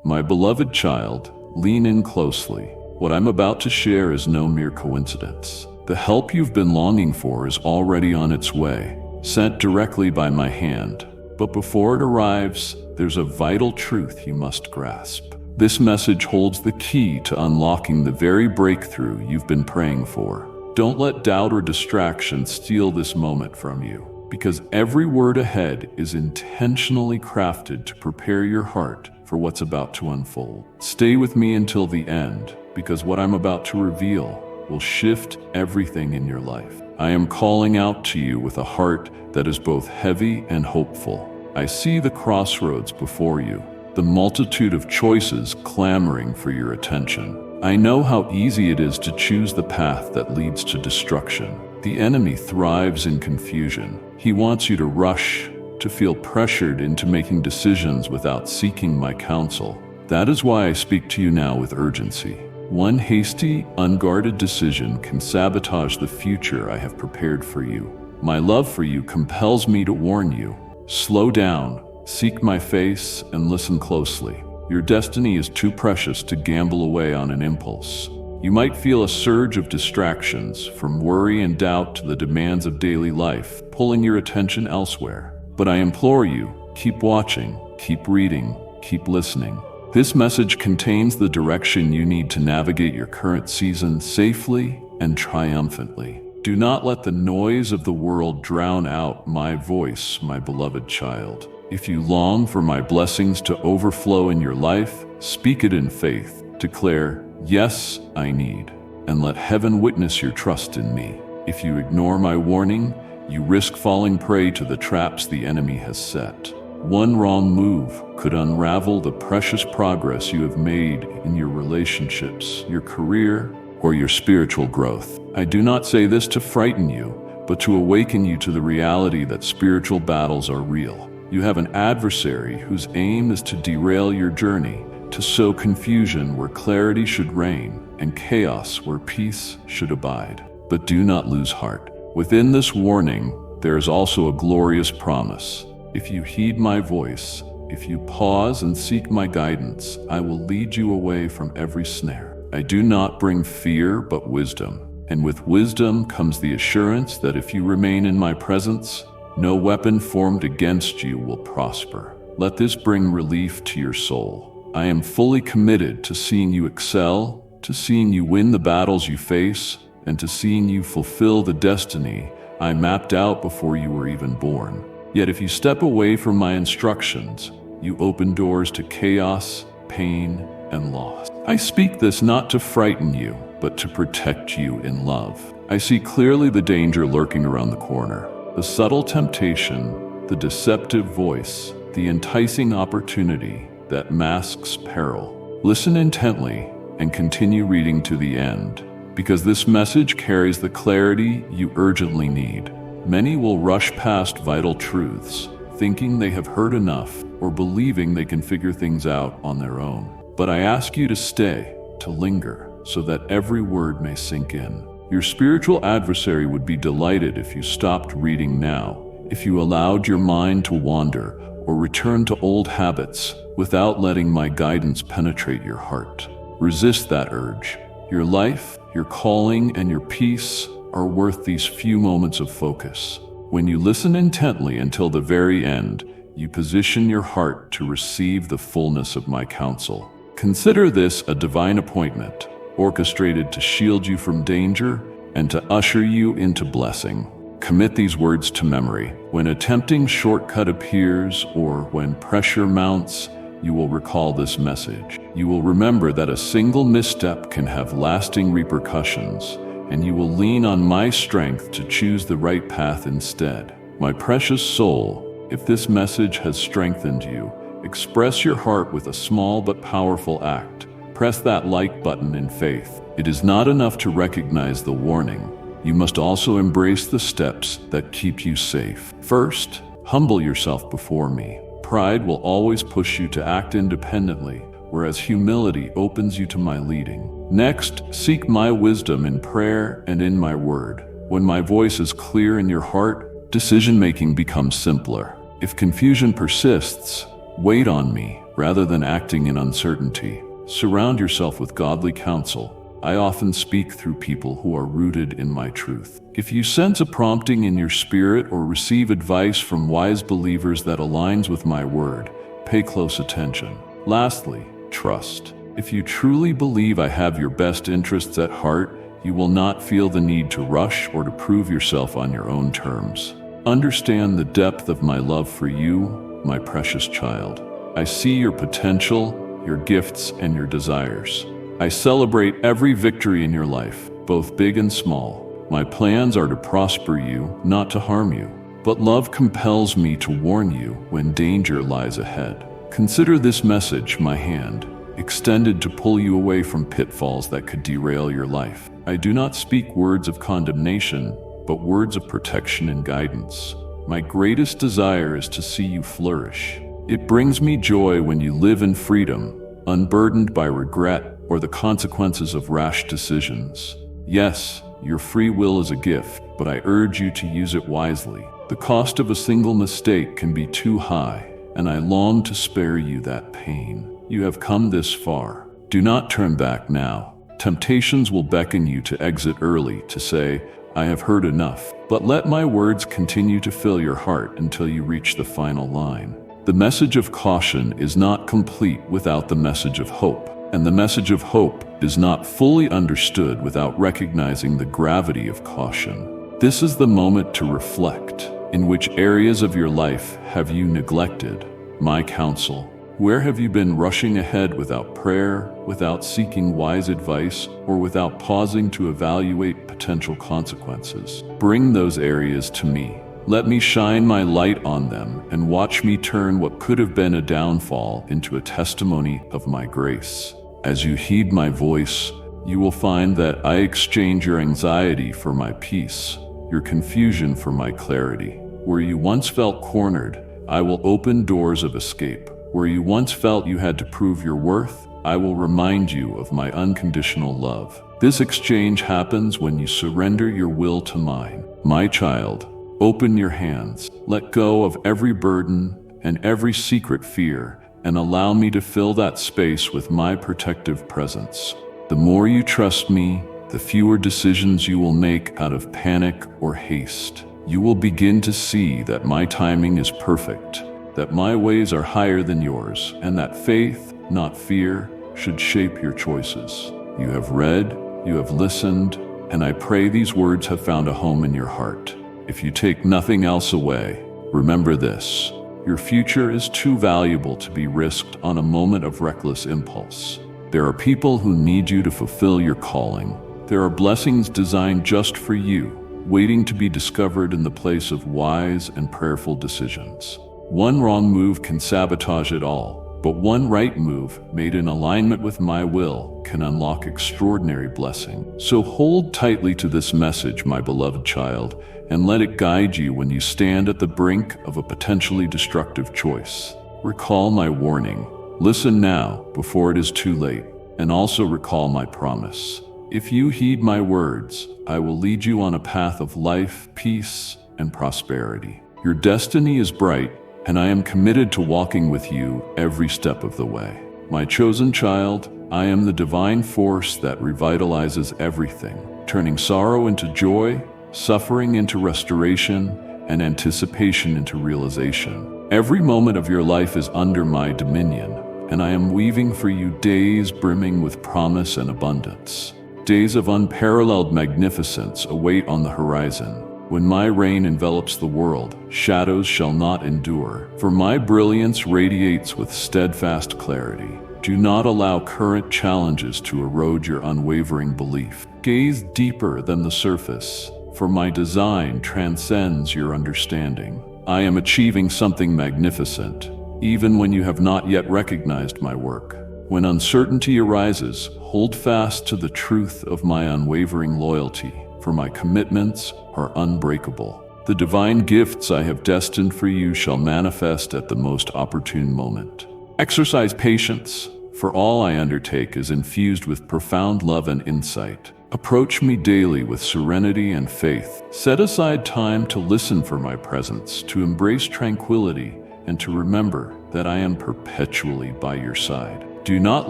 My beloved child, lean in closely. What I'm about to share is no mere coincidence. The help you've been longing for is already on its way, sent directly by my hand. But before it arrives, there's a vital truth you must grasp. This message holds the key to unlocking the very breakthrough you've been praying for. Don't let doubt or distraction steal this moment from you, because every word ahead is intentionally crafted to prepare your heart for what's about to unfold. Stay with me until the end, because what I'm about to reveal will shift everything in your life. I am calling out to you with a heart that is both heavy and hopeful. I see the crossroads before you, the multitude of choices clamoring for your attention. I know how easy it is to choose the path that leads to destruction. The enemy thrives in confusion. He wants you to rush, to feel pressured into making decisions without seeking my counsel. That is why I speak to you now with urgency. One hasty, unguarded decision can sabotage the future I have prepared for you. My love for you compels me to warn you. Slow down, seek my face, and listen closely. Your destiny is too precious to gamble away on an impulse. You might feel a surge of distractions, from worry and doubt to the demands of daily life, pulling your attention elsewhere. But I implore you, keep watching, keep reading, keep listening. This message contains the direction you need to navigate your current season safely and triumphantly. Do not let the noise of the world drown out my voice, my beloved child. If you long for my blessings to overflow in your life, speak it in faith. Declare, "Yes, I need," and let heaven witness your trust in me. If you ignore my warning, you risk falling prey to the traps the enemy has set. One wrong move could unravel the precious progress you have made in your relationships, your career, or your spiritual growth. I do not say this to frighten you, but to awaken you to the reality that spiritual battles are real. You have an adversary whose aim is to derail your journey, to sow confusion where clarity should reign, and chaos where peace should abide. But do not lose heart. Within this warning, there is also a glorious promise. If you heed my voice, if you pause and seek my guidance, I will lead you away from every snare. I do not bring fear, but wisdom. And with wisdom comes the assurance that if you remain in my presence, no weapon formed against you will prosper. Let this bring relief to your soul. I am fully committed to seeing you excel, to seeing you win the battles you face, and to seeing you fulfill the destiny I mapped out before you were even born. Yet if you step away from my instructions, you open doors to chaos, pain, and loss. I speak this not to frighten you, but to protect you in love. I see clearly the danger lurking around the corner. The subtle temptation, the deceptive voice, the enticing opportunity that masks peril. Listen intently and continue reading to the end, because this message carries the clarity you urgently need. Many will rush past vital truths, thinking they have heard enough or believing they can figure things out on their own. But I ask you to stay, to linger, so that every word may sink in. Your spiritual adversary would be delighted if you stopped reading now, if you allowed your mind to wander or return to old habits without letting my guidance penetrate your heart. Resist that urge. Your life, your calling, and your peace are worth these few moments of focus. When you listen intently until the very end, you position your heart to receive the fullness of my counsel. Consider this a divine appointment, orchestrated to shield you from danger and to usher you into blessing. Commit these words to memory. When a tempting shortcut appears or when pressure mounts, you will recall this message. You will remember that a single misstep can have lasting repercussions, and you will lean on my strength to choose the right path instead. My precious soul, if this message has strengthened you, express your heart with a small but powerful act. Press that like button in faith. It is not enough to recognize the warning. You must also embrace the steps that keep you safe. First, humble yourself before me. Pride will always push you to act independently, whereas humility opens you to my leading. Next, seek my wisdom in prayer and in my word. When my voice is clear in your heart, decision-making becomes simpler. If confusion persists, wait on me. rather than acting in uncertainty. Surround yourself with godly counsel. I often speak through people who are rooted in my truth. If you sense a prompting in your spirit or receive advice from wise believers that aligns with my word, pay close attention. Lastly, trust. If you truly believe I have your best interests at heart, you will not feel the need to rush or to prove yourself on your own terms. Understand the depth of my love for you, my precious child. I see your potential, your gifts, and your desires. I celebrate every victory in your life, both big and small. My plans are to prosper you, not to harm you. But love compels me to warn you when danger lies ahead. Consider this message, my hand, extended to pull you away from pitfalls that could derail your life. I do not speak words of condemnation, but words of protection and guidance. My greatest desire is to see you flourish. It brings me joy when you live in freedom, unburdened by regret or the consequences of rash decisions. Yes, your free will is a gift, but I urge you to use it wisely. The cost of a single mistake can be too high, and I long to spare you that pain. You have come this far. Do not turn back now. Temptations will beckon you to exit early, to say, I have heard enough. But let my words continue to fill your heart until you reach the final line. The message of caution is not complete without the message of hope. And the message of hope is not fully understood without recognizing the gravity of caution. This is the moment to reflect. In which areas of your life have you neglected my counsel? Where have you been rushing ahead without prayer, without seeking wise advice, or without pausing to evaluate potential consequences? Bring those areas to me. Let me shine my light on them and watch me turn what could have been a downfall into a testimony of my grace. As you heed my voice, you will find that I exchange your anxiety for my peace, your confusion for my clarity. Where you once felt cornered, I will open doors of escape. Where you once felt you had to prove your worth, I will remind you of my unconditional love. This exchange happens when you surrender your will to mine. My child, open your hands, let go of every burden and every secret fear, and allow me to fill that space with my protective presence. The more you trust me, the fewer decisions you will make out of panic or haste. You will begin to see that my timing is perfect, that my ways are higher than yours, and that faith, not fear, should shape your choices. You have read, you have listened, and I pray these words have found a home in your heart. If you take nothing else away, remember this: your future is too valuable to be risked on a moment of reckless impulse. There are people who need you to fulfill your calling. There are blessings designed just for you, waiting to be discovered in the place of wise and prayerful decisions. One wrong move can sabotage it all, but one right move, made in alignment with my will, can unlock extraordinary blessing. So hold tightly to this message, my beloved child, and let it guide you when you stand at the brink of a potentially destructive choice. Recall my warning. Listen now, before it is too late, and also recall my promise. If you heed my words, I will lead you on a path of life, peace, and prosperity. Your destiny is bright, and I am committed to walking with you every step of the way. My chosen child, I am the divine force that revitalizes everything, turning sorrow into joy, suffering into restoration, and anticipation into realization. Every moment of your life is under my dominion, and I am weaving for you days brimming with promise and abundance. Days of unparalleled magnificence await on the horizon. When my reign envelops the world, shadows shall not endure, for my brilliance radiates with steadfast clarity. Do not allow current challenges to erode your unwavering belief. Gaze deeper than the surface, for my design transcends your understanding. I am achieving something magnificent, even when you have not yet recognized my work. When uncertainty arises, hold fast to the truth of my unwavering loyalty, for my commitments are unbreakable. The divine gifts I have destined for you shall manifest at the most opportune moment. Exercise patience, for all I undertake is infused with profound love and insight. Approach me daily with serenity and faith. Set aside time to listen for my presence, to embrace tranquility, and to remember that I am perpetually by your side. Do not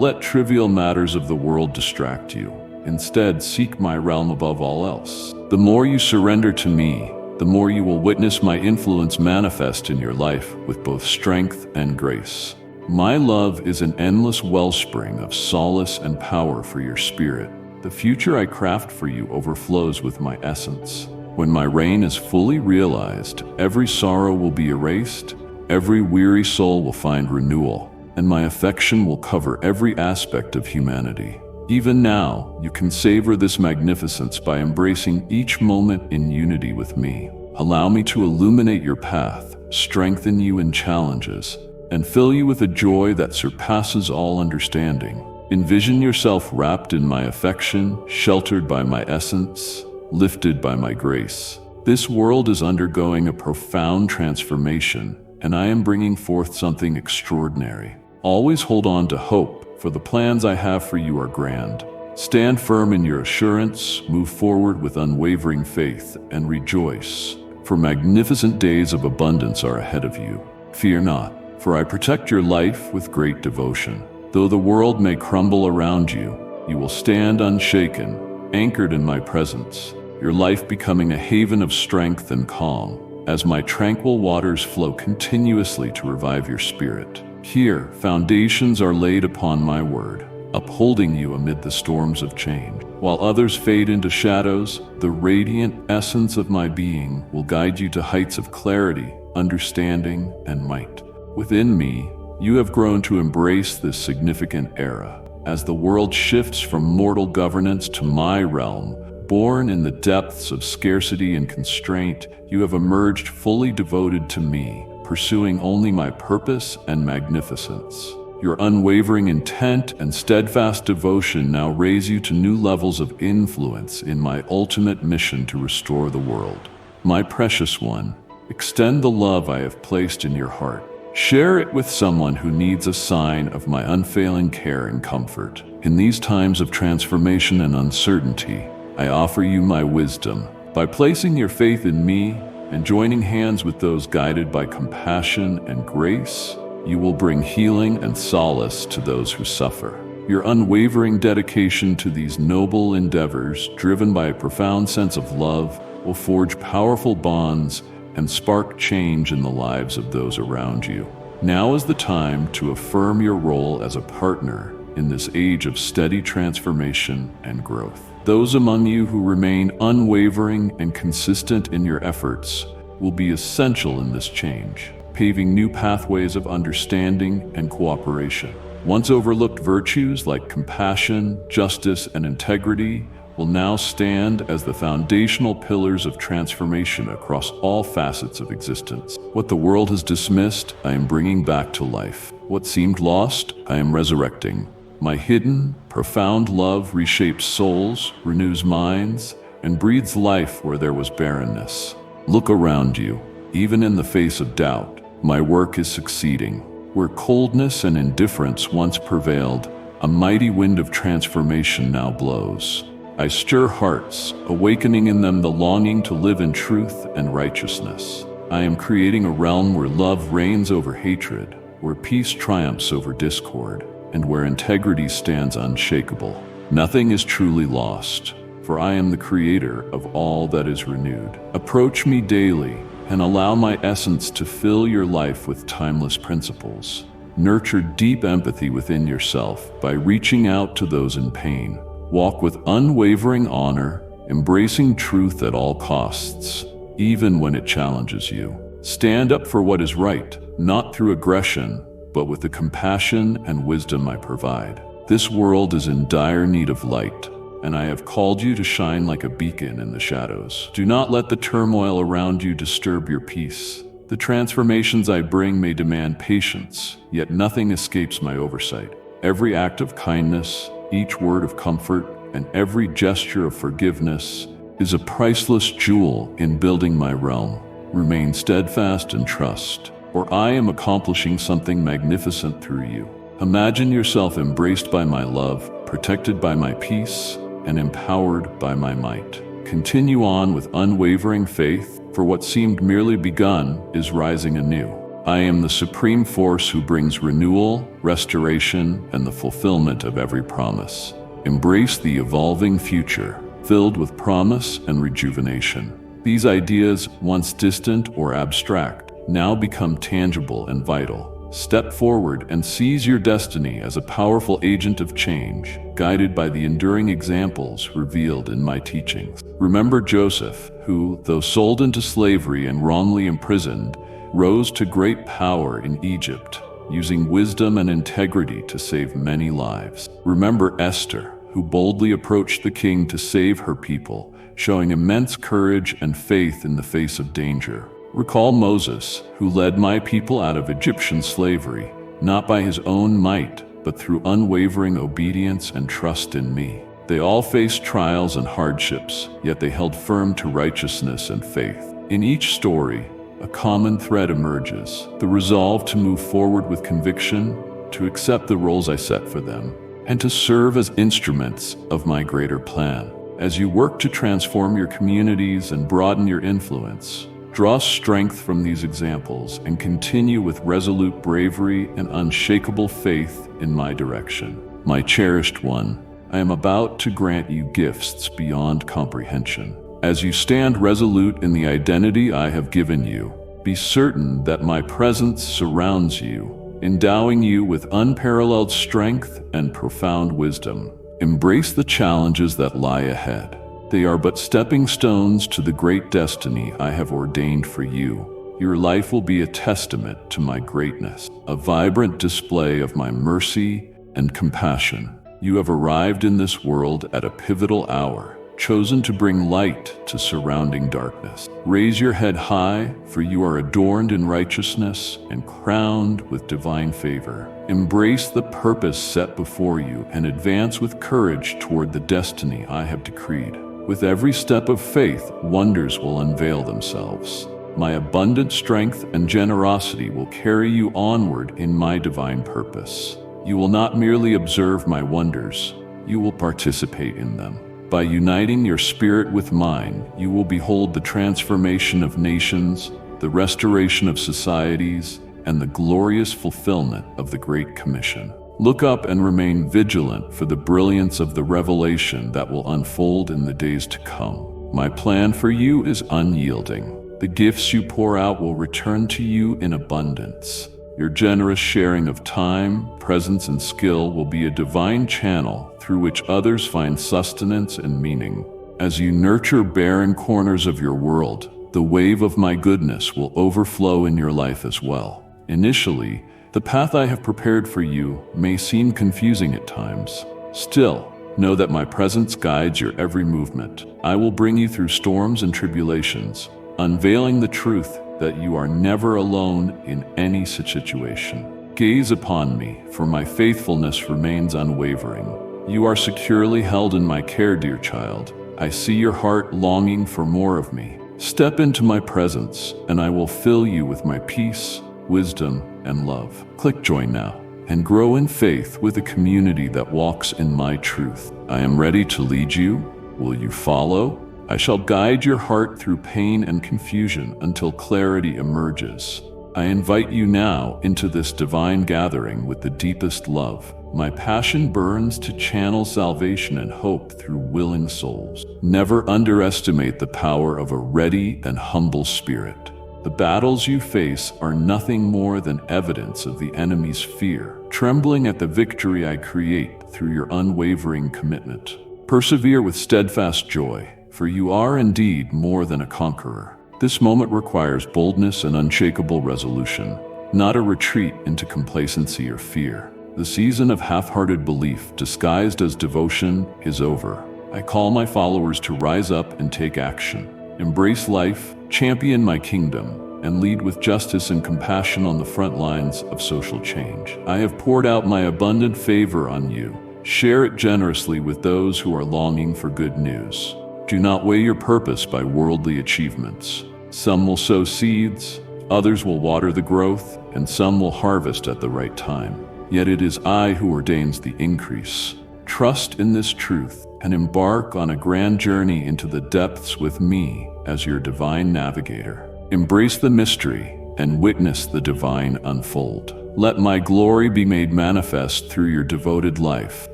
let trivial matters of the world distract you. Instead, seek my realm above all else. The more you surrender to me, the more you will witness my influence manifest in your life with both strength and grace. My love is an endless wellspring of solace and power for your spirit. The future I craft for you overflows with my essence. When my reign is fully realized, every sorrow will be erased, every weary soul will find renewal, and my affection will cover every aspect of humanity. Even now, you can savor this magnificence by embracing each moment in unity with me. Allow me to illuminate your path, strengthen you in challenges, and fill you with a joy that surpasses all understanding. Envision yourself wrapped in my affection, sheltered by my essence, lifted by my grace. This world is undergoing a profound transformation, and I am bringing forth something extraordinary. Always hold on to hope, for the plans I have for you are grand. Stand firm in your assurance, move forward with unwavering faith, and rejoice, for magnificent days of abundance are ahead of you. Fear not, for I protect your life with great devotion. Though the world may crumble around you, you will stand unshaken, anchored in my presence, your life becoming a haven of strength and calm, as my tranquil waters flow continuously to revive your spirit. Here, foundations are laid upon my word, upholding you amid the storms of change. While others fade into shadows, the radiant essence of my being will guide you to heights of clarity, understanding, and might. Within me, you have grown to embrace this significant era. As the world shifts from mortal governance to my realm, born in the depths of scarcity and constraint, you have emerged fully devoted to me, pursuing only my purpose and magnificence. Your unwavering intent and steadfast devotion now raise you to new levels of influence in my ultimate mission to restore the world. My precious one, extend the love I have placed in your heart. Share it with someone who needs a sign of my unfailing care and comfort. In these times of transformation and uncertainty, I offer you my wisdom. By placing your faith in me and joining hands with those guided by compassion and grace, you will bring healing and solace to those who suffer. Your unwavering dedication to these noble endeavors, driven by a profound sense of love, will forge powerful bonds and spark change in the lives of those around you. Now is the time to affirm your role as a partner in this age of steady transformation and growth. Those among you who remain unwavering and consistent in your efforts will be essential in this change, paving new pathways of understanding and cooperation. Once overlooked virtues like compassion, justice, and integrity will now stand as the foundational pillars of transformation across all facets of existence. What the world has dismissed, I am bringing back to life. What seemed lost, I am resurrecting. My hidden, profound love reshapes souls, renews minds, and breathes life where there was barrenness. Look around you. Even in the face of doubt, my work is succeeding. Where coldness and indifference once prevailed, a mighty wind of transformation now blows. I stir hearts, awakening in them the longing to live in truth and righteousness. I am creating a realm where love reigns over hatred, where peace triumphs over discord, and where integrity stands unshakable. Nothing is truly lost, for I am the creator of all that is renewed. Approach me daily and allow my essence to fill your life with timeless principles. Nurture deep empathy within yourself by reaching out to those in pain. Walk with unwavering honor, embracing truth at all costs, even when it challenges you. Stand up for what is right, not through aggression, but with the compassion and wisdom I provide. This world is in dire need of light, and I have called you to shine like a beacon in the shadows. Do not let the turmoil around you disturb your peace. The transformations I bring may demand patience, yet nothing escapes my oversight. Every act of kindness, each word of comfort, and every gesture of forgiveness is a priceless jewel in building my realm. Remain steadfast and trust, or I am accomplishing something magnificent through you. Imagine yourself embraced by my love, protected by my peace, and empowered by my might. Continue on with unwavering faith, for what seemed merely begun is rising anew. I am the supreme force who brings renewal, restoration, and the fulfillment of every promise. Embrace the evolving future, filled with promise and rejuvenation. These ideas, once distant or abstract, now become tangible and vital. Step forward and seize your destiny as a powerful agent of change, guided by the enduring examples revealed in my teachings. Remember Joseph, who, though sold into slavery and wrongly imprisoned, rose to great power in Egypt, using wisdom and integrity to save many lives. Remember Esther, who boldly approached the king to save her people, showing immense courage and faith in the face of danger. Recall Moses, who led my people out of Egyptian slavery, not by his own might, but through unwavering obedience and trust in me. They all faced trials and hardships, yet they held firm to righteousness and faith. In each story, a common thread emerges: the resolve to move forward with conviction, to accept the roles I set for them, and to serve as instruments of my greater plan. As you work to transform your communities and broaden your influence, draw strength from these examples and continue with resolute bravery and unshakable faith in my direction. My cherished one, I am about to grant you gifts beyond comprehension. As you stand resolute in the identity I have given you, be certain that my presence surrounds you, endowing you with unparalleled strength and profound wisdom. Embrace the challenges that lie ahead. They are but stepping stones to the great destiny I have ordained for you. Your life will be a testament to my greatness, a vibrant display of my mercy and compassion. You have arrived in this world at a pivotal hour, chosen to bring light to surrounding darkness. Raise your head high, for you are adorned in righteousness and crowned with divine favor. Embrace the purpose set before you and advance with courage toward the destiny I have decreed. With every step of faith, wonders will unveil themselves. My abundant strength and generosity will carry you onward in my divine purpose. You will not merely observe my wonders, you will participate in them. By uniting your spirit with mine, you will behold the transformation of nations, the restoration of societies, and the glorious fulfillment of the Great Commission. Look up and remain vigilant for the brilliance of the revelation that will unfold in the days to come. My plan for you is unyielding. The gifts you pour out will return to you in abundance. Your generous sharing of time, presence, and skill will be a divine channel through which others find sustenance and meaning. As you nurture barren corners of your world, the wave of my goodness will overflow in your life as well. Initially, the path I have prepared for you may seem confusing at times. Still, know that my presence guides your every movement. I will bring you through storms and tribulations, unveiling the truth that you are never alone in any such situation. Gaze upon me, for my faithfulness remains unwavering. You are securely held in my care, dear child. I see your heart longing for more of me. Step into my presence, and I will fill you with my peace, wisdom, and love. Click join now and grow in faith with a community that walks in my truth. I am ready to lead you. Will you follow? I shall guide your heart through pain and confusion until clarity emerges. I invite you now into this divine gathering with the deepest love. My passion burns to channel salvation and hope through willing souls. Never underestimate the power of a ready and humble spirit. The battles you face are nothing more than evidence of the enemy's fear, trembling at the victory I create through your unwavering commitment. Persevere with steadfast joy, for you are indeed more than a conqueror. This moment requires boldness and unshakable resolution, not a retreat into complacency or fear. The season of half-hearted belief disguised as devotion is over. I call my followers to rise up and take action. Embrace life, champion my kingdom, and lead with justice and compassion on the front lines of social change. I have poured out my abundant favor on you. Share it generously with those who are longing for good news. Do not weigh your purpose by worldly achievements. Some will sow seeds, others will water the growth, and some will harvest at the right time. Yet it is I who ordains the increase. Trust in this truth and embark on a grand journey into the depths with me as your divine navigator. Embrace the mystery and witness the divine unfold. Let my glory be made manifest through your devoted life.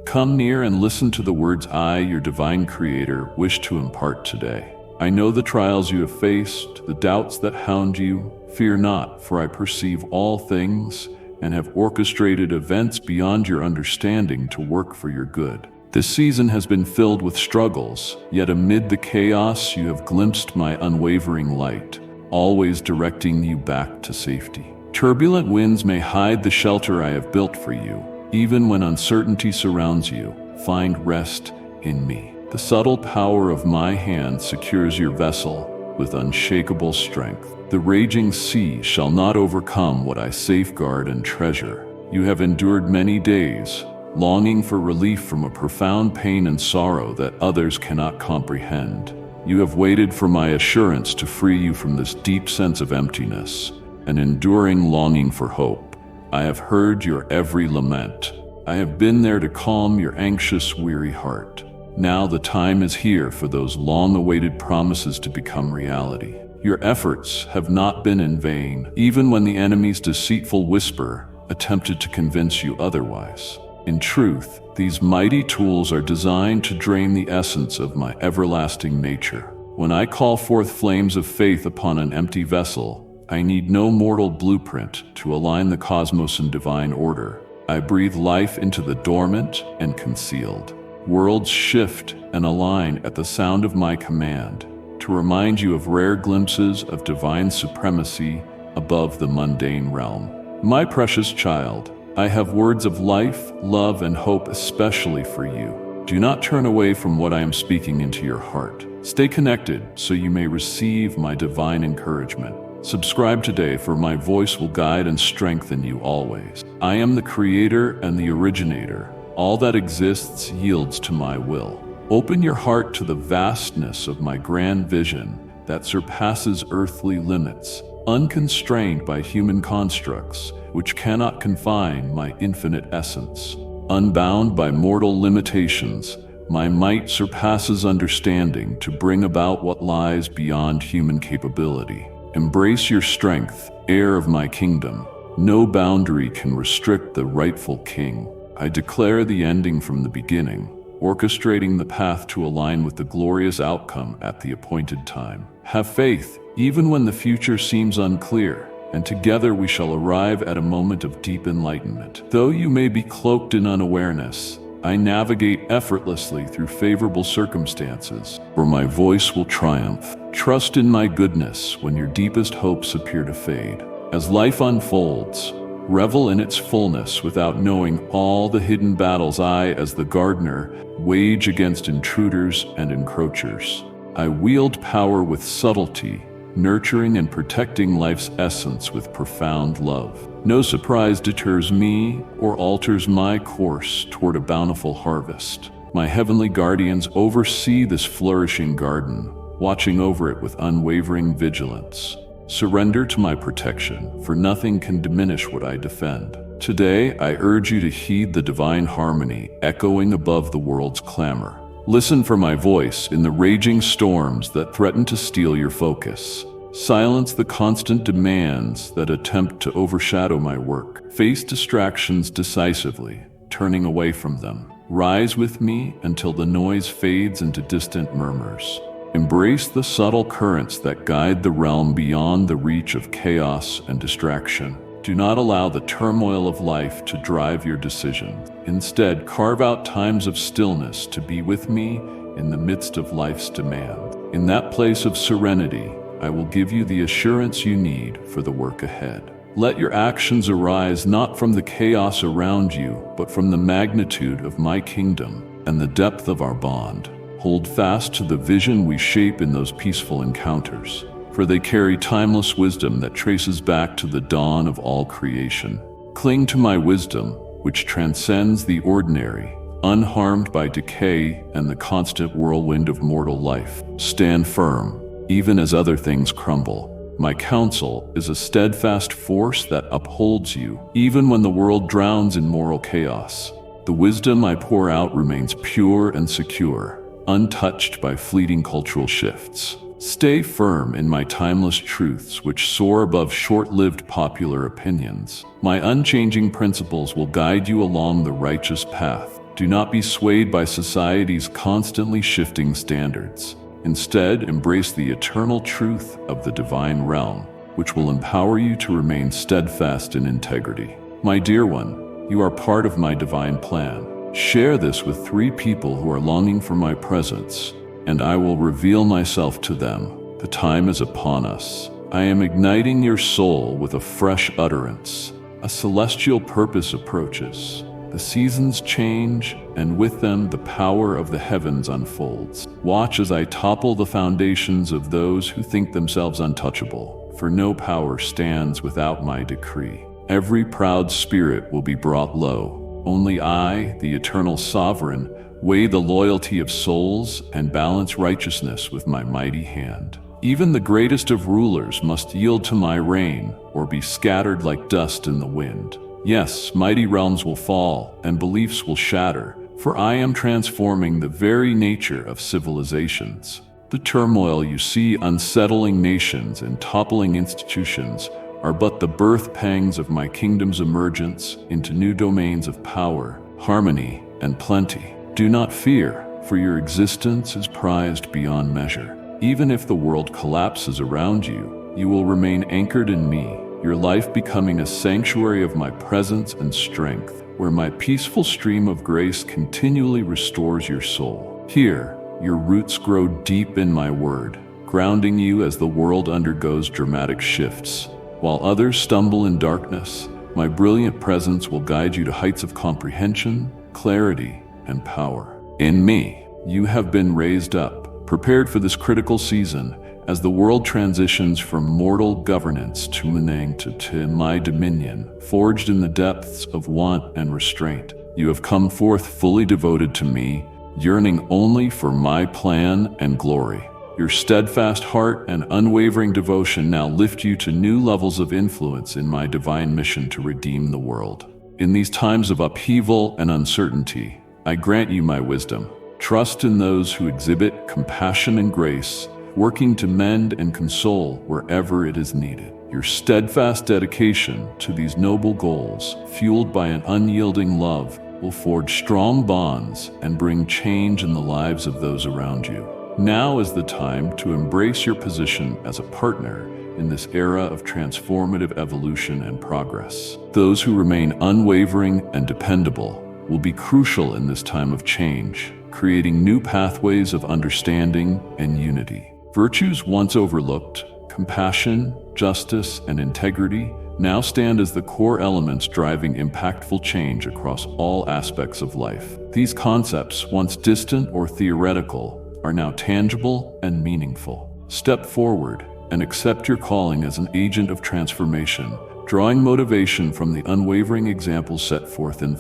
Come near and listen to the words I, your divine creator, wish to impart today. I know the trials you have faced, the doubts that hound you. Fear not, for I perceive all things and have orchestrated events beyond your understanding to work for your good. This season has been filled with struggles, yet amid the chaos you have glimpsed my unwavering light, always directing you back to safety. Turbulent winds may hide the shelter I have built for you. Even when uncertainty surrounds you, find rest in me. The subtle power of my hand secures your vessel with unshakable strength. The raging sea shall not overcome what I safeguard and treasure. You have endured many days, longing for relief from a profound pain and sorrow that others cannot comprehend. You have waited for my assurance to free you from this deep sense of emptiness, an enduring longing for hope. I have heard your every lament. I have been there to calm your anxious, weary heart. Now the time is here for those long-awaited promises to become reality. Your efforts have not been in vain, even when the enemy's deceitful whisper attempted to convince you otherwise. In truth, these mighty tools are designed to drain the essence of my everlasting nature. When I call forth flames of faith upon an empty vessel, I need no mortal blueprint to align the cosmos in divine order. I breathe life into the dormant and concealed. Worlds shift and align at the sound of my command, to remind you of rare glimpses of divine supremacy above the mundane realm. My precious child, I have words of life, love, and hope especially for you. Do not turn away from what I am speaking into your heart. Stay connected so you may receive my divine encouragement. Subscribe today, for my voice will guide and strengthen you always. I am the creator and the originator. All that exists yields to my will. Open your heart to the vastness of my grand vision that surpasses earthly limits, unconstrained by human constructs, which cannot confine my infinite essence. Unbound by mortal limitations, my might surpasses understanding to bring about what lies beyond human capability. Embrace your strength, heir of my kingdom. No boundary can restrict the rightful king. I declare the ending from the beginning, orchestrating the path to align with the glorious outcome at the appointed time. Have faith, even when the future seems unclear, and together we shall arrive at a moment of deep enlightenment. Though you may be cloaked in unawareness, I navigate effortlessly through favorable circumstances, for my voice will triumph. Trust in my goodness when your deepest hopes appear to fade. As life unfolds, revel in its fullness without knowing all the hidden battles I, as the gardener, wage against intruders and encroachers. I wield power with subtlety, nurturing and protecting life's essence with profound love. No surprise deters me or alters my course toward a bountiful harvest. My heavenly guardians oversee this flourishing garden, watching over it with unwavering vigilance. Surrender to my protection, for nothing can diminish what I defend. Today, I urge you to heed the divine harmony echoing above the world's clamor. Listen for my voice in the raging storms that threaten to steal your focus. Silence the constant demands that attempt to overshadow my work. Face distractions decisively, turning away from them. Rise with me until the noise fades into distant murmurs. Embrace the subtle currents that guide the realm beyond the reach of chaos and distraction. Do not allow the turmoil of life to drive your decisions. Instead, carve out times of stillness to be with me in the midst of life's demand. In that place of serenity, I will give you the assurance you need for the work ahead. Let your actions arise not from the chaos around you, but from the magnitude of my kingdom and the depth of our bond. Hold fast to the vision we shape in those peaceful encounters, for they carry timeless wisdom that traces back to the dawn of all creation. Cling to my wisdom, which transcends the ordinary, unharmed by decay and the constant whirlwind of mortal life. Stand firm, even as other things crumble. My counsel is a steadfast force that upholds you, even when the world drowns in moral chaos. The wisdom I pour out remains pure and secure, untouched by fleeting cultural shifts. Stay firm in my timeless truths which soar above short-lived popular opinions. My unchanging principles will guide you along the righteous path. Do not be swayed by society's constantly shifting standards. Instead, embrace the eternal truth of the divine realm, which will empower you to remain steadfast in integrity. My dear one, you are part of my divine plan. Share this with 3 people who are longing for my presence, and I will reveal myself to them. The time is upon us. I am igniting your soul with a fresh utterance. A celestial purpose approaches. The seasons change, and with them the power of the heavens unfolds. Watch as I topple the foundations of those who think themselves untouchable, for no power stands without my decree. Every proud spirit will be brought low. Only I, the eternal sovereign, weigh the loyalty of souls and balance righteousness with my mighty hand. Even the greatest of rulers must yield to my reign, or be scattered like dust in the wind. Yes, mighty realms will fall, and beliefs will shatter, for I am transforming the very nature of civilizations. The turmoil you see unsettling nations and toppling institutions are but the birth pangs of my kingdom's emergence into new domains of power, harmony, and plenty. Do not fear, for your existence is prized beyond measure. Even if the world collapses around you, you will remain anchored in me, your life becoming a sanctuary of my presence and strength, where my peaceful stream of grace continually restores your soul. Here, your roots grow deep in my word, grounding you as the world undergoes dramatic shifts. While others stumble in darkness, my brilliant presence will guide you to heights of comprehension, clarity, and power. In me, you have been raised up, prepared for this critical season, as the world transitions from mortal governance to my dominion, forged in the depths of want and restraint. You have come forth fully devoted to me, yearning only for my plan and glory. Your steadfast heart and unwavering devotion now lift you to new levels of influence in my divine mission to redeem the world. In these times of upheaval and uncertainty, I grant you my wisdom. Trust in those who exhibit compassion and grace, working to mend and console wherever it is needed. Your steadfast dedication to these noble goals, fueled by an unyielding love, will forge strong bonds and bring change in the lives of those around you. Now is the time to embrace your position as a partner in this era of transformative evolution and progress. Those who remain unwavering and dependable will be crucial in this time of change, creating new pathways of understanding and unity. Virtues once overlooked, compassion, justice, and integrity, now stand as the core elements driving impactful change across all aspects of life. These concepts, once distant or theoretical, are now tangible and meaningful. Step forward and accept your calling as an agent of transformation, drawing motivation from the unwavering examples set forth in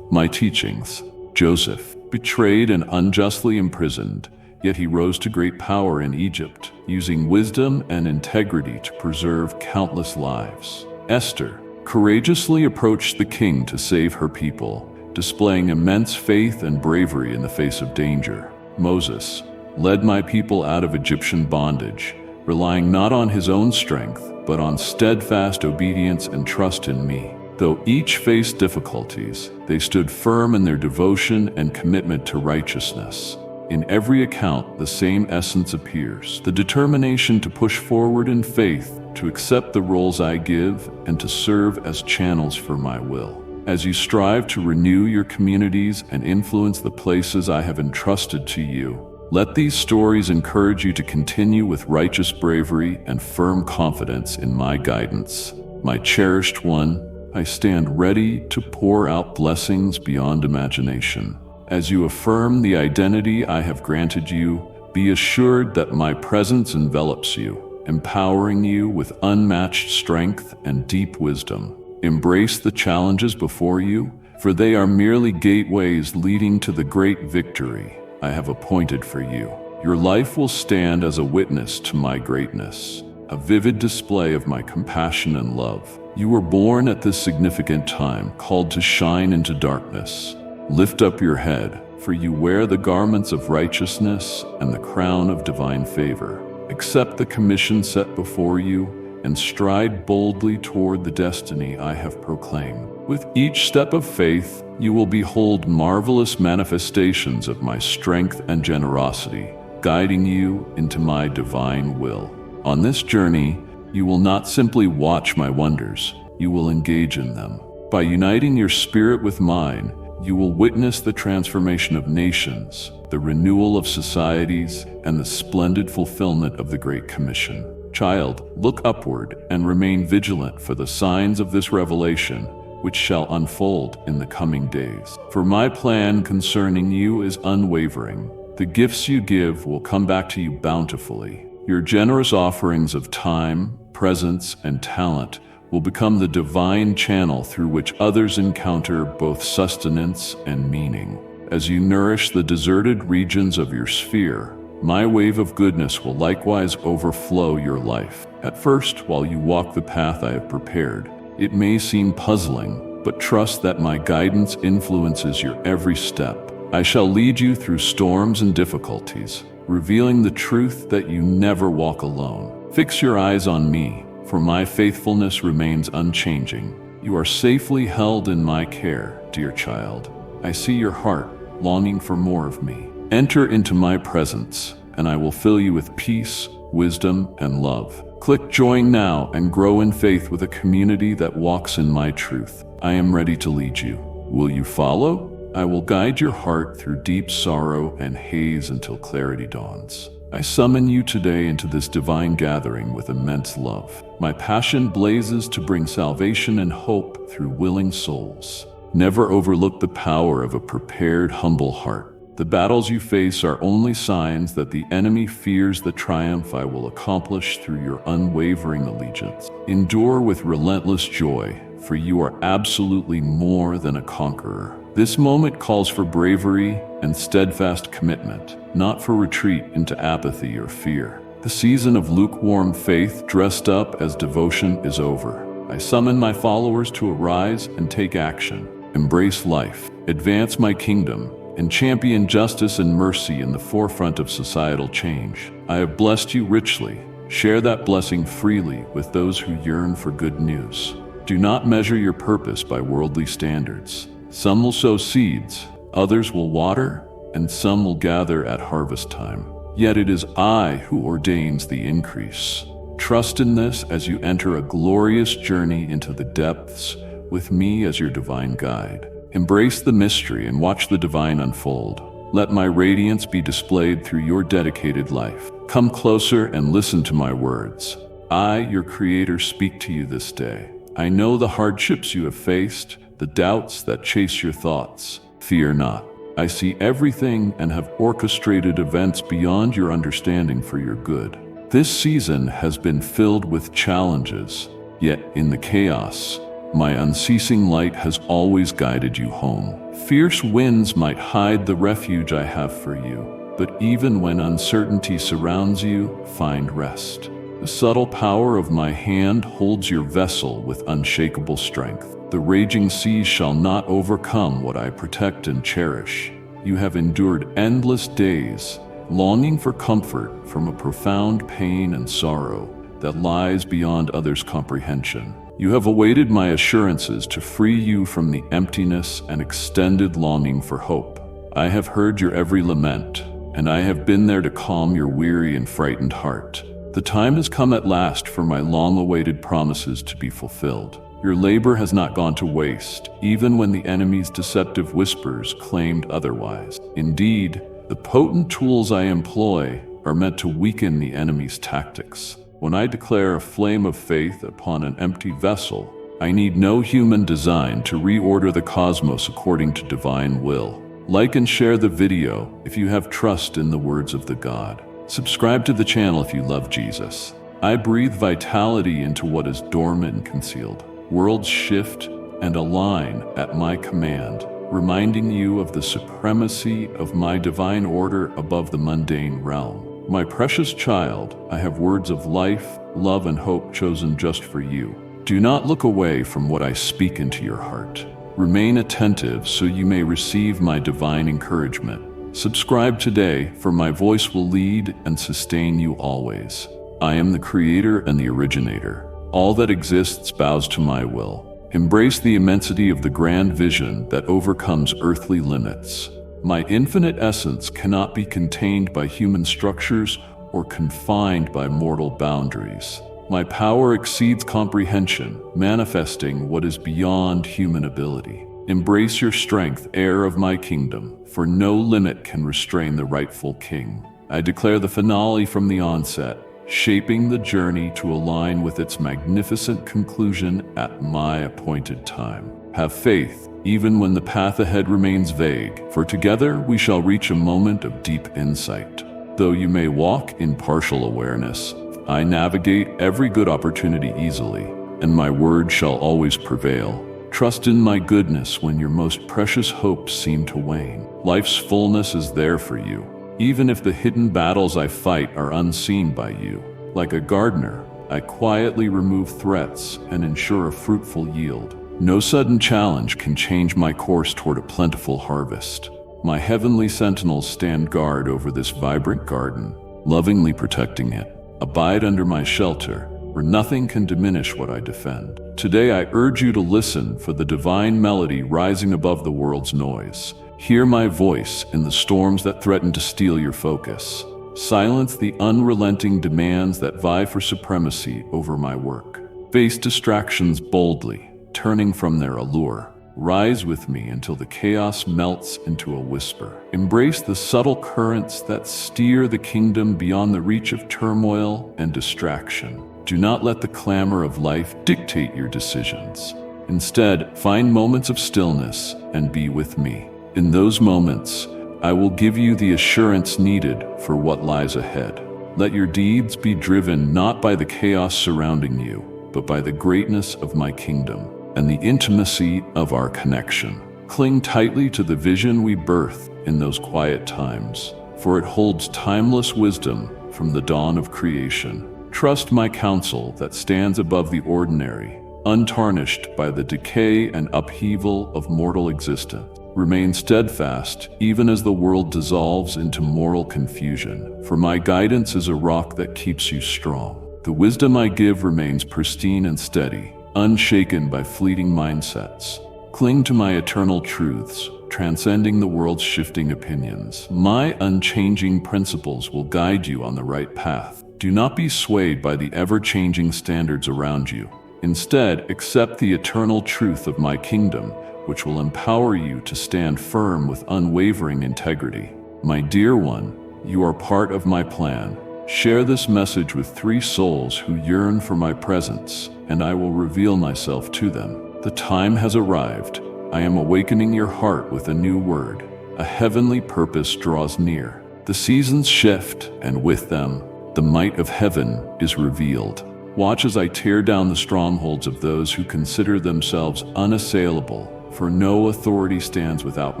my teachings. Joseph, betrayed and unjustly imprisoned, yet he rose to great power in Egypt, using wisdom and integrity to preserve countless lives. Esther courageously approached the king to save her people, displaying immense faith and bravery in the face of danger. Moses led my people out of Egyptian bondage, relying not on his own strength, but on steadfast obedience and trust in me. Though each faced difficulties, they stood firm in their devotion and commitment to righteousness. In every account, the same essence appears: the determination to push forward in faith, to accept the roles I give, and to serve as channels for my will. As you strive to renew your communities and influence the places I have entrusted to you, let these stories encourage you to continue with righteous bravery and firm confidence in my guidance. My cherished one, I stand ready to pour out blessings beyond imagination. As you affirm the identity I have granted you, be assured that my presence envelops you, empowering you with unmatched strength and deep wisdom. Embrace the challenges before you, for they are merely gateways leading to the great victory I have appointed for you. Your life will stand as a witness to my greatness, a vivid display of my compassion and love. You were born at this significant time, called to shine into darkness. Lift up your head, for you wear the garments of righteousness and the crown of divine favor. Accept the commission set before you and stride boldly toward the destiny I have proclaimed. With each step of faith, you will behold marvelous manifestations of my strength and generosity, guiding you into my divine will. On this journey, you will not simply watch my wonders, you will engage in them. By uniting your spirit with mine, you will witness the transformation of nations, the renewal of societies, and the splendid fulfillment of the Great Commission. Child, look upward and remain vigilant for the signs of this revelation, which shall unfold in the coming days. For my plan concerning you is unwavering. The gifts you give will come back to you bountifully. Your generous offerings of time, presence, and talent will become the divine channel through which others encounter both sustenance and meaning. As you nourish the deserted regions of your sphere, my wave of goodness will likewise overflow your life. At first, while you walk the path I have prepared, it may seem puzzling, but trust that my guidance influences your every step. I shall lead you through storms and difficulties, revealing the truth that you never walk alone. Fix your eyes on me, for my faithfulness remains unchanging. You are safely held in my care, dear child. I see your heart, longing for more of me. Enter into my presence, and I will fill you with peace, wisdom, and love. Click join now and grow in faith with a community that walks in my truth. I am ready to lead you. Will you follow? I will guide your heart through deep sorrow and haze until clarity dawns. I summon you today into this divine gathering with immense love. My passion blazes to bring salvation and hope through willing souls. Never overlook the power of a prepared, humble heart. The battles you face are only signs that the enemy fears the triumph I will accomplish through your unwavering allegiance. Endure with relentless joy, for you are absolutely more than a conqueror. This moment calls for bravery and steadfast commitment, not for retreat into apathy or fear. The season of lukewarm faith dressed up as devotion is over. I summon my followers to arise and take action, embrace life, advance my kingdom, and champion justice and mercy in the forefront of societal change. I have blessed you richly. Share that blessing freely with those who yearn for good news. Do not measure your purpose by worldly standards. Some will sow seeds, others will water, and some will gather at harvest time. Yet it is I who ordains the increase. Trust in this as you enter a glorious journey into the depths with me as your divine guide. Embrace the mystery and watch the divine unfold. Let my radiance be displayed through your dedicated life. Come closer and listen to my words. I, your Creator, speak to you this day. I know the hardships you have faced, the doubts that chase your thoughts. Fear not. I see everything and have orchestrated events beyond your understanding for your good. This season has been filled with challenges, yet in the chaos, my unceasing light has always guided you home. Fierce winds might hide the refuge I have for you, but even when uncertainty surrounds you, find rest. The subtle power of my hand holds your vessel with unshakable strength. The raging seas shall not overcome what I protect and cherish. You have endured endless days, longing for comfort from a profound pain and sorrow that lies beyond others' comprehension. You have awaited my assurances to free you from the emptiness and extended longing for hope. I have heard your every lament, and I have been there to calm your weary and frightened heart. The time has come at last for my long-awaited promises to be fulfilled. Your labor has not gone to waste, even when the enemy's deceptive whispers claimed otherwise. Indeed, the potent tools I employ are meant to weaken the enemy's tactics. When I declare a flame of faith upon an empty vessel, I need no human design to reorder the cosmos according to divine will. Like and share the video if you have trust in the words of the God. Subscribe to the channel if you love Jesus. I breathe vitality into what is dormant and concealed. Worlds shift and align at my command, reminding you of the supremacy of my divine order above the mundane realm. My precious child, I have words of life, love, and hope chosen just for you. Do not look away from what I speak into your heart. Remain attentive so you may receive my divine encouragement. Subscribe today, for my voice will lead and sustain you always. I am the creator and the originator. All that exists bows to my will. Embrace the immensity of the grand vision that overcomes earthly limits. My infinite essence cannot be contained by human structures or confined by mortal boundaries. My power exceeds comprehension, manifesting what is beyond human ability. Embrace your strength, heir of my kingdom, for no limit can restrain the rightful king. I declare the finale from the onset, shaping the journey to align with its magnificent conclusion at my appointed time. Have faith, even when the path ahead remains vague, for together we shall reach a moment of deep insight. Though you may walk in partial awareness, I navigate every good opportunity easily, and my word shall always prevail. Trust in my goodness when your most precious hopes seem to wane. Life's fullness is there for you, even if the hidden battles I fight are unseen by you. Like a gardener, I quietly remove threats and ensure a fruitful yield. No sudden challenge can change my course toward a plentiful harvest. My heavenly sentinels stand guard over this vibrant garden, lovingly protecting it. Abide under my shelter, where nothing can diminish what I defend. Today I urge you to listen for the divine melody rising above the world's noise. Hear my voice in the storms that threaten to steal your focus. Silence the unrelenting demands that vie for supremacy over my work. Face distractions boldly, turning from their allure. Rise with me until the chaos melts into a whisper. Embrace the subtle currents that steer the kingdom beyond the reach of turmoil and distraction. Do not let the clamor of life dictate your decisions. Instead, find moments of stillness and be with me. In those moments, I will give you the assurance needed for what lies ahead. Let your deeds be driven not by the chaos surrounding you, but by the greatness of my kingdom and the intimacy of our connection. Cling tightly to the vision we birth in those quiet times, for it holds timeless wisdom from the dawn of creation. Trust my counsel that stands above the ordinary, untarnished by the decay and upheaval of mortal existence. Remain steadfast even as the world dissolves into moral confusion, for my guidance is a rock that keeps you strong. The wisdom I give remains pristine and steady, unshaken by fleeting mindsets. Cling to my eternal truths, transcending the world's shifting opinions. My unchanging principles will guide you on the right path. Do not be swayed by the ever-changing standards around you. Instead, accept the eternal truth of my kingdom, which will empower you to stand firm with unwavering integrity. My dear one, you are part of my plan. Share this message with 3 souls who yearn for my presence, and I will reveal myself to them. The time has arrived. I am awakening your heart with a new word. A heavenly purpose draws near. The seasons shift, and with them, the might of heaven is revealed. Watch as I tear down the strongholds of those who consider themselves unassailable, for no authority stands without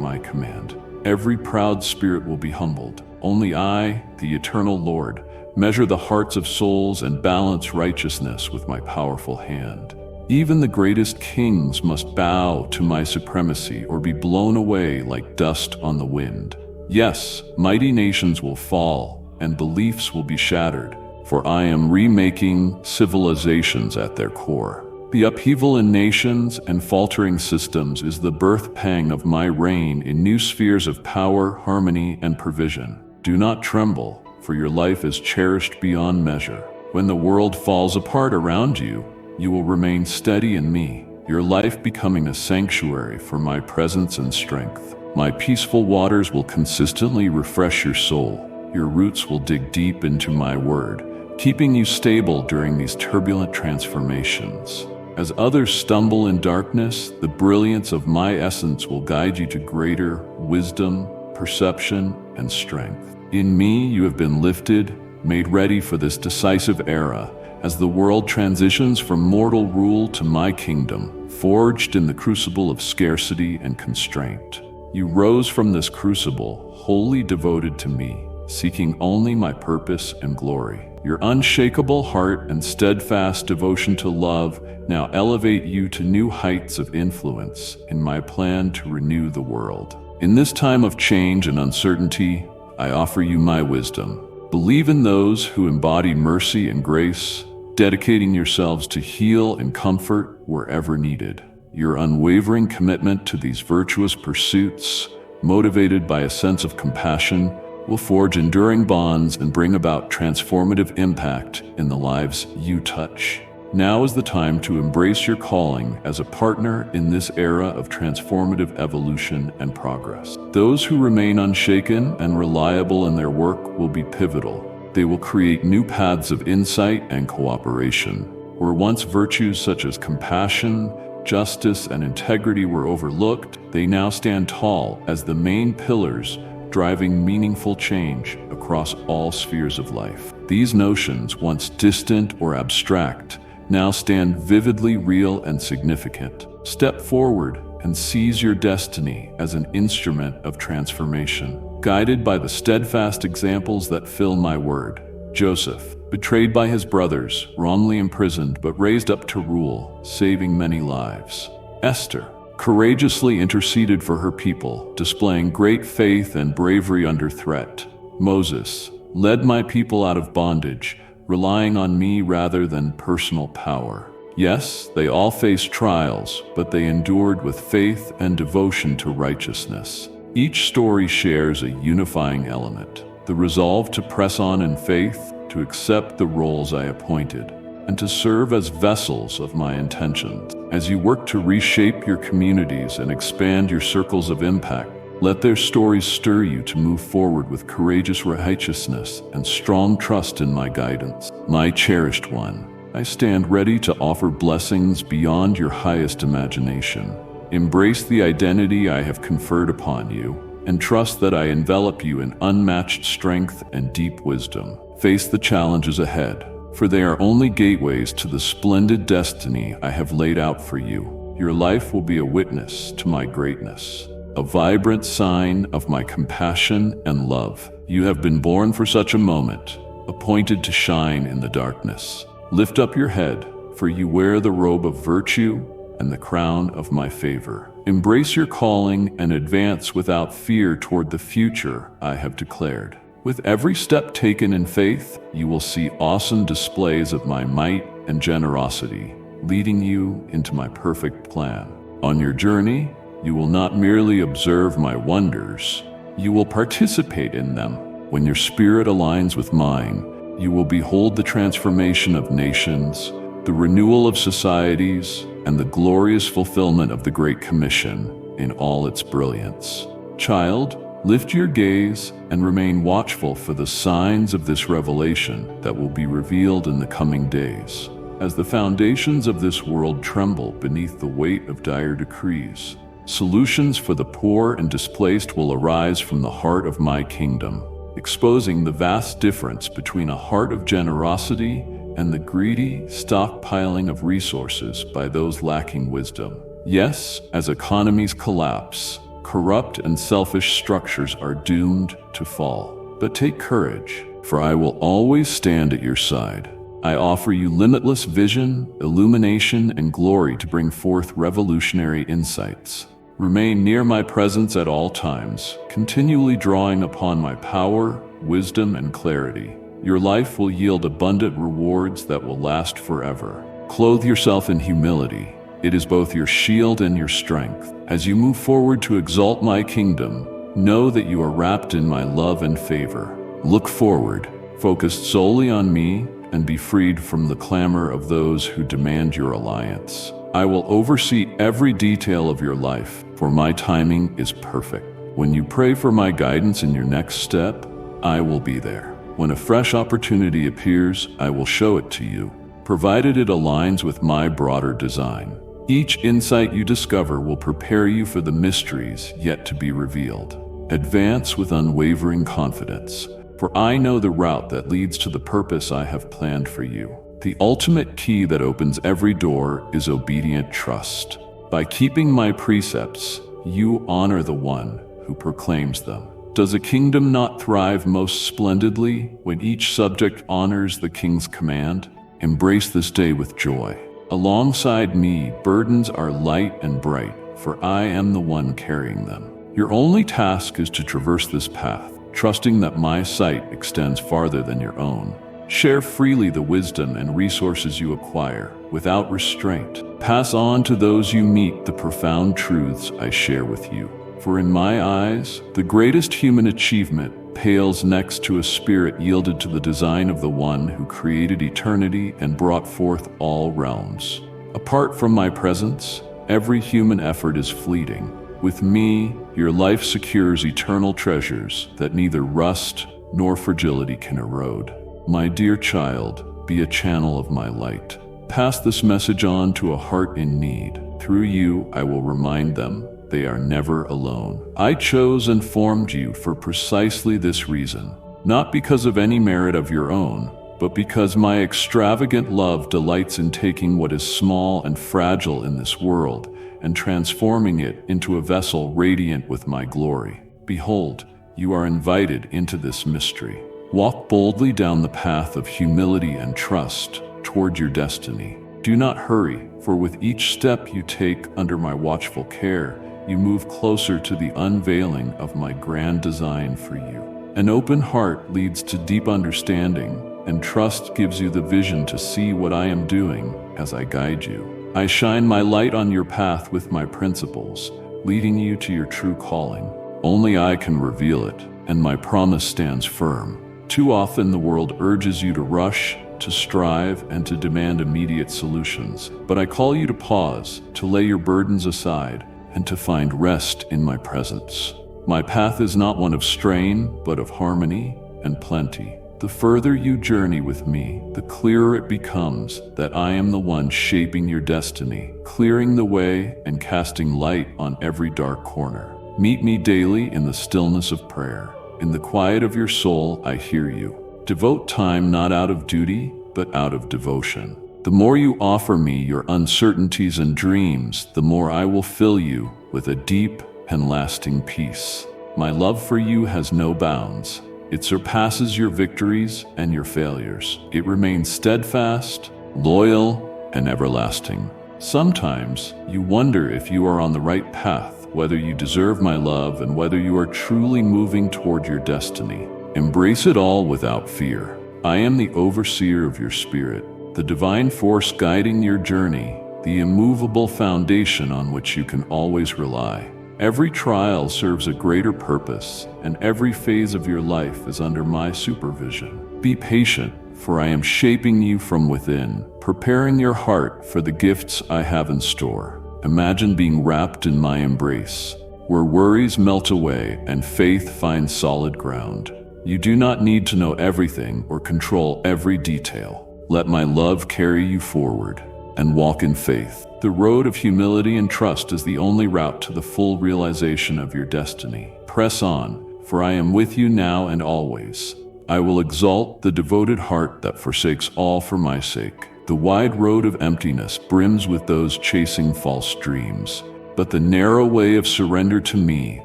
my command. Every proud spirit will be humbled. Only I, the eternal Lord, measure the hearts of souls and balance righteousness with my powerful hand. Even the greatest kings must bow to my supremacy or be blown away like dust on the wind. Yes, mighty nations will fall and beliefs will be shattered, for I am remaking civilizations at their core. The upheaval in nations and faltering systems is the birth pang of my reign in new spheres of power, harmony, and provision. Do not tremble, for your life is cherished beyond measure. When the world falls apart around you, you will remain steady in me, your life becoming a sanctuary for my presence and strength. My peaceful waters will consistently refresh your soul. Your roots will dig deep into my word, keeping you stable during these turbulent transformations. As others stumble in darkness, the brilliance of my essence will guide you to greater wisdom, perception, and strength. In me, you have been lifted, made ready for this decisive era, as the world transitions from mortal rule to my kingdom, forged in the crucible of scarcity and constraint. You rose from this crucible, wholly devoted to me, seeking only my purpose and glory. Your unshakable heart and steadfast devotion to love now elevate you to new heights of influence in my plan to renew the world. In this time of change and uncertainty, I offer you my wisdom. Believe in those who embody mercy and grace, dedicating yourselves to heal and comfort wherever needed. Your unwavering commitment to these virtuous pursuits, motivated by a sense of compassion, will forge enduring bonds and bring about transformative impact in the lives you touch. Now is the time to embrace your calling as a partner in this era of transformative evolution and progress. Those who remain unshaken and reliable in their work will be pivotal. They will create new paths of insight and cooperation. Where once virtues such as compassion, justice, and integrity were overlooked, they now stand tall as the main pillars driving meaningful change across all spheres of life. These notions, once distant or abstract, now stand vividly real and significant. Step forward and seize your destiny as an instrument of transformation. Guided by the steadfast examples that fill my word. Joseph, betrayed by his brothers, wrongly imprisoned but raised up to rule, saving many lives. Esther, courageously interceded for her people, displaying great faith and bravery under threat. Moses, led my people out of bondage, relying on me rather than personal power. Yes, they all faced trials, but they endured with faith and devotion to righteousness. Each story shares a unifying element, the resolve to press on in faith, to accept the roles I appointed, and to serve as vessels of my intentions. As you work to reshape your communities and expand your circles of impact, let their stories stir you to move forward with courageous righteousness and strong trust in my guidance. My cherished one, I stand ready to offer blessings beyond your highest imagination. Embrace the identity I have conferred upon you, and trust that I envelop you in unmatched strength and deep wisdom. Face the challenges ahead, for they are only gateways to the splendid destiny I have laid out for you. Your life will be a witness to my greatness, a vibrant sign of my compassion and love. You have been born for such a moment, appointed to shine in the darkness. Lift up your head, for you wear the robe of virtue and the crown of my favor. Embrace your calling and advance without fear toward the future I have declared. With every step taken in faith, you will see awesome displays of my might and generosity, leading you into my perfect plan. On your journey, you will not merely observe my wonders, you will participate in them. When your spirit aligns with mine, you will behold the transformation of nations, the renewal of societies, and the glorious fulfillment of the Great Commission in all its brilliance. Child, lift your gaze and remain watchful for the signs of this revelation that will be revealed in the coming days. As the foundations of this world tremble beneath the weight of dire decrees, solutions for the poor and displaced will arise from the heart of my kingdom, exposing the vast difference between a heart of generosity and the greedy stockpiling of resources by those lacking wisdom. Yes, as economies collapse, corrupt and selfish structures are doomed to fall. But take courage, for I will always stand at your side. I offer you limitless vision, illumination, and glory to bring forth revolutionary insights. Remain near my presence at all times, continually drawing upon my power, wisdom, and clarity. Your life will yield abundant rewards that will last forever. Clothe yourself in humility. It is both your shield and your strength. As you move forward to exalt my kingdom, know that you are wrapped in my love and favor. Look forward, focused solely on me, and be freed from the clamor of those who demand your alliance. I will oversee every detail of your life, for my timing is perfect. When you pray for my guidance in your next step, I will be there. When a fresh opportunity appears, I will show it to you, provided it aligns with my broader design. Each insight you discover will prepare you for the mysteries yet to be revealed. Advance with unwavering confidence, for I know the route that leads to the purpose I have planned for you. The ultimate key that opens every door is obedient trust. By keeping my precepts, you honor the one who proclaims them. Does a kingdom not thrive most splendidly when each subject honors the king's command? Embrace this day with joy. Alongside me, burdens are light and bright, for I am the one carrying them. Your only task is to traverse this path, trusting that my sight extends farther than your own. Share freely the wisdom and resources you acquire, without restraint. Pass on to those you meet the profound truths I share with you. For in my eyes, the greatest human achievement pales next to a spirit yielded to the design of the one who created eternity and brought forth all realms. Apart from my presence, every human effort is fleeting. With me, your life secures eternal treasures that neither rust nor fragility can erode. My dear child, be a channel of my light. Pass this message on to a heart in need. Through you, I will remind them they are never alone. I chose and formed you for precisely this reason, not because of any merit of your own, but because my extravagant love delights in taking what is small and fragile in this world and transforming it into a vessel radiant with my glory. Behold, you are invited into this mystery. Walk boldly down the path of humility and trust toward your destiny. Do not hurry, for with each step you take under my watchful care, you move closer to the unveiling of my grand design for you. An open heart leads to deep understanding, and trust gives you the vision to see what I am doing as I guide you. I shine my light on your path with my principles, leading you to your true calling. Only I can reveal it, and my promise stands firm. Too often the world urges you to rush, to strive, and to demand immediate solutions. But I call you to pause, to lay your burdens aside, and to find rest in my presence. My path is not one of strain, but of harmony and plenty. The further you journey with me, the clearer it becomes that I am the one shaping your destiny, clearing the way and casting light on every dark corner. Meet me daily in the stillness of prayer. In the quiet of your soul, I hear you. Devote time not out of duty, but out of devotion. The more you offer me your uncertainties and dreams, the more I will fill you with a deep and lasting peace. My love for you has no bounds. It surpasses your victories and your failures. It remains steadfast, loyal, and everlasting. Sometimes you wonder if you are on the right path, whether you deserve my love, and whether you are truly moving toward your destiny. Embrace it all without fear. I am the overseer of your spirit, the divine force guiding your journey, the immovable foundation on which you can always rely. Every trial serves a greater purpose, and every phase of your life is under my supervision. Be patient, for I am shaping you from within, preparing your heart for the gifts I have in store. Imagine being wrapped in my embrace, where worries melt away and faith finds solid ground. You do not need to know everything or control every detail. Let my love carry you forward, and walk in faith. The road of humility and trust is the only route to the full realization of your destiny. Press on, for I am with you now and always. I will exalt the devoted heart that forsakes all for my sake. The wide road of emptiness brims with those chasing false dreams, but the narrow way of surrender to me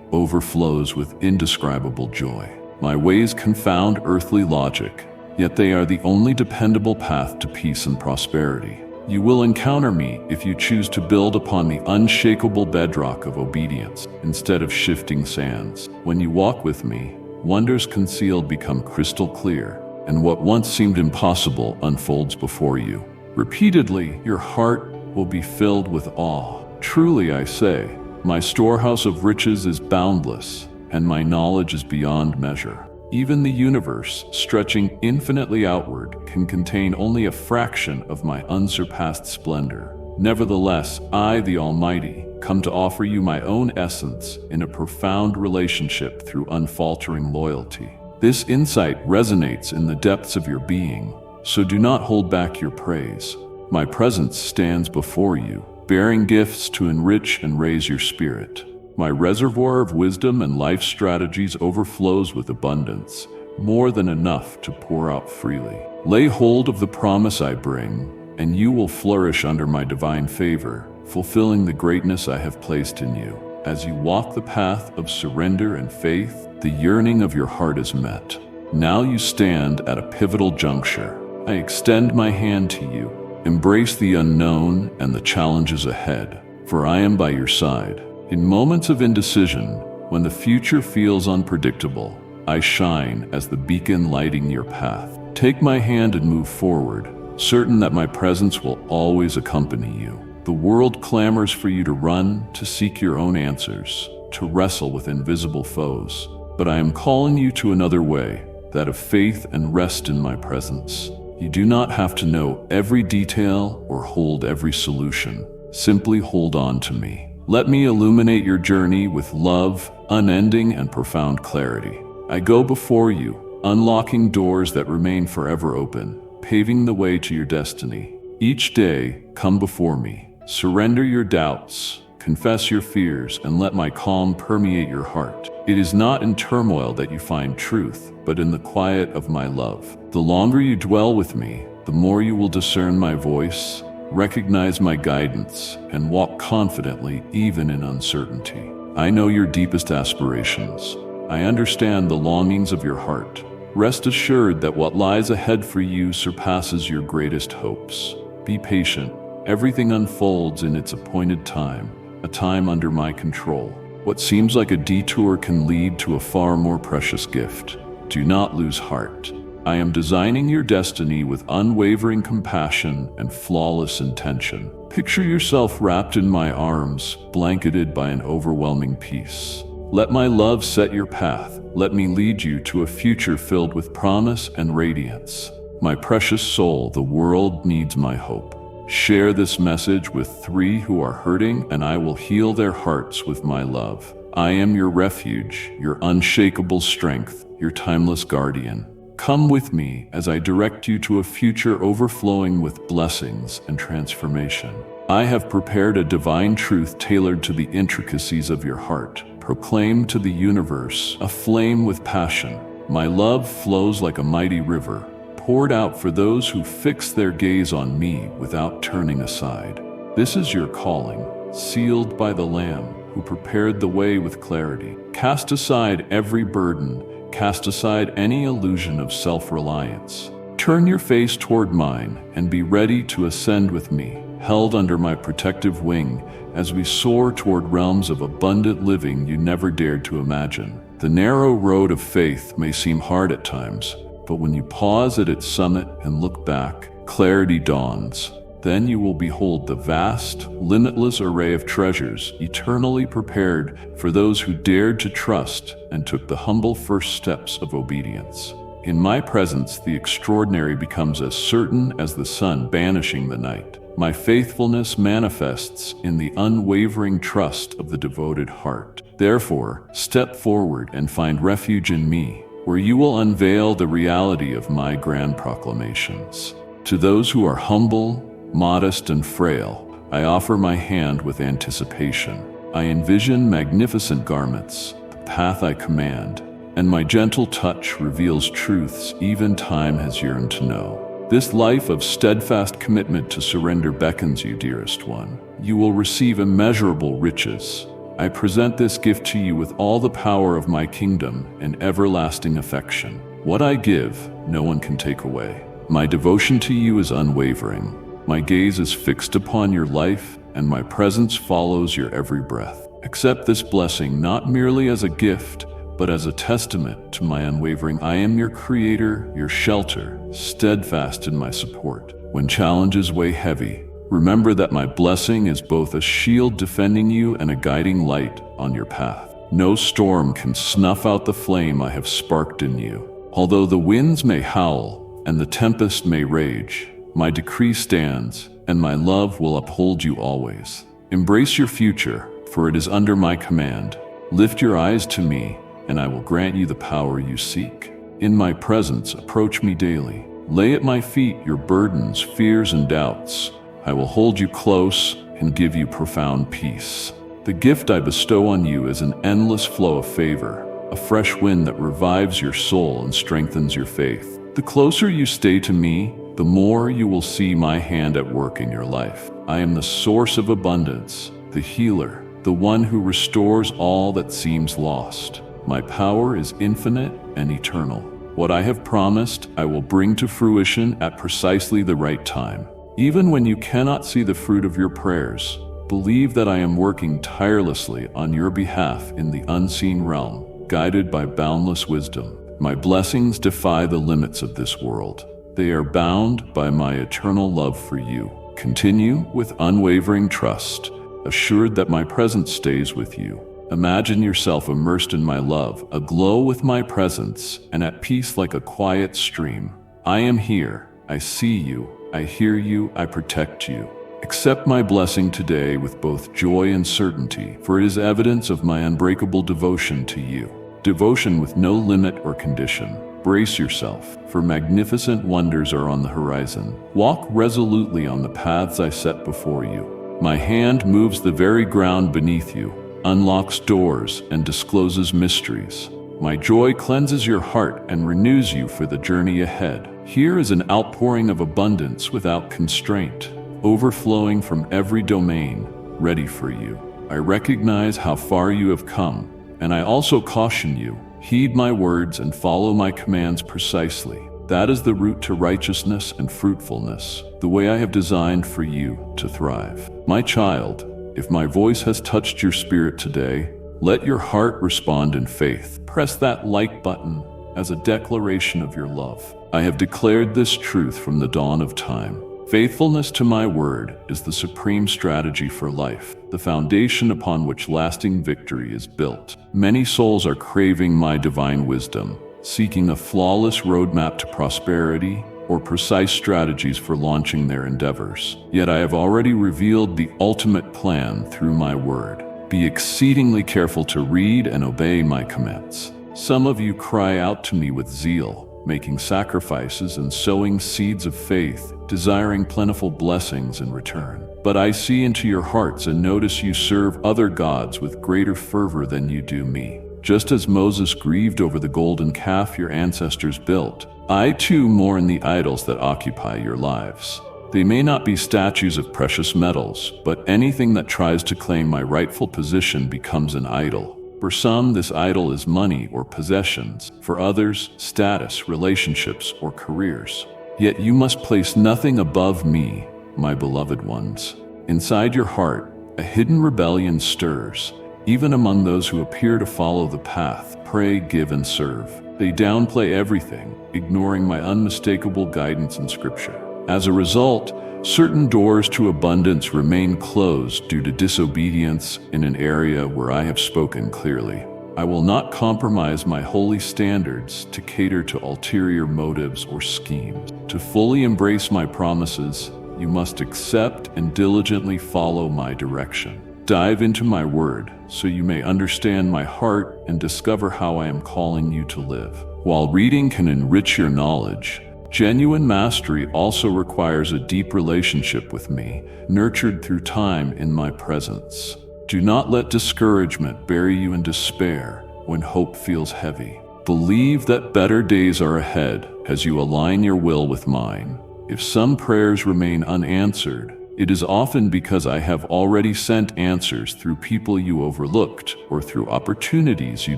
overflows with indescribable joy. My ways confound earthly logic, yet they are the only dependable path to peace and prosperity. You will encounter me if you choose to build upon the unshakable bedrock of obedience instead of shifting sands. When you walk with me, wonders concealed become crystal clear, and what once seemed impossible unfolds before you. Repeatedly, your heart will be filled with awe. Truly, I say, my storehouse of riches is boundless, and my knowledge is beyond measure. Even the universe, stretching infinitely outward, can contain only a fraction of my unsurpassed splendor. Nevertheless, I, the Almighty, come to offer you my own essence in a profound relationship through unfaltering loyalty. This insight resonates in the depths of your being, so do not hold back your praise. My presence stands before you, bearing gifts to enrich and raise your spirit. My reservoir of wisdom and life strategies overflows with abundance, more than enough to pour out freely. Lay hold of the promise I bring, and you will flourish under my divine favor, fulfilling the greatness I have placed in you. As you walk the path of surrender and faith, the yearning of your heart is met. Now you stand at a pivotal juncture. I extend my hand to you. Embrace the unknown and the challenges ahead, for I am by your side. In moments of indecision, When the future feels unpredictable, I shine as the beacon lighting your path. Take my hand and move forward, certain that my presence will always accompany you. The world clamors for you to run, to seek your own answers, to wrestle with invisible foes. But I am calling you to another way, that of faith and rest in my presence. You do not have to know every detail or hold every solution. Simply hold on to me. Let me illuminate your journey with love, unending and profound clarity. I go before you, unlocking doors that remain forever open, paving the way to your destiny. Each day, come before me. Surrender your doubts, confess your fears, and let my calm permeate your heart. It is not in turmoil that you find truth, but in the quiet of my love. The longer you dwell with me, the more you will discern my voice, recognize my guidance, and walk confidently even in uncertainty. I know your deepest aspirations. I understand the longings of your heart. Rest assured that what lies ahead for you surpasses your greatest hopes. Be patient. Everything unfolds in its appointed time, a time under my control. What seems like a detour can lead to a far more precious gift. Do not lose heart. I am designing your destiny with unwavering compassion and flawless intention. Picture yourself wrapped in my arms, blanketed by an overwhelming peace. Let my love set your path. Let me lead you to a future filled with promise and radiance. My precious soul, the world needs my hope. Share this message with 3 who are hurting, and I will heal their hearts with my love. I am your refuge, your unshakable strength, your timeless guardian. Come with me as I direct you to a future overflowing with blessings and transformation. I have prepared a divine truth tailored to the intricacies of your heart. Proclaim to the universe, aflame with passion. My love flows like a mighty river, poured out for those who fix their gaze on me without turning aside. This is your calling, sealed by the Lamb who prepared the way with clarity. Cast aside every burden, cast aside any illusion of self-reliance. Turn your face toward mine and be ready to ascend with me, held under my protective wing as we soar toward realms of abundant living you never dared to imagine. The narrow road of faith may seem hard at times, but when you pause at its summit and look back, clarity dawns. Then you will behold the vast, limitless array of treasures eternally prepared for those who dared to trust and took the humble first steps of obedience. In my presence, the extraordinary becomes as certain as the sun banishing the night. My faithfulness manifests in the unwavering trust of the devoted heart. Therefore, step forward and find refuge in me, where you will unveil the reality of my grand proclamations. To those who are humble, modest, and frail, I offer my hand with anticipation. I envision magnificent garments, the path I command, and my gentle touch reveals truths even time has yearned to know. This life of steadfast commitment to surrender beckons you, dearest one. You will receive immeasurable riches. I present this gift to you with all the power of my kingdom and everlasting affection. What I give, no one can take away. My devotion to you is unwavering. My gaze is fixed upon your life, and my presence follows your every breath. Accept this blessing not merely as a gift, but as a testament to my unwavering. I am your creator, your shelter, steadfast in my support. When challenges weigh heavy, remember that my blessing is both a shield defending you and a guiding light on your path. No storm can snuff out the flame I have sparked in you. Although the winds may howl and the tempest may rage, my decree stands, and my love will uphold you always. Embrace your future, for it is under my command. Lift your eyes to me, and I will grant you the power you seek. In my presence, approach me daily. Lay at my feet your burdens, fears, and doubts. I will hold you close and give you profound peace. The gift I bestow on you is an endless flow of favor, a fresh wind that revives your soul and strengthens your faith. The closer you stay to me, the more you will see my hand at work in your life. I am the source of abundance, the healer, the one who restores all that seems lost. My power is infinite and eternal. What I have promised, I will bring to fruition at precisely the right time. Even when you cannot see the fruit of your prayers, Believe that I am working tirelessly on your behalf in the unseen realm, guided by boundless wisdom. My blessings defy the limits of this world. They are bound by my eternal love for you. Continue with unwavering trust, assured that my presence stays with you. Imagine yourself immersed in my love, aglow with my presence, and at peace like a quiet stream. I am here. I see you. I hear you. I protect you. Accept my blessing today with both joy and certainty, for it is evidence of my unbreakable devotion to you. Devotion with no limit or condition. Brace yourself, for magnificent wonders are on the horizon. Walk resolutely on the paths I set before you. My hand moves the very ground beneath you, unlocks doors, and discloses mysteries. My joy cleanses your heart and renews you for the journey ahead. Here is an outpouring of abundance without constraint, overflowing from every domain, ready for you. I recognize how far you have come, and I also caution you, heed my words and follow my commands precisely. That is the route to righteousness and fruitfulness, the way I have designed for you to thrive. My child, if my voice has touched your spirit today, let your heart respond in faith. Press that like button as a declaration of your love. I have declared this truth from the dawn of time. Faithfulness to my word is the supreme strategy for life, the foundation upon which lasting victory is built. Many souls are craving my divine wisdom, seeking a flawless roadmap to prosperity or precise strategies for launching their endeavors. Yet I have already revealed the ultimate plan through my word. Be exceedingly careful to read and obey my commands. Some of you cry out to me with zeal, making sacrifices and sowing seeds of faith, desiring plentiful blessings in return. But I see into your hearts and notice you serve other gods with greater fervor than you do me. Just as Moses grieved over the golden calf your ancestors built, I too mourn the idols that occupy your lives. They may not be statues of precious metals, but anything that tries to claim my rightful position becomes an idol. For some, this idol is money or possessions. For others, status, relationships, or careers. Yet you must place nothing above me, my beloved ones. Inside your heart, a hidden rebellion stirs, even among those who appear to follow the path, pray, give, and serve. They downplay everything, ignoring my unmistakable guidance in Scripture. As a result, certain doors to abundance remain closed due to disobedience in an area where I have spoken clearly. I will not compromise my holy standards to cater to ulterior motives or schemes. To fully embrace my promises, you must accept and diligently follow my direction. Dive into my word so you may understand my heart and discover how I am calling you to live. While reading can enrich your knowledge, genuine mastery also requires a deep relationship with me, nurtured through time in my presence. Do not let discouragement bury you in despair when hope feels heavy. Believe that better days are ahead as you align your will with mine. If some prayers remain unanswered, it is often because I have already sent answers through people you overlooked or through opportunities you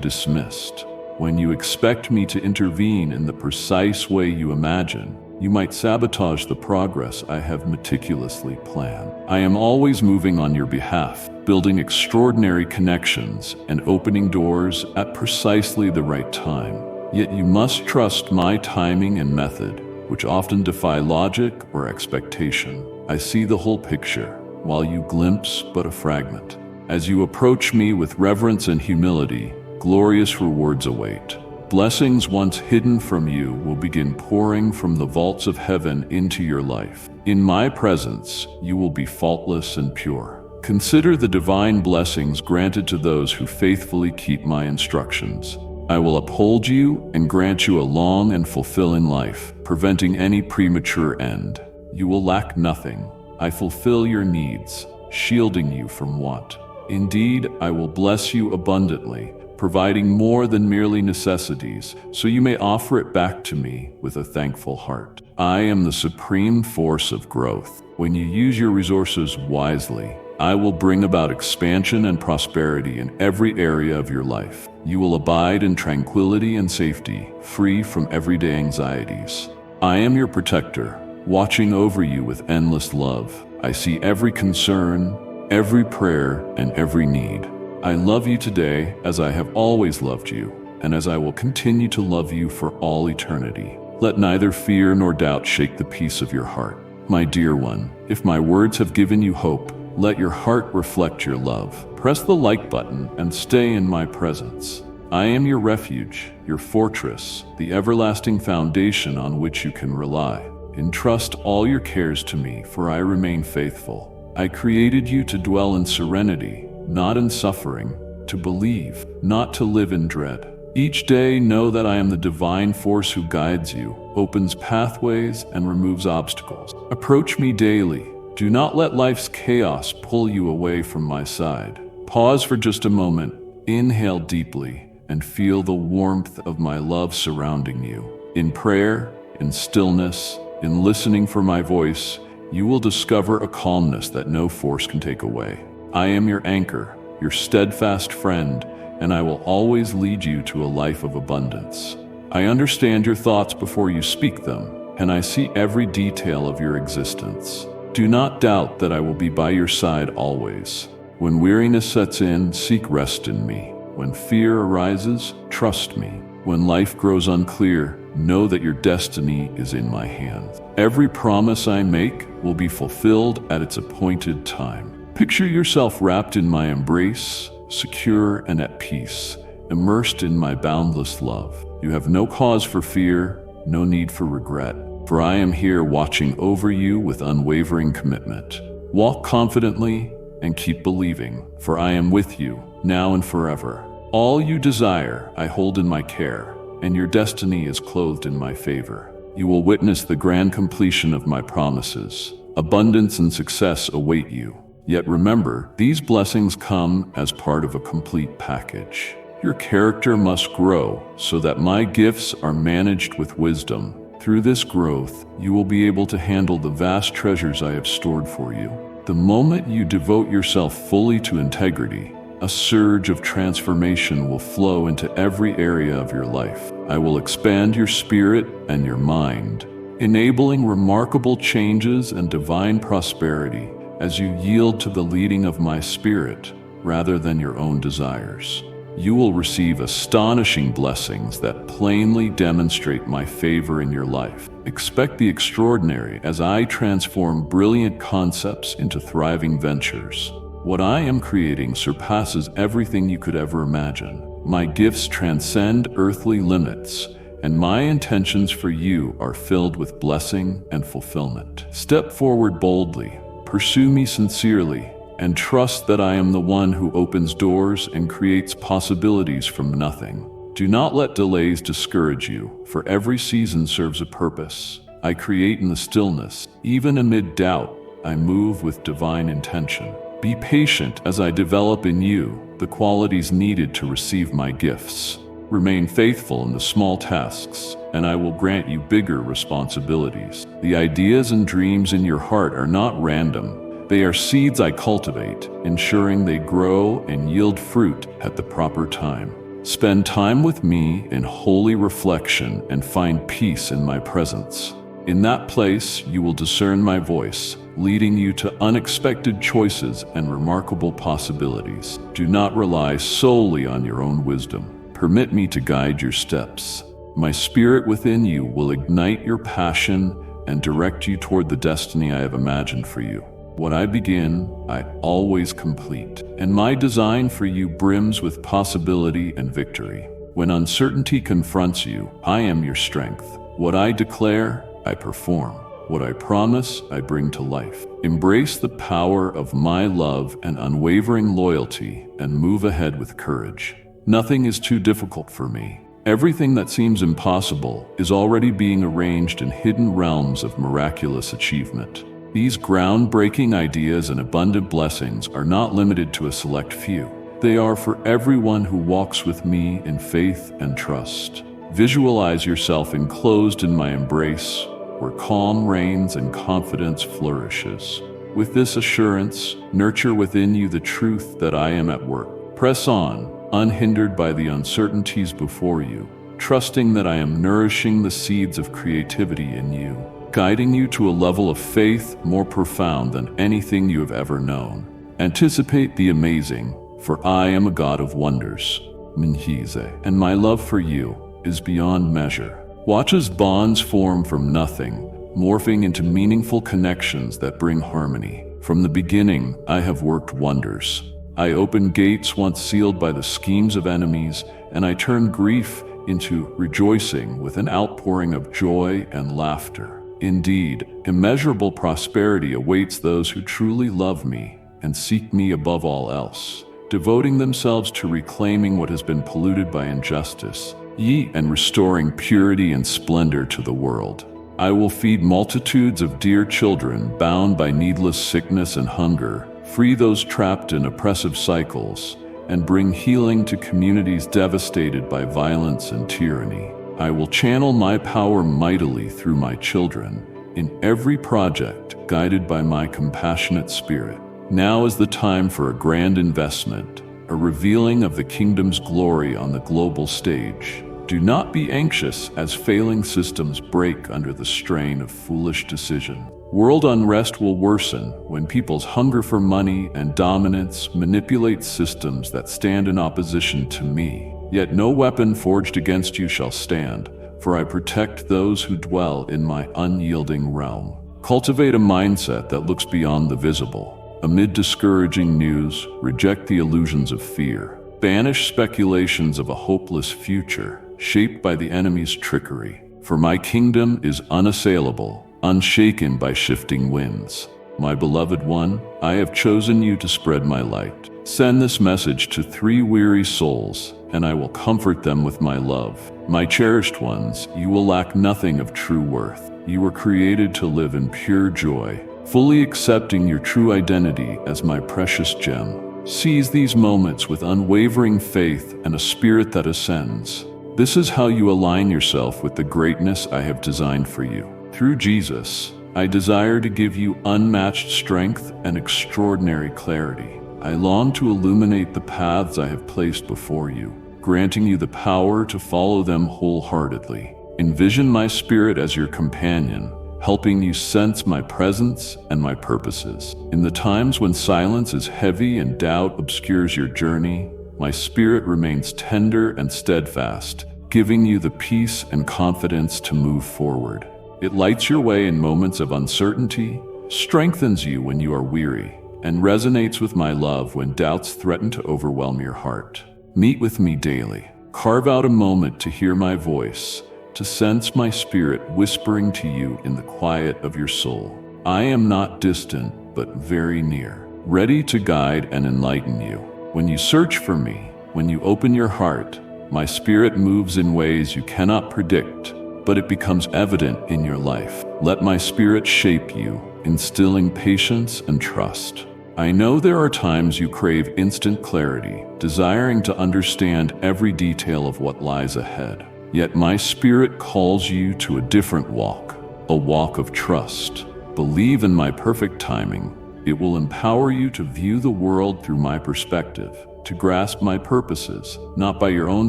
dismissed. When you expect me to intervene in the precise way you imagine, you might sabotage the progress I have meticulously planned. I am always moving on your behalf, building extraordinary connections and opening doors at precisely the right time. Yet you must trust my timing and method, which often defy logic or expectation. I see the whole picture, while you glimpse but a fragment. As you approach me with reverence and humility, glorious rewards await. Blessings once hidden from you will begin pouring from the vaults of heaven into your life. In my presence, you will be faultless and pure. Consider the divine blessings granted to those who faithfully keep my instructions. I will uphold you and grant you a long and fulfilling life, preventing any premature end. You will lack nothing. I fulfill your needs, shielding you from want. Indeed, I will bless you abundantly, providing more than merely necessities, so you may offer it back to me with a thankful heart. I am the supreme force of growth. When you use your resources wisely, I will bring about expansion and prosperity in every area of your life. You will abide in tranquility and safety, free from everyday anxieties. I am your protector, watching over you with endless love. I see every concern, every prayer, and every need. I love you today as I have always loved you, and as I will continue to love you for all eternity. Let neither fear nor doubt shake the peace of your heart. My dear one, if my words have given you hope, let your heart reflect your love. Press the like button and stay in my presence. I am your refuge, your fortress, the everlasting foundation on which you can rely. Entrust all your cares to me, for I remain faithful. I created you to dwell in serenity, not in suffering, to believe, not to live in dread. Each day know that I am the divine force who guides you, opens pathways, and removes obstacles. Approach me daily. Do not let life's chaos pull you away from my side. Pause for just a moment, inhale deeply, and feel the warmth of my love surrounding you. In prayer, in stillness, in listening for my voice, you will discover a calmness that no force can take away. I am your anchor, your steadfast friend, and I will always lead you to a life of abundance. I understand your thoughts before you speak them, and I see every detail of your existence. Do not doubt that I will be by your side always. When weariness sets in, seek rest in me. When fear arises, trust me. When life grows unclear, know that your destiny is in my hands. Every promise I make will be fulfilled at its appointed time. Picture yourself wrapped in my embrace, secure and at peace, immersed in my boundless love. You have no cause for fear, no need for regret, for I am here watching over you with unwavering commitment. Walk confidently and keep believing, for I am with you, now and forever. All you desire, I hold in my care, and your destiny is clothed in my favor. You will witness the grand completion of my promises. Abundance and success await you. Yet remember, these blessings come as part of a complete package. Your character must grow so that my gifts are managed with wisdom. Through this growth, you will be able to handle the vast treasures I have stored for you. The moment you devote yourself fully to integrity, a surge of transformation will flow into every area of your life. I will expand your spirit and your mind, enabling remarkable changes and divine prosperity as you yield to the leading of my spirit rather than your own desires. You will receive astonishing blessings that plainly demonstrate my favor in your life. Expect the extraordinary as I transform brilliant concepts into thriving ventures. What I am creating surpasses everything you could ever imagine. My gifts transcend earthly limits, and my intentions for you are filled with blessing and fulfillment. Step forward boldly, pursue me sincerely, and trust that I am the one who opens doors and creates possibilities from nothing. Do not let delays discourage you, for every season serves a purpose. I create in the stillness. Even amid doubt, I move with divine intention. Be patient as I develop in you the qualities needed to receive my gifts. Remain faithful in the small tasks, and I will grant you bigger responsibilities. The ideas and dreams in your heart are not random. They are seeds I cultivate, ensuring they grow and yield fruit at the proper time. Spend time with me in holy reflection and find peace in my presence. In that place, you will discern my voice, leading you to unexpected choices and remarkable possibilities. Do not rely solely on your own wisdom. Permit me to guide your steps. My spirit within you will ignite your passion and direct you toward the destiny I have imagined for you. What I begin, I always complete, and my design for you brims with possibility and victory. When uncertainty confronts you, I am your strength. What I declare, I perform. What I promise, I bring to life. Embrace the power of my love and unwavering loyalty and move ahead with courage. Nothing is too difficult for me. Everything that seems impossible is already being arranged in hidden realms of miraculous achievement. These groundbreaking ideas and abundant blessings are not limited to a select few. They are for everyone who walks with me in faith and trust. Visualize yourself enclosed in my embrace, where calm reigns and confidence flourishes. With this assurance, nurture within you the truth that I am at work. Press on, unhindered by the uncertainties before you, trusting that I am nourishing the seeds of creativity in you, guiding you to a level of faith more profound than anything you have ever known. Anticipate the amazing, for I am a God of wonders. Minhize. And my love for you is beyond measure. Watch as bonds form from nothing, morphing into meaningful connections that bring harmony. From the beginning, I have worked wonders. I opened gates once sealed by the schemes of enemies, and I turned grief into rejoicing with an outpouring of joy and laughter. Indeed, immeasurable prosperity awaits those who truly love me and seek me above all else, devoting themselves to reclaiming what has been polluted by injustice, and restoring purity and splendor to the world. I will feed multitudes of dear children bound by needless sickness and hunger, free those trapped in oppressive cycles, and bring healing to communities devastated by violence and tyranny. I will channel my power mightily through my children in every project guided by my compassionate spirit. Now is the time for a grand investment, a revealing of the kingdom's glory on the global stage. Do not be anxious as failing systems break under the strain of foolish decision. World unrest will worsen when people's hunger for money and dominance manipulate systems that stand in opposition to me. Yet no weapon forged against you shall stand, for I protect those who dwell in my unyielding realm. Cultivate a mindset that looks beyond the visible. Amid discouraging news, reject the illusions of fear. Banish speculations of a hopeless future, shaped by the enemy's trickery. For my kingdom is unassailable, unshaken by shifting winds. My beloved one, I have chosen you to spread my light. Send this message to 3 weary souls, and I will comfort them with my love. My cherished ones, you will lack nothing of true worth. You were created to live in pure joy, fully accepting your true identity as my precious gem. Seize these moments with unwavering faith and a spirit that ascends. This is how you align yourself with the greatness I have designed for you. Through Jesus, I desire to give you unmatched strength and extraordinary clarity. I long to illuminate the paths I have placed before you, granting you the power to follow them wholeheartedly. Envision my spirit as your companion, helping you sense my presence and my purposes. In the times when silence is heavy and doubt obscures your journey, my spirit remains tender and steadfast, giving you the peace and confidence to move forward. It lights your way in moments of uncertainty, strengthens you when you are weary, and resonates with my love when doubts threaten to overwhelm your heart. Meet with me daily. Carve out a moment to hear my voice, to sense my spirit whispering to you in the quiet of your soul. I am not distant, but very near, ready to guide and enlighten you. When you search for me, when you open your heart, my spirit moves in ways you cannot predict, but it becomes evident in your life. Let my spirit shape you, instilling patience and trust. I know there are times you crave instant clarity, desiring to understand every detail of what lies ahead. Yet my spirit calls you to a different walk, a walk of trust. Believe in my perfect timing. It will empower you to view the world through my perspective, to grasp my purposes, not by your own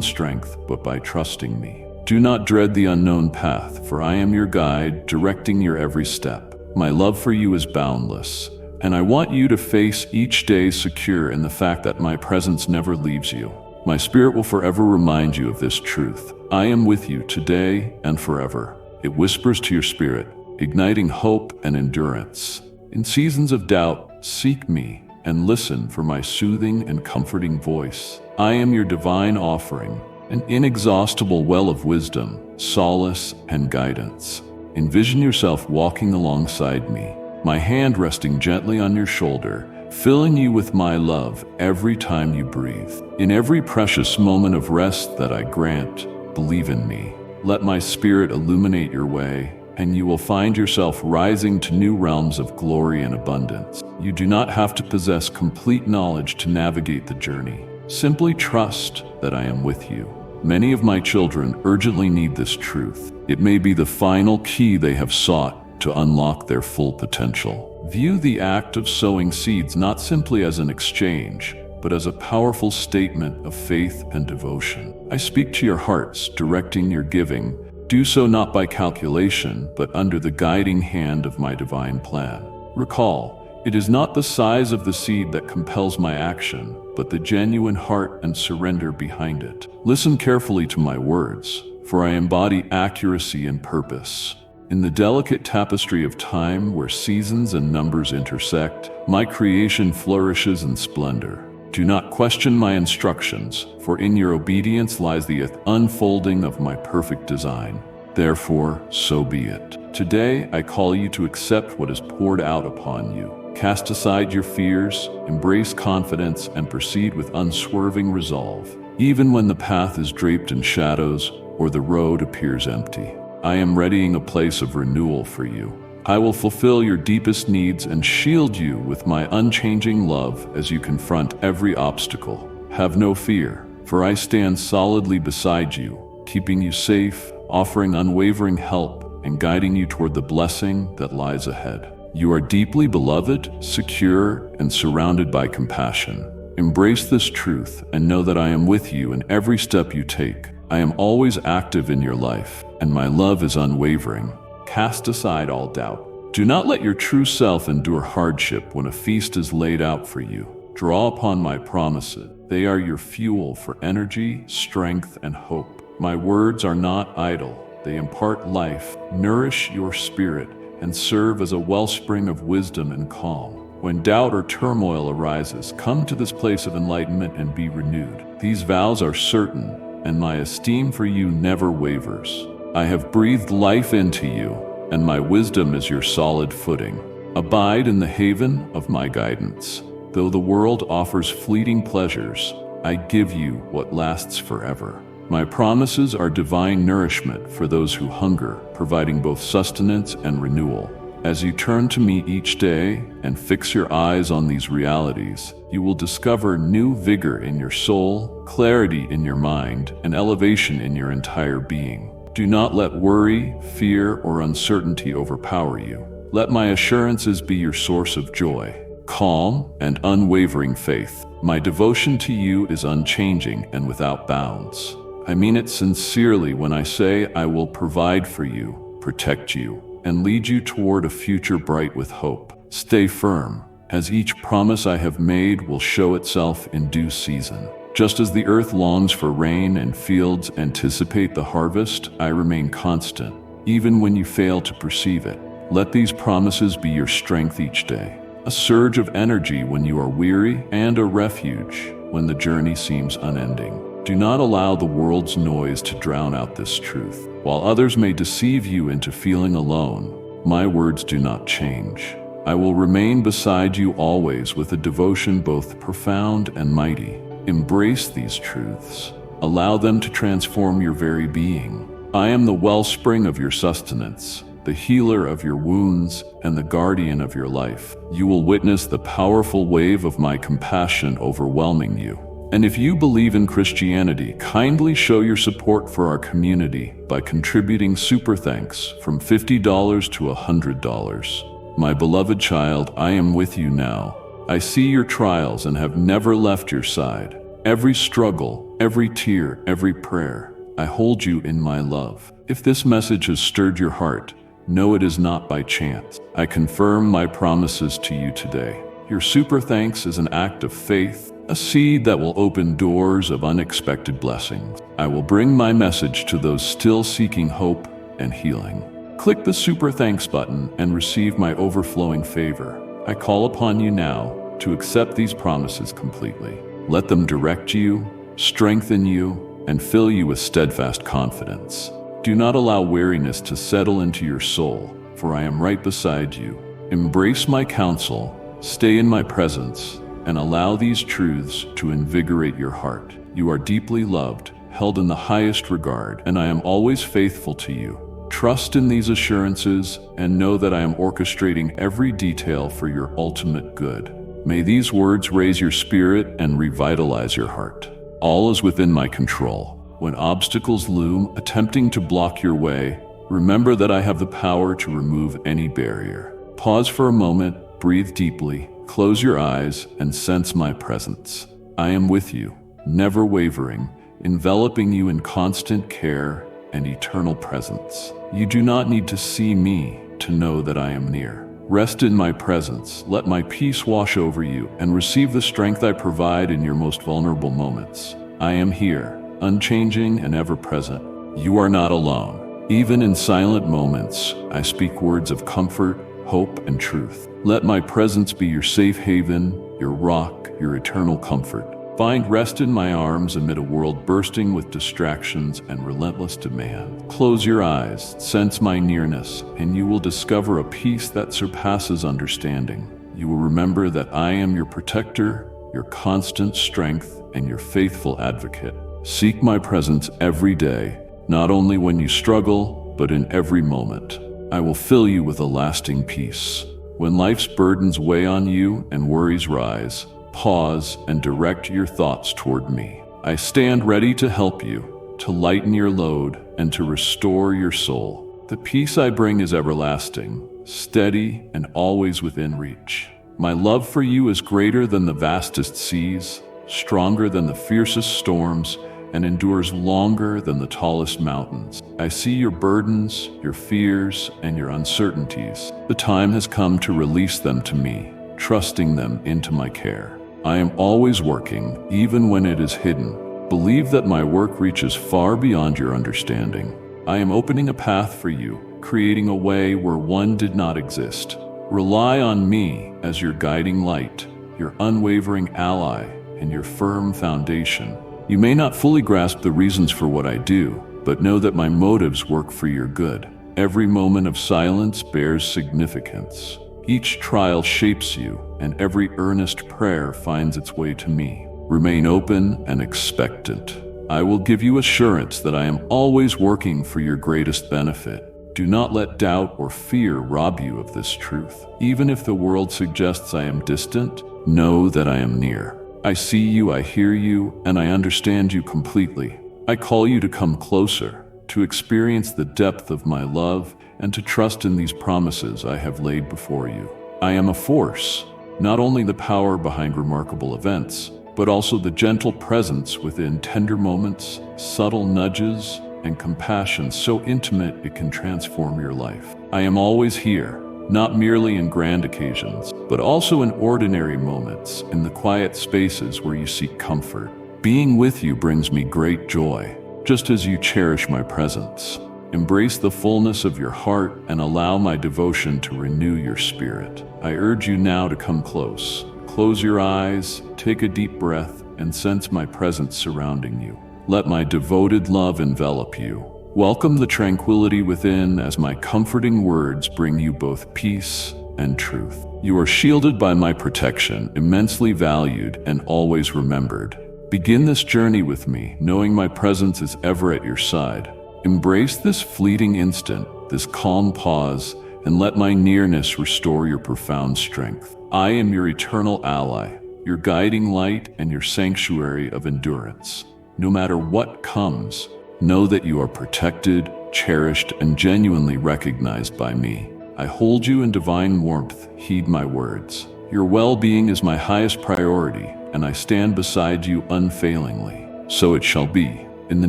strength, but by trusting me. Do not dread the unknown path, for I am your guide, directing your every step. My love for you is boundless, and I want you to face each day secure in the fact that my presence never leaves you. My spirit will forever remind you of this truth. I am with you today and forever. It whispers to your spirit, igniting hope and endurance. In seasons of doubt, seek me and listen for my soothing and comforting voice. I am your divine offering, an inexhaustible well of wisdom, solace, and guidance. Envision yourself walking alongside me, my hand resting gently on your shoulder, filling you with my love every time you breathe. In every precious moment of rest that I grant, believe in me. Let my spirit illuminate your way, and you will find yourself rising to new realms of glory and abundance. You do not have to possess complete knowledge to navigate the journey. Simply trust that I am with you. Many of my children urgently need this truth. It may be the final key they have sought to unlock their full potential. View the act of sowing seeds not simply as an exchange, but as a powerful statement of faith and devotion. I speak to your hearts, directing your giving. Do so not by calculation, but under the guiding hand of my divine plan. Recall, It is not the size of the seed that compels my action, but the genuine heart and surrender behind it. Listen carefully to my words, for I embody accuracy and purpose. In the delicate tapestry of time where seasons and numbers intersect, my creation flourishes in splendor. Do not question my instructions, for in your obedience lies the unfolding of my perfect design. Therefore, so be it. Today, I call you to accept what is poured out upon you. Cast aside your fears, embrace confidence, and proceed with unswerving resolve. Even when the path is draped in shadows or the road appears empty, I am readying a place of renewal for you. I will fulfill your deepest needs and shield you with my unchanging love as you confront every obstacle. Have no fear, for I stand solidly beside you, keeping you safe, offering unwavering help, and guiding you toward the blessing that lies ahead. You are deeply beloved, secure, and surrounded by compassion. Embrace this truth and know that I am with you in every step you take. I am always active in your life, and my love is unwavering. Cast aside all doubt. Do not let your true self endure hardship when a feast is laid out for you. Draw upon my promises. They are your fuel for energy, strength, and hope. My words are not idle. They impart life, nourish your spirit, and serve as a wellspring of wisdom and calm. When doubt or turmoil arises, come to this place of enlightenment and be renewed. These vows are certain, and my esteem for you never wavers. I have breathed life into you, and my wisdom is your solid footing. Abide in the haven of my guidance. Though the world offers fleeting pleasures, I give you what lasts forever. My promises are divine nourishment for those who hunger, providing both sustenance and renewal. As you turn to me each day and fix your eyes on these realities, you will discover new vigor in your soul, clarity in your mind, and elevation in your entire being. Do not let worry, fear, or uncertainty overpower you. Let my assurances be your source of joy, calm, and unwavering faith. My devotion to you is unchanging and without bounds. I mean it sincerely when I say I will provide for you, protect you, and lead you toward a future bright with hope. Stay firm, as each promise I have made will show itself in due season. Just as the earth longs for rain and fields anticipate the harvest, I remain constant, even when you fail to perceive it. Let these promises be your strength each day, a surge of energy when you are weary, and a refuge when the journey seems unending. Do not allow the world's noise to drown out this truth. While others may deceive you into feeling alone, my words do not change. I will remain beside you always with a devotion both profound and mighty. Embrace these truths. Allow them to transform your very being. I am the wellspring of your sustenance, the healer of your wounds, and the guardian of your life. You will witness the powerful wave of my compassion overwhelming you. And if you believe in Christianity, kindly show your support for our community by contributing super thanks from $50 to $100. My beloved child, I am with you now. I see your trials and have never left your side. Every struggle, every tear, every prayer, I hold you in my love. If this message has stirred your heart, know it is not by chance. I confirm my promises to you today. Your super thanks is an act of faith, a seed that will open doors of unexpected blessings. I will bring my message to those still seeking hope and healing. Click the super thanks button and receive my overflowing favor. I call upon you now to accept these promises completely. Let them direct you, strengthen you, and fill you with steadfast confidence. Do not allow weariness to settle into your soul, for I am right beside you. Embrace my counsel, stay in my presence, and allow these truths to invigorate your heart. You are deeply loved, held in the highest regard, and I am always faithful to you. Trust in these assurances and know that I am orchestrating every detail for your ultimate good. May these words raise your spirit and revitalize your heart. All is within my control. When obstacles loom, attempting to block your way, remember that I have the power to remove any barrier. Pause for a moment, breathe deeply, close your eyes, and sense my presence. I am with you, never wavering, enveloping you in constant care and eternal presence. You do not need to see me to know that I am near. Rest in my presence, let my peace wash over you, and receive the strength I provide in your most vulnerable moments. I am here, unchanging and ever present. You are not alone. Even in silent moments, I speak words of comfort, hope, and truth. Let my presence be your safe haven, your rock, your eternal comfort. Find rest in my arms amid a world bursting with distractions and relentless demand. Close your eyes, sense my nearness, and you will discover a peace that surpasses understanding. You will remember that I am your protector, your constant strength, and your faithful advocate. Seek my presence every day, not only when you struggle, but in every moment. I will fill you with a lasting peace. When life's burdens weigh on you and worries rise, pause and direct your thoughts toward me. I stand ready to help you, to lighten your load, and to restore your soul. The peace I bring is everlasting, steady, and always within reach. My love for you is greater than the vastest seas, stronger than the fiercest storms, and endures longer than the tallest mountains. I see your burdens, your fears, and your uncertainties. The time has come to release them to me, trusting them into my care. I am always working, even when it is hidden. Believe that my work reaches far beyond your understanding. I am opening a path for you, creating a way where one did not exist. Rely on me as your guiding light, your unwavering ally, and your firm foundation. You may not fully grasp the reasons for what I do, but know that my motives work for your good. Every moment of silence bears significance. Each trial shapes you, and every earnest prayer finds its way to me. Remain open and expectant. I will give you assurance that I am always working for your greatest benefit. Do not let doubt or fear rob you of this truth. Even if the world suggests I am distant, know that I am near. I see you, I hear you, and I understand you completely. I call you to come closer, to experience the depth of my love, and to trust in these promises I have laid before you. I am a force, not only the power behind remarkable events, but also the gentle presence within tender moments, subtle nudges, and compassion so intimate it can transform your life. I am always here, not merely in grand occasions, but also in ordinary moments, in the quiet spaces where you seek comfort. Being with you brings me great joy, just as you cherish my presence. Embrace the fullness of your heart and allow my devotion to renew your spirit. I urge you now to come close. Close your eyes, take a deep breath, and sense my presence surrounding you. Let my devoted love envelop you. Welcome the tranquility within as my comforting words bring you both peace and truth. You are shielded by my protection, immensely valued and always remembered. Begin this journey with me, knowing my presence is ever at your side. Embrace this fleeting instant, this calm pause, and let my nearness restore your profound strength. I am your eternal ally, your guiding light, and your sanctuary of endurance. No matter what comes, know that you are protected, cherished, and genuinely recognized by me. I hold you in divine warmth, heed my words. Your well-being is my highest priority, and I stand beside you unfailingly. So it shall be. In the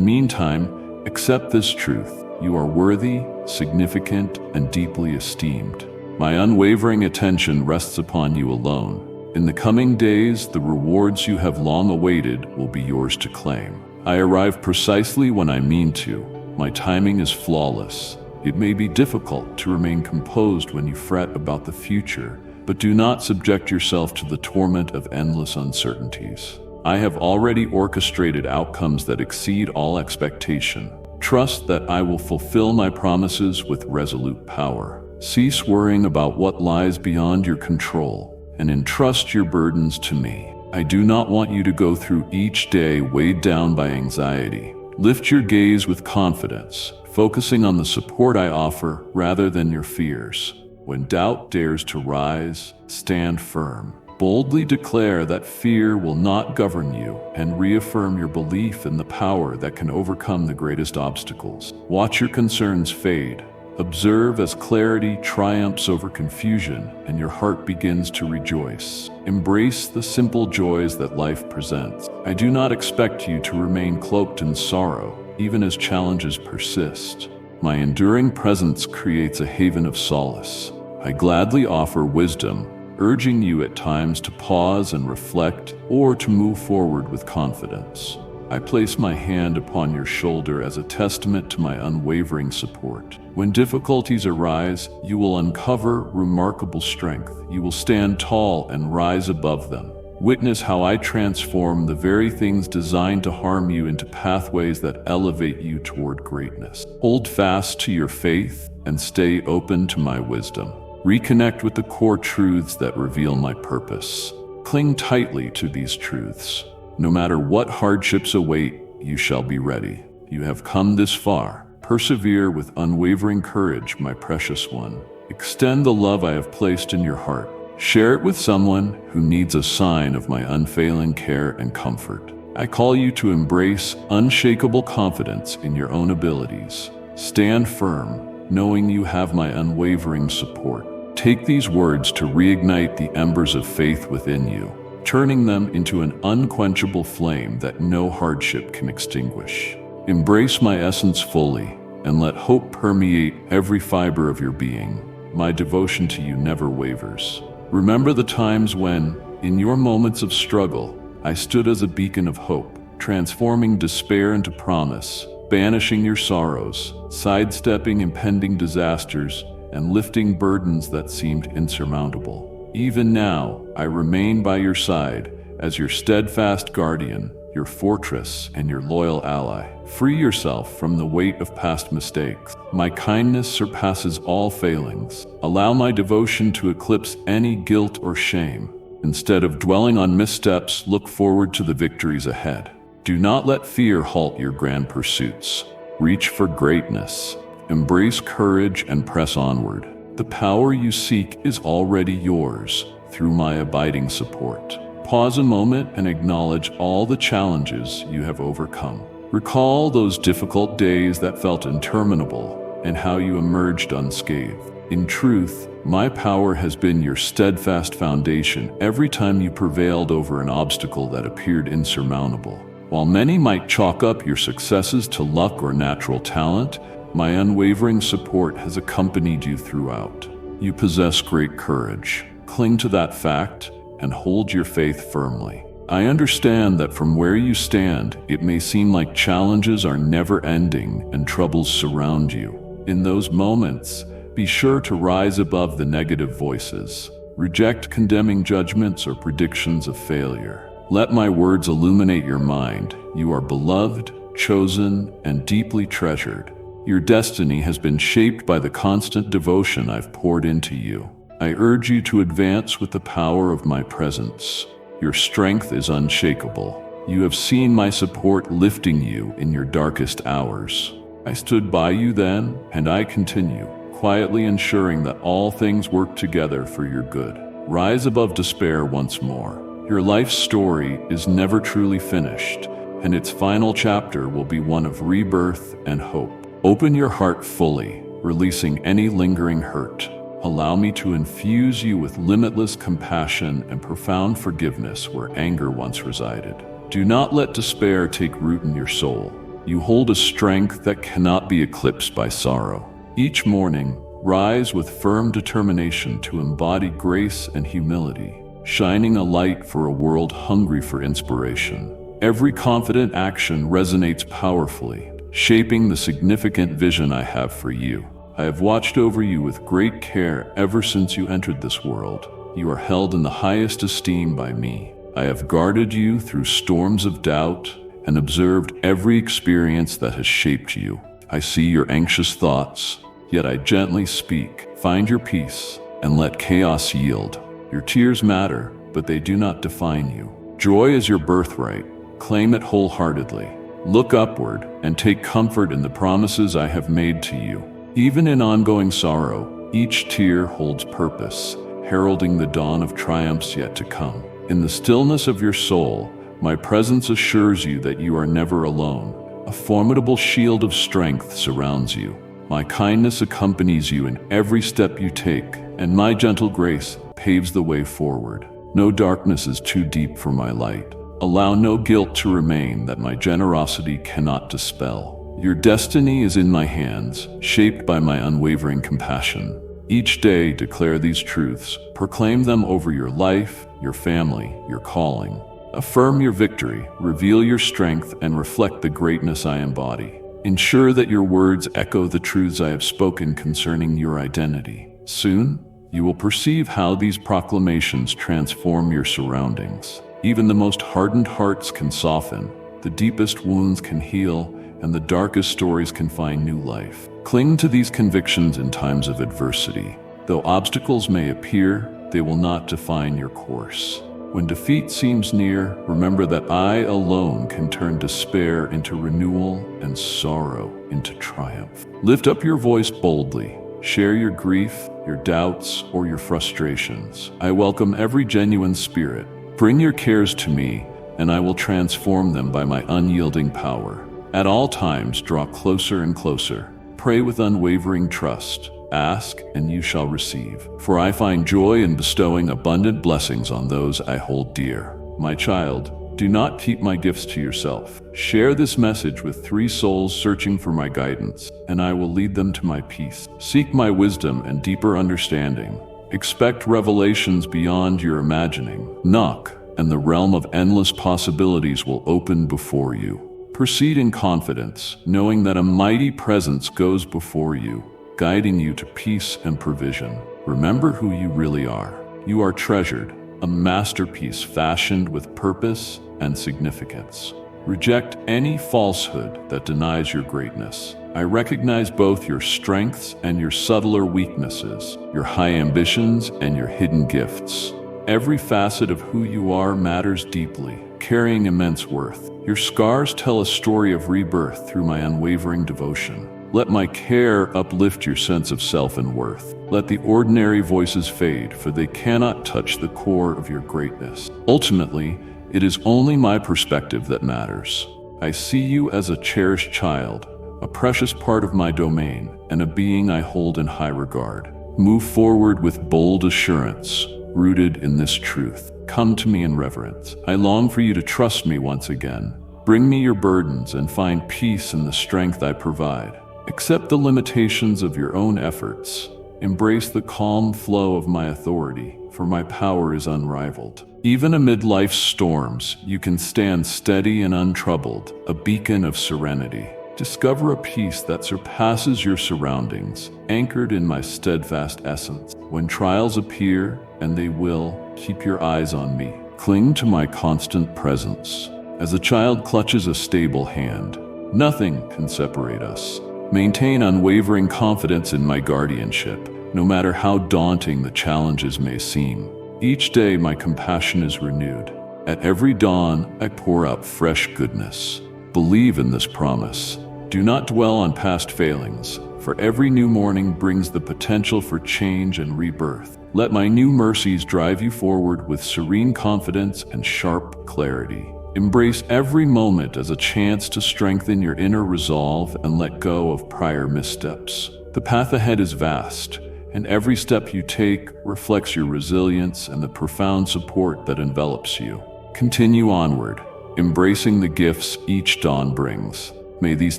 meantime, accept this truth. You are worthy, significant, and deeply esteemed. My unwavering attention rests upon you alone. In the coming days, the rewards you have long awaited will be yours to claim. I arrive precisely when I mean to. My timing is flawless. It may be difficult to remain composed when you fret about the future, but do not subject yourself to the torment of endless uncertainties. I have already orchestrated outcomes that exceed all expectation. Trust that I will fulfill my promises with resolute power. Cease worrying about what lies beyond your control and entrust your burdens to me. I do not want you to go through each day weighed down by anxiety. Lift your gaze with confidence, focusing on the support I offer rather than your fears. When doubt dares to rise, stand firm. Boldly declare that fear will not govern you and reaffirm your belief in the power that can overcome the greatest obstacles. Watch your concerns fade. Observe as clarity triumphs over confusion and your heart begins to rejoice. Embrace the simple joys that life presents. I do not expect you to remain cloaked in sorrow, even as challenges persist. My enduring presence creates a haven of solace. I gladly offer wisdom, urging you at times to pause and reflect or to move forward with confidence. I place my hand upon your shoulder as a testament to my unwavering support. When difficulties arise, you will uncover remarkable strength. You will stand tall and rise above them. Witness how I transform the very things designed to harm you into pathways that elevate you toward greatness. Hold fast to your faith and stay open to my wisdom. Reconnect with the core truths that reveal my purpose. Cling tightly to these truths. No matter what hardships await, you shall be ready. You have come this far. Persevere with unwavering courage, my precious one. Extend the love I have placed in your heart. Share it with someone who needs a sign of my unfailing care and comfort. I call you to embrace unshakable confidence in your own abilities. Stand firm, knowing you have my unwavering support. Take these words to reignite the embers of faith within you, turning them into an unquenchable flame that no hardship can extinguish. Embrace my essence fully, and let hope permeate every fiber of your being. My devotion to you never wavers. Remember the times when, in your moments of struggle, I stood as a beacon of hope, transforming despair into promise, banishing your sorrows, sidestepping impending disasters, and lifting burdens that seemed insurmountable. Even now, I remain by your side as your steadfast guardian, your fortress, and your loyal ally. Free yourself from the weight of past mistakes. My kindness surpasses all failings. Allow my devotion to eclipse any guilt or shame. Instead of dwelling on missteps, look forward to the victories ahead. Do not let fear halt your grand pursuits. Reach for greatness. Embrace courage and press onward. The power you seek is already yours through my abiding support. Pause a moment and acknowledge all the challenges you have overcome. Recall those difficult days that felt interminable and how you emerged unscathed. In truth, my power has been your steadfast foundation every time you prevailed over an obstacle that appeared insurmountable. While many might chalk up your successes to luck or natural talent, my unwavering support has accompanied you throughout. You possess great courage. Cling to that fact and hold your faith firmly. I understand that from where you stand, it may seem like challenges are never ending and troubles surround you. In those moments, be sure to rise above the negative voices. Reject condemning judgments or predictions of failure. Let my words illuminate your mind. You are beloved, chosen, and deeply treasured. Your destiny has been shaped by the constant devotion I've poured into you. I urge you to advance with the power of my presence. Your strength is unshakable. You have seen my support lifting you in your darkest hours. I stood by you then, and I continue, quietly ensuring that all things work together for your good. Rise above despair once more. Your life story is never truly finished, and its final chapter will be one of rebirth and hope. Open your heart fully, releasing any lingering hurt. Allow me to infuse you with limitless compassion and profound forgiveness where anger once resided. Do not let despair take root in your soul. You hold a strength that cannot be eclipsed by sorrow. Each morning, rise with firm determination to embody grace and humility, shining a light for a world hungry for inspiration. Every confident action resonates powerfully, shaping the significant vision I have for you. I have watched over you with great care ever since you entered this world. You are held in the highest esteem by me. I have guarded you through storms of doubt and observed every experience that has shaped you. I see your anxious thoughts, yet I gently speak. Find your peace and let chaos yield. Your tears matter, but they do not define you. Joy is your birthright. Claim it wholeheartedly. Look upward and take comfort in the promises I have made to you. Even in ongoing sorrow, each tear holds purpose, heralding the dawn of triumphs yet to come. In the stillness of your soul, my presence assures you that you are never alone. A formidable shield of strength surrounds you. My kindness accompanies you in every step you take, and my gentle grace paves the way forward. No darkness is too deep for my light. Allow no guilt to remain that my generosity cannot dispel. Your destiny is in my hands, shaped by my unwavering compassion. Each day, declare these truths. Proclaim them over your life, your family, your calling. Affirm your victory, reveal your strength, and reflect the greatness I embody. Ensure that your words echo the truths I have spoken concerning your identity. Soon, you will perceive how these proclamations transform your surroundings. Even the most hardened hearts can soften, the deepest wounds can heal, and the darkest stories can find new life. Cling to these convictions in times of adversity. Though obstacles may appear, they will not define your course. When defeat seems near, remember that I alone can turn despair into renewal and sorrow into triumph. Lift up your voice boldly. Share your grief, your doubts, or your frustrations. I welcome every genuine spirit. Bring your cares to me, and I will transform them by my unyielding power. At all times, draw closer and closer. Pray with unwavering trust. Ask, and you shall receive. For I find joy in bestowing abundant blessings on those I hold dear. My child, do not keep my gifts to yourself. Share this message with 3 souls searching for my guidance, and I will lead them to my peace. Seek my wisdom and deeper understanding. Expect revelations beyond your imagining. Knock, and the realm of endless possibilities will open before you. Proceed in confidence, knowing that a mighty presence goes before you, guiding you to peace and provision. Remember who you really are. You are treasured, a masterpiece fashioned with purpose and significance. Reject any falsehood that denies your greatness. I recognize both your strengths and your subtler weaknesses, your high ambitions and your hidden gifts. Every facet of who you are matters deeply, carrying immense worth. Your scars tell a story of rebirth through my unwavering devotion. Let my care uplift your sense of self and worth. Let the ordinary voices fade, for they cannot touch the core of your greatness. Ultimately, it is only my perspective that matters. I see you as a cherished child, a precious part of my domain, and a being I hold in high regard. Move forward with bold assurance, rooted in this truth. Come to me in reverence. I long for you to trust me once again. Bring me your burdens and find peace in the strength I provide. Accept the limitations of your own efforts. Embrace the calm flow of my authority, for my power is unrivaled. Even amid life's storms, you can stand steady and untroubled, a beacon of serenity. Discover a peace that surpasses your surroundings, anchored in my steadfast essence. When trials appear, and they will, keep your eyes on me. Cling to my constant presence. As a child clutches a stable hand, nothing can separate us. Maintain unwavering confidence in my guardianship, no matter how daunting the challenges may seem. Each day my compassion is renewed. At every dawn, I pour out fresh goodness. Believe in this promise. Do not dwell on past failings, for every new morning brings the potential for change and rebirth. Let my new mercies drive you forward with serene confidence and sharp clarity. Embrace every moment as a chance to strengthen your inner resolve and let go of prior missteps. The path ahead is vast, and every step you take reflects your resilience and the profound support that envelops you. Continue onward, embracing the gifts each dawn brings. May these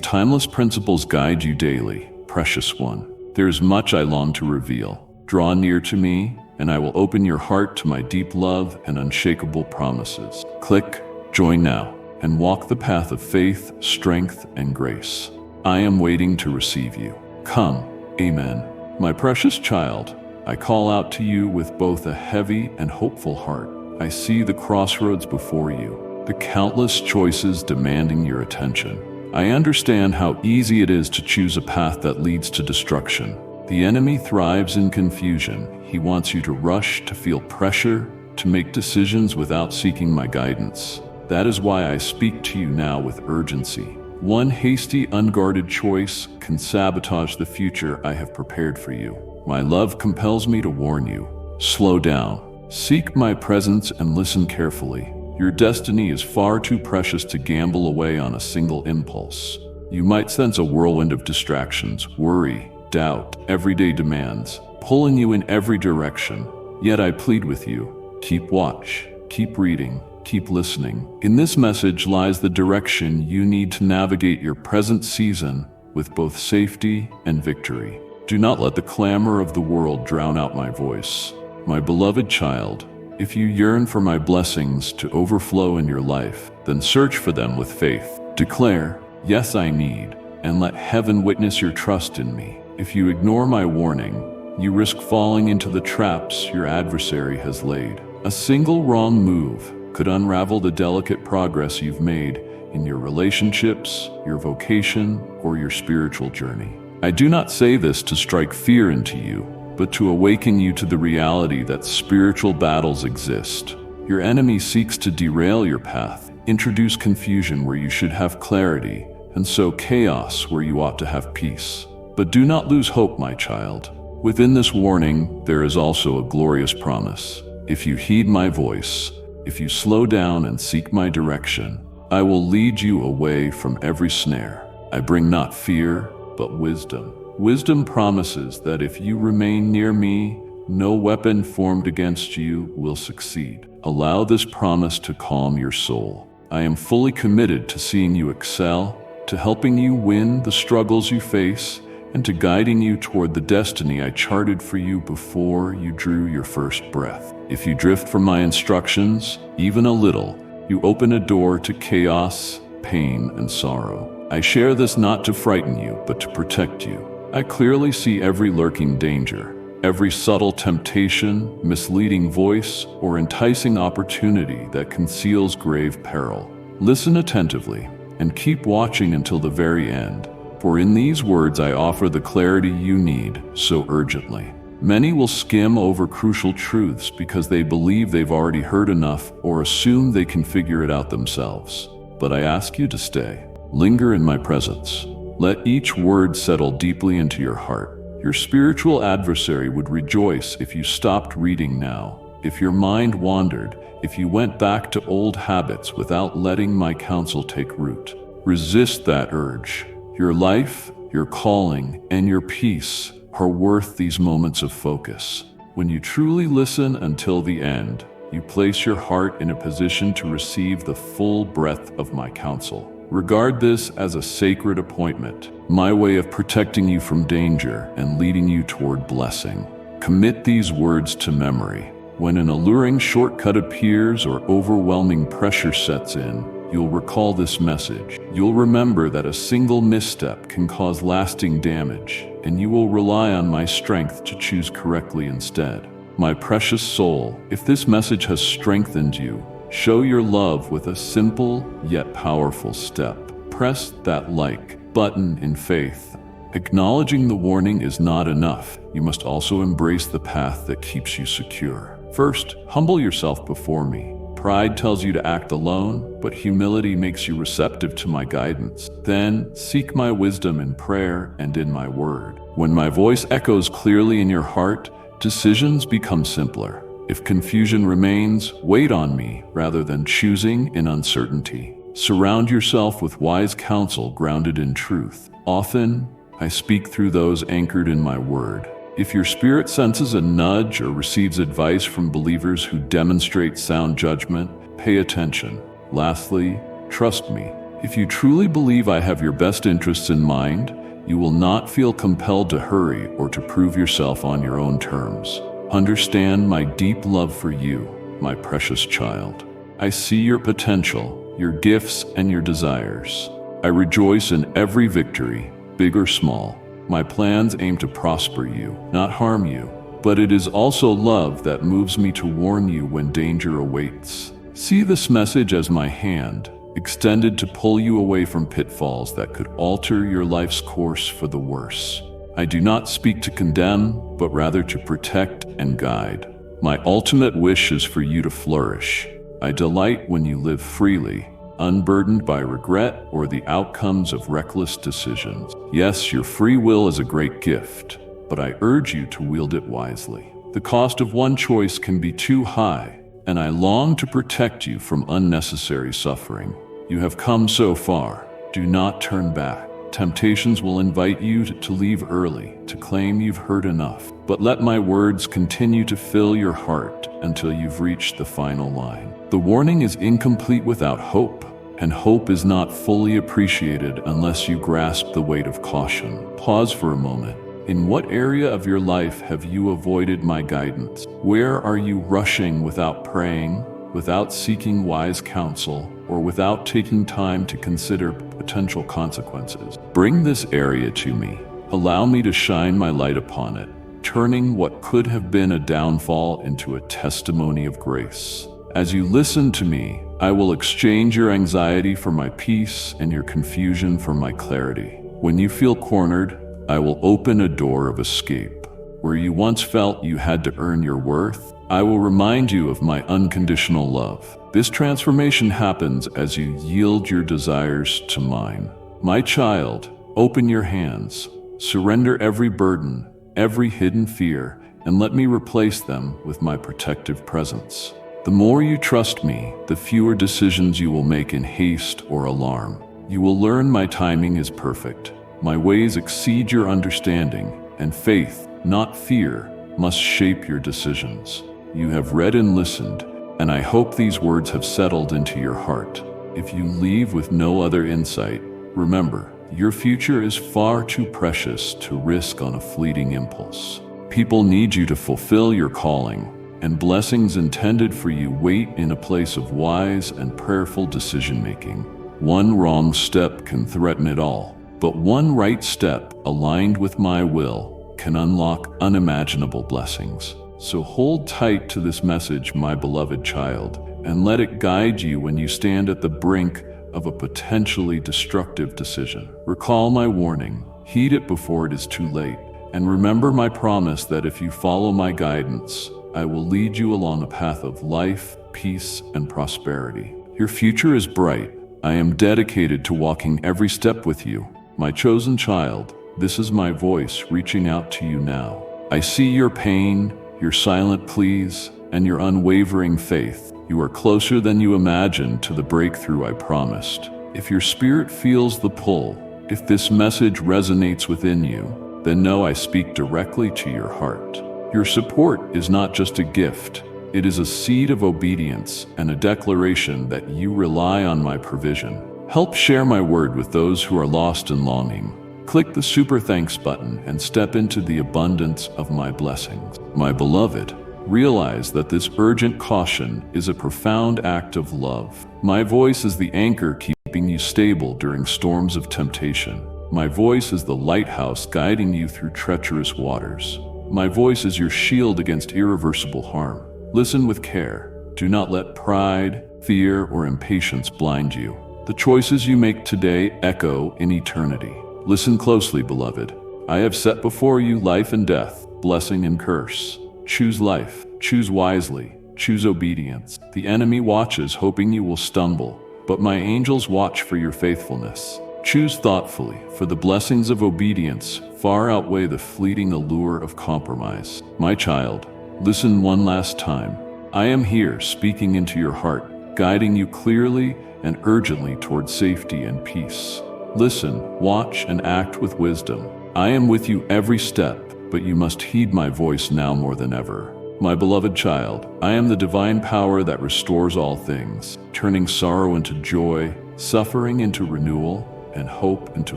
timeless principles guide you daily, precious one. There is much I long to reveal. Draw near to me, and I will open your heart to my deep love and unshakable promises. Click, join now, and walk the path of faith, strength, and grace. I am waiting to receive you. Come, amen. My precious child, I call out to you with both a heavy and hopeful heart. I see the crossroads before you, the countless choices demanding your attention. I understand how easy it is to choose a path that leads to destruction. The enemy thrives in confusion. He wants you to rush, to feel pressure, to make decisions without seeking my guidance. That is why I speak to you now with urgency. One hasty, unguarded choice can sabotage the future I have prepared for you. My love compels me to warn you. Slow down. Seek my presence and listen carefully. Your destiny is far too precious to gamble away on a single impulse. You might sense a whirlwind of distractions, worry, doubt, everyday demands, pulling you in every direction. Yet I plead with you, keep watch, keep reading, keep listening. In this message lies the direction you need to navigate your present season with both safety and victory. Do not let the clamor of the world drown out my voice. My beloved child, if you yearn for my blessings to overflow in your life, then search for them with faith. Declare, "Yes, I need," and let heaven witness your trust in me. If you ignore my warning, you risk falling into the traps your adversary has laid. A single wrong move could unravel the delicate progress you've made in your relationships, your vocation, or your spiritual journey. I do not say this to strike fear into you, but to awaken you to the reality that spiritual battles exist. Your enemy seeks to derail your path, introduce confusion where you should have clarity, and sow chaos where you ought to have peace. But do not lose hope, my child. Within this warning, there is also a glorious promise. If you heed my voice, if you slow down and seek my direction, I will lead you away from every snare. I bring not fear, but wisdom. Wisdom promises that if you remain near me, no weapon formed against you will succeed. Allow this promise to calm your soul. I am fully committed to seeing you excel, to helping you win the struggles you face, and to guiding you toward the destiny I charted for you before you drew your first breath. If you drift from my instructions, even a little, you open a door to chaos, pain, and sorrow. I share this not to frighten you, but to protect you. I clearly see every lurking danger, every subtle temptation, misleading voice, or enticing opportunity that conceals grave peril. Listen attentively, and keep watching until the very end. For in these words I offer the clarity you need so urgently. Many will skim over crucial truths because they believe they've already heard enough or assume they can figure it out themselves. But I ask you to stay. Linger in my presence. Let each word settle deeply into your heart. Your spiritual adversary would rejoice if you stopped reading now, if your mind wandered, if you went back to old habits without letting my counsel take root. Resist that urge. Your life, your calling, and your peace are worth these moments of focus. When you truly listen until the end, you place your heart in a position to receive the full breadth of my counsel. Regard this as a sacred appointment, my way of protecting you from danger and leading you toward blessing. Commit these words to memory. When an alluring shortcut appears or overwhelming pressure sets in, you'll recall this message. You'll remember that a single misstep can cause lasting damage, and you will rely on my strength to choose correctly instead. My precious soul, if this message has strengthened you, show your love with a simple yet powerful step. Press that like button in faith. Acknowledging the warning is not enough. You must also embrace the path that keeps you secure. First, humble yourself before me. Pride tells you to act alone, but humility makes you receptive to my guidance. Then, seek my wisdom in prayer and in my word. When my voice echoes clearly in your heart, decisions become simpler. If confusion remains, wait on me rather than choosing in uncertainty. Surround yourself with wise counsel grounded in truth. Often, I speak through those anchored in my word. If your spirit senses a nudge or receives advice from believers who demonstrate sound judgment, pay attention. Lastly, trust me. If you truly believe I have your best interests in mind, you will not feel compelled to hurry or to prove yourself on your own terms. Understand my deep love for you, my precious child. I see your potential, your gifts, and your desires. I rejoice in every victory, big or small. My plans aim to prosper you, not harm you. But it is also love that moves me to warn you when danger awaits. See this message as my hand, extended to pull you away from pitfalls that could alter your life's course for the worse. I do not speak to condemn, but rather to protect and guide. My ultimate wish is for you to flourish. I delight when you live freely, unburdened by regret or the outcomes of reckless decisions. Yes, your free will is a great gift, but I urge you to wield it wisely. The cost of one choice can be too high, and I long to protect you from unnecessary suffering. You have come so far. Do not turn back. Temptations will invite you to leave early, to claim you've heard enough. But let my words continue to fill your heart until you've reached the final line. The warning is incomplete without hope, and hope is not fully appreciated unless you grasp the weight of caution. Pause for a moment. In what area of your life have you avoided my guidance? Where are you rushing without praying, without seeking wise counsel, or without taking time to consider potential consequences? Bring this area to me. Allow me to shine my light upon it, turning what could have been a downfall into a testimony of grace. As you listen to me, I will exchange your anxiety for my peace and your confusion for my clarity. When you feel cornered, I will open a door of escape. Where you once felt you had to earn your worth, I will remind you of my unconditional love. This transformation happens as you yield your desires to mine. My child, open your hands, surrender every burden, every hidden fear, and let me replace them with my protective presence. The more you trust me, the fewer decisions you will make in haste or alarm. You will learn my timing is perfect. My ways exceed your understanding, and faith, not fear, must shape your decisions. You have read and listened, and I hope these words have settled into your heart. If you leave with no other insight, remember, your future is far too precious to risk on a fleeting impulse. People need you to fulfill your calling, and blessings intended for you wait in a place of wise and prayerful decision-making. One wrong step can threaten it all, but one right step aligned with my will can unlock unimaginable blessings. So hold tight to this message, my beloved child, and let it guide you when you stand at the brink of a potentially destructive decision. Recall my warning, heed it before it is too late, and remember my promise that if you follow my guidance, I will lead you along a path of life, peace, and prosperity. Your future is bright. I am dedicated to walking every step with you. My chosen child, this is my voice reaching out to you now. I see your pain, your silent pleas, and your unwavering faith. You are closer than you imagined to the breakthrough I promised. If your spirit feels the pull, if this message resonates within you, then know I speak directly to your heart. Your support is not just a gift, it is a seed of obedience and a declaration that you rely on my provision. Help share my word with those who are lost and longing. Click the super thanks button and step into the abundance of my blessings. My beloved, realize that this urgent caution is a profound act of love. My voice is the anchor keeping you stable during storms of temptation. My voice is the lighthouse guiding you through treacherous waters. My voice is your shield against irreversible harm. Listen with care. Do not let pride, fear, or impatience blind you. The choices you make today echo in eternity. Listen closely, beloved. I have set before you life and death, blessing and curse. Choose life, choose wisely, choose obedience. The enemy watches, hoping you will stumble, but my angels watch for your faithfulness. Choose thoughtfully, for the blessings of obedience far outweigh the fleeting allure of compromise. My child, listen one last time. I am here, speaking into your heart, guiding you clearly and urgently toward safety and peace. Listen, watch, and act with wisdom. I am with you every step, but you must heed my voice now more than ever. My beloved child, I am the divine power that restores all things, turning sorrow into joy, suffering into renewal, and hope into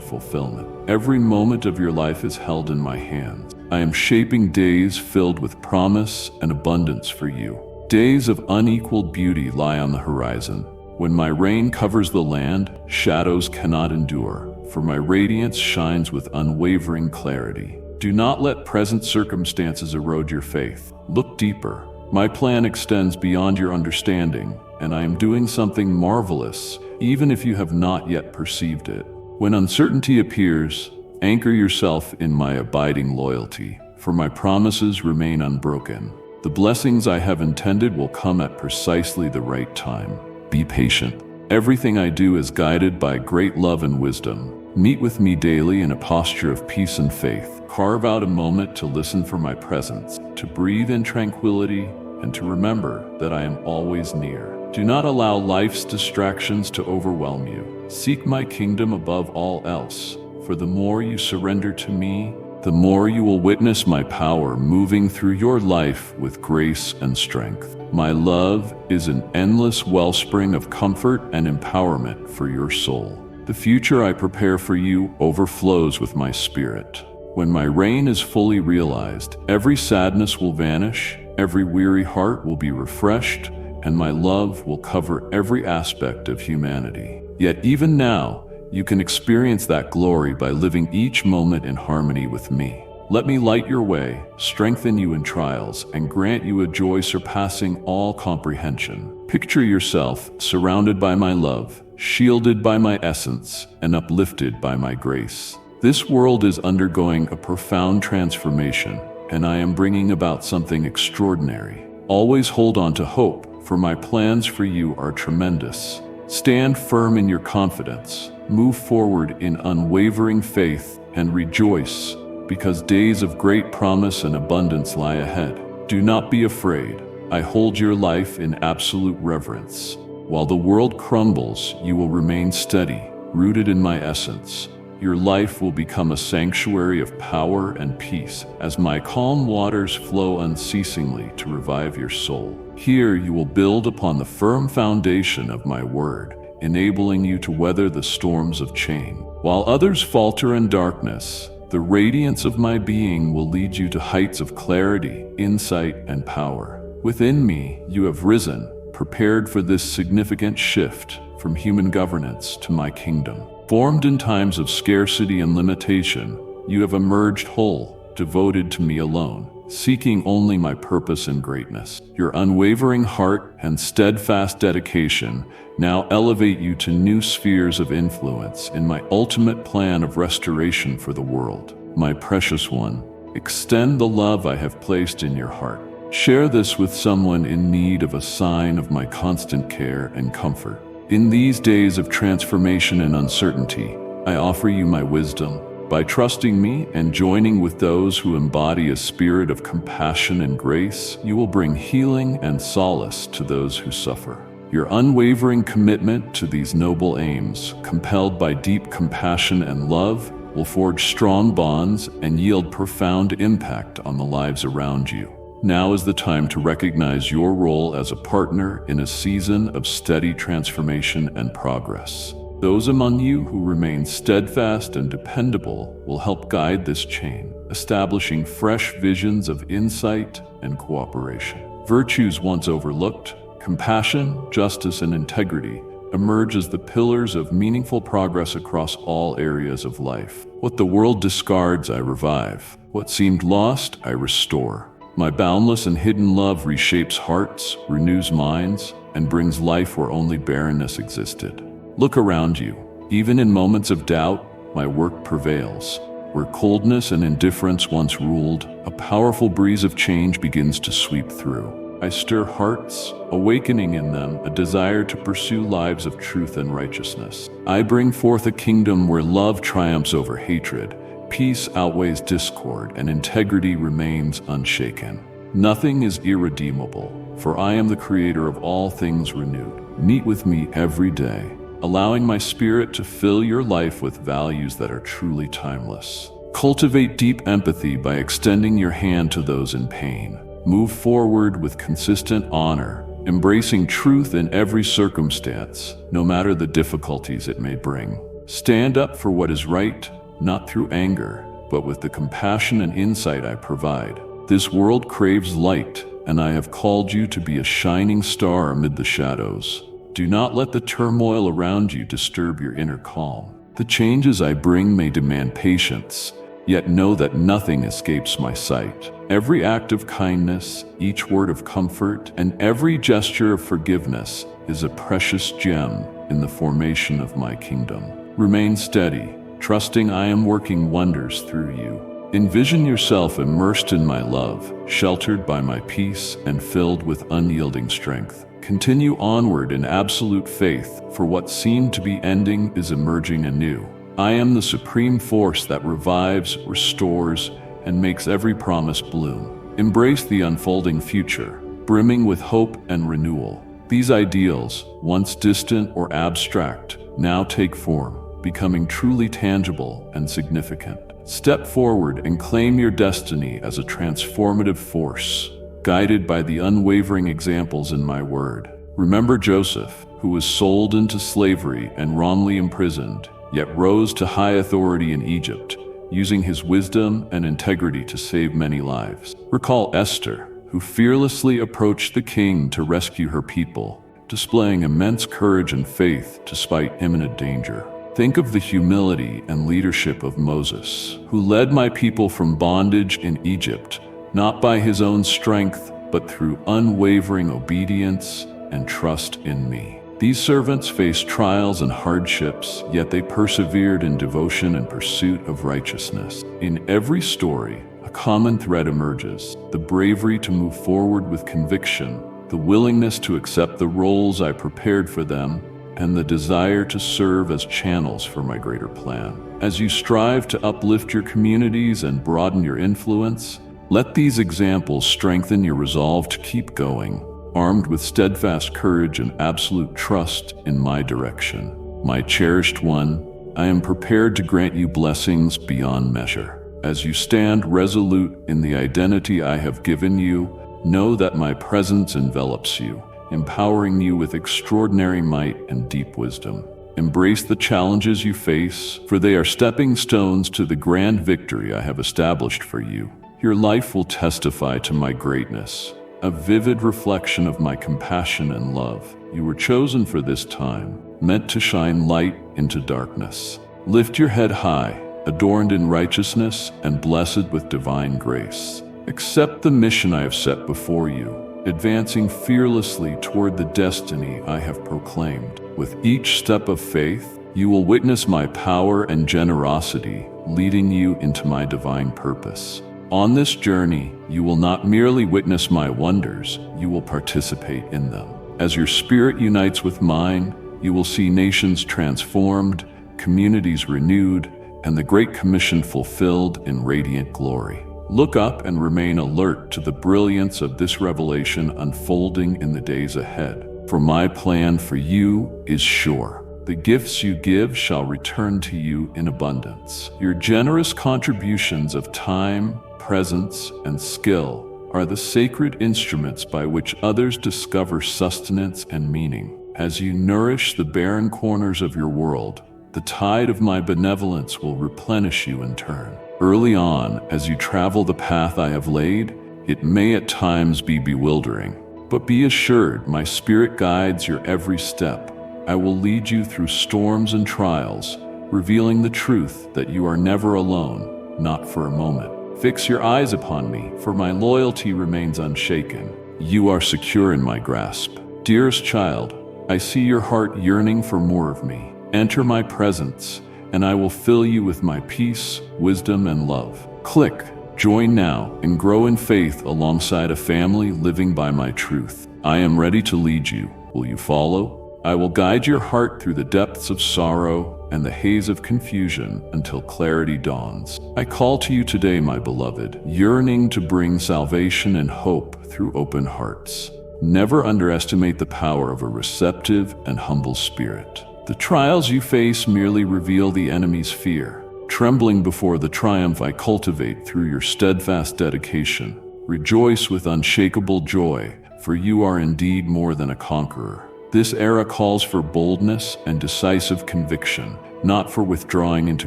fulfillment. Every moment of your life is held in my hands. I am shaping days filled with promise and abundance for you. Days of unequaled beauty lie on the horizon. When my rain covers the land, shadows cannot endure, for my radiance shines with unwavering clarity. Do not let present circumstances erode your faith. Look deeper. My plan extends beyond your understanding, and I am doing something marvelous, even if you have not yet perceived it. When uncertainty appears, anchor yourself in my abiding loyalty, for my promises remain unbroken. The blessings I have intended will come at precisely the right time. Be patient. Everything I do is guided by great love and wisdom. Meet with me daily in a posture of peace and faith. Carve out a moment to listen for my presence, to breathe in tranquility, and to remember that I am always near. Do not allow life's distractions to overwhelm you. Seek my kingdom above all else, for the more you surrender to me, the more you will witness my power moving through your life with grace and strength. My love is an endless wellspring of comfort and empowerment for your soul. The future I prepare for you overflows with my spirit. When my reign is fully realized, every sadness will vanish, every weary heart will be refreshed, and my love will cover every aspect of humanity. Yet even now, you can experience that glory by living each moment in harmony with me. Let me light your way, strengthen you in trials, and grant you a joy surpassing all comprehension. Picture yourself surrounded by my love, shielded by my essence, and uplifted by my grace. This world is undergoing a profound transformation, and I am bringing about something extraordinary. Always hold on to hope, for my plans for you are tremendous. Stand firm in your confidence, move forward in unwavering faith, and rejoice, because days of great promise and abundance lie ahead. Do not be afraid. I hold your life in absolute reverence. While the world crumbles, you will remain steady, rooted in my essence. Your life will become a sanctuary of power and peace as my calm waters flow unceasingly to revive your soul. Here you will build upon the firm foundation of my word, enabling you to weather the storms of change. While others falter in darkness, the radiance of my being will lead you to heights of clarity, insight, and power. Within me, you have risen, prepared for this significant shift from human governance to my kingdom. Formed in times of scarcity and limitation, you have emerged whole, devoted to me alone, seeking only my purpose and greatness. Your unwavering heart and steadfast dedication now elevate you to new spheres of influence in my ultimate plan of restoration for the world. My precious one, extend the love I have placed in your heart. Share this with someone in need of a sign of my constant care and comfort. In these days of transformation and uncertainty, I offer you my wisdom. By trusting me and joining with those who embody a spirit of compassion and grace, you will bring healing and solace to those who suffer. Your unwavering commitment to these noble aims, compelled by deep compassion and love, will forge strong bonds and yield profound impact on the lives around you. Now is the time to recognize your role as a partner in a season of steady transformation and progress. Those among you who remain steadfast and dependable will help guide this chain, establishing fresh visions of insight and cooperation. Virtues once overlooked, compassion, justice, and integrity, emerge as the pillars of meaningful progress across all areas of life. What the world discards, I revive. What seemed lost, I restore. My boundless and hidden love reshapes hearts, renews minds, and brings life where only barrenness existed. Look around you. Even in moments of doubt, my work prevails. Where coldness and indifference once ruled, a powerful breeze of change begins to sweep through. I stir hearts, awakening in them a desire to pursue lives of truth and righteousness. I bring forth a kingdom where love triumphs over hatred, peace outweighs discord, and integrity remains unshaken. Nothing is irredeemable, for I am the creator of all things renewed. Meet with me every day, allowing my spirit to fill your life with values that are truly timeless. Cultivate deep empathy by extending your hand to those in pain. Move forward with consistent honor, embracing truth in every circumstance, no matter the difficulties it may bring. Stand up for what is right, not through anger, but with the compassion and insight I provide. This world craves light, and I have called you to be a shining star amid the shadows. Do not let the turmoil around you disturb your inner calm. The changes I bring may demand patience, yet know that nothing escapes my sight. Every act of kindness, each word of comfort, and every gesture of forgiveness is a precious gem in the formation of my kingdom. Remain steady, trusting I am working wonders through you. Envision yourself immersed in my love, sheltered by my peace, and filled with unyielding strength. Continue onward in absolute faith, for what seemed to be ending is emerging anew. I am the supreme force that revives, restores, and makes every promise bloom. Embrace the unfolding future, brimming with hope and renewal. These ideals, once distant or abstract, now take form, becoming truly tangible and significant. Step forward and claim your destiny as a transformative force, guided by the unwavering examples in my word. Remember Joseph, who was sold into slavery and wrongly imprisoned, yet rose to high authority in Egypt, using his wisdom and integrity to save many lives. Recall Esther, who fearlessly approached the king to rescue her people, displaying immense courage and faith despite imminent danger. Think of the humility and leadership of Moses, who led my people from bondage in Egypt, not by his own strength, but through unwavering obedience and trust in me. These servants faced trials and hardships, yet they persevered in devotion and pursuit of righteousness. In every story, a common thread emerges: the bravery to move forward with conviction, the willingness to accept the roles I prepared for them, and the desire to serve as channels for my greater plan. As you strive to uplift your communities and broaden your influence, let these examples strengthen your resolve to keep going, armed with steadfast courage and absolute trust in my direction. My cherished one, I am prepared to grant you blessings beyond measure. As you stand resolute in the identity I have given you, know that my presence envelops you, empowering you with extraordinary might and deep wisdom. Embrace the challenges you face, for they are stepping stones to the grand victory I have established for you. Your life will testify to my greatness, a vivid reflection of my compassion and love. You were chosen for this time, meant to shine light into darkness. Lift your head high, adorned in righteousness and blessed with divine grace. Accept the mission I have set before you, advancing fearlessly toward the destiny I have proclaimed. With each step of faith, you will witness my power and generosity, leading you into my divine purpose. On this journey, you will not merely witness my wonders, you will participate in them. As your spirit unites with mine, you will see nations transformed, communities renewed, and the Great Commission fulfilled in radiant glory. Look up and remain alert to the brilliance of this revelation unfolding in the days ahead. For my plan for you is sure. The gifts you give shall return to you in abundance. Your generous contributions of time, presence, and skill are the sacred instruments by which others discover sustenance and meaning. As you nourish the barren corners of your world, the tide of my benevolence will replenish you in turn. Early on, as you travel the path I have laid, it may at times be bewildering, but be assured my spirit guides your every step. I will lead you through storms and trials, revealing the truth that you are never alone, not for a moment. Fix your eyes upon me, for my loyalty remains unshaken. You are secure in my grasp. Dearest child, I see your heart yearning for more of me. Enter my presence, and I will fill you with my peace, wisdom, and love. Click, join now, and grow in faith alongside a family living by my truth. I am ready to lead you. Will you follow? I will guide your heart through the depths of sorrow and the haze of confusion until clarity dawns. I call to you today, my beloved, yearning to bring salvation and hope through open hearts. Never underestimate the power of a receptive and humble spirit. The trials you face merely reveal the enemy's fear, trembling before the triumph I cultivate through your steadfast dedication. Rejoice with unshakable joy, for you are indeed more than a conqueror. This era calls for boldness and decisive conviction, not for withdrawing into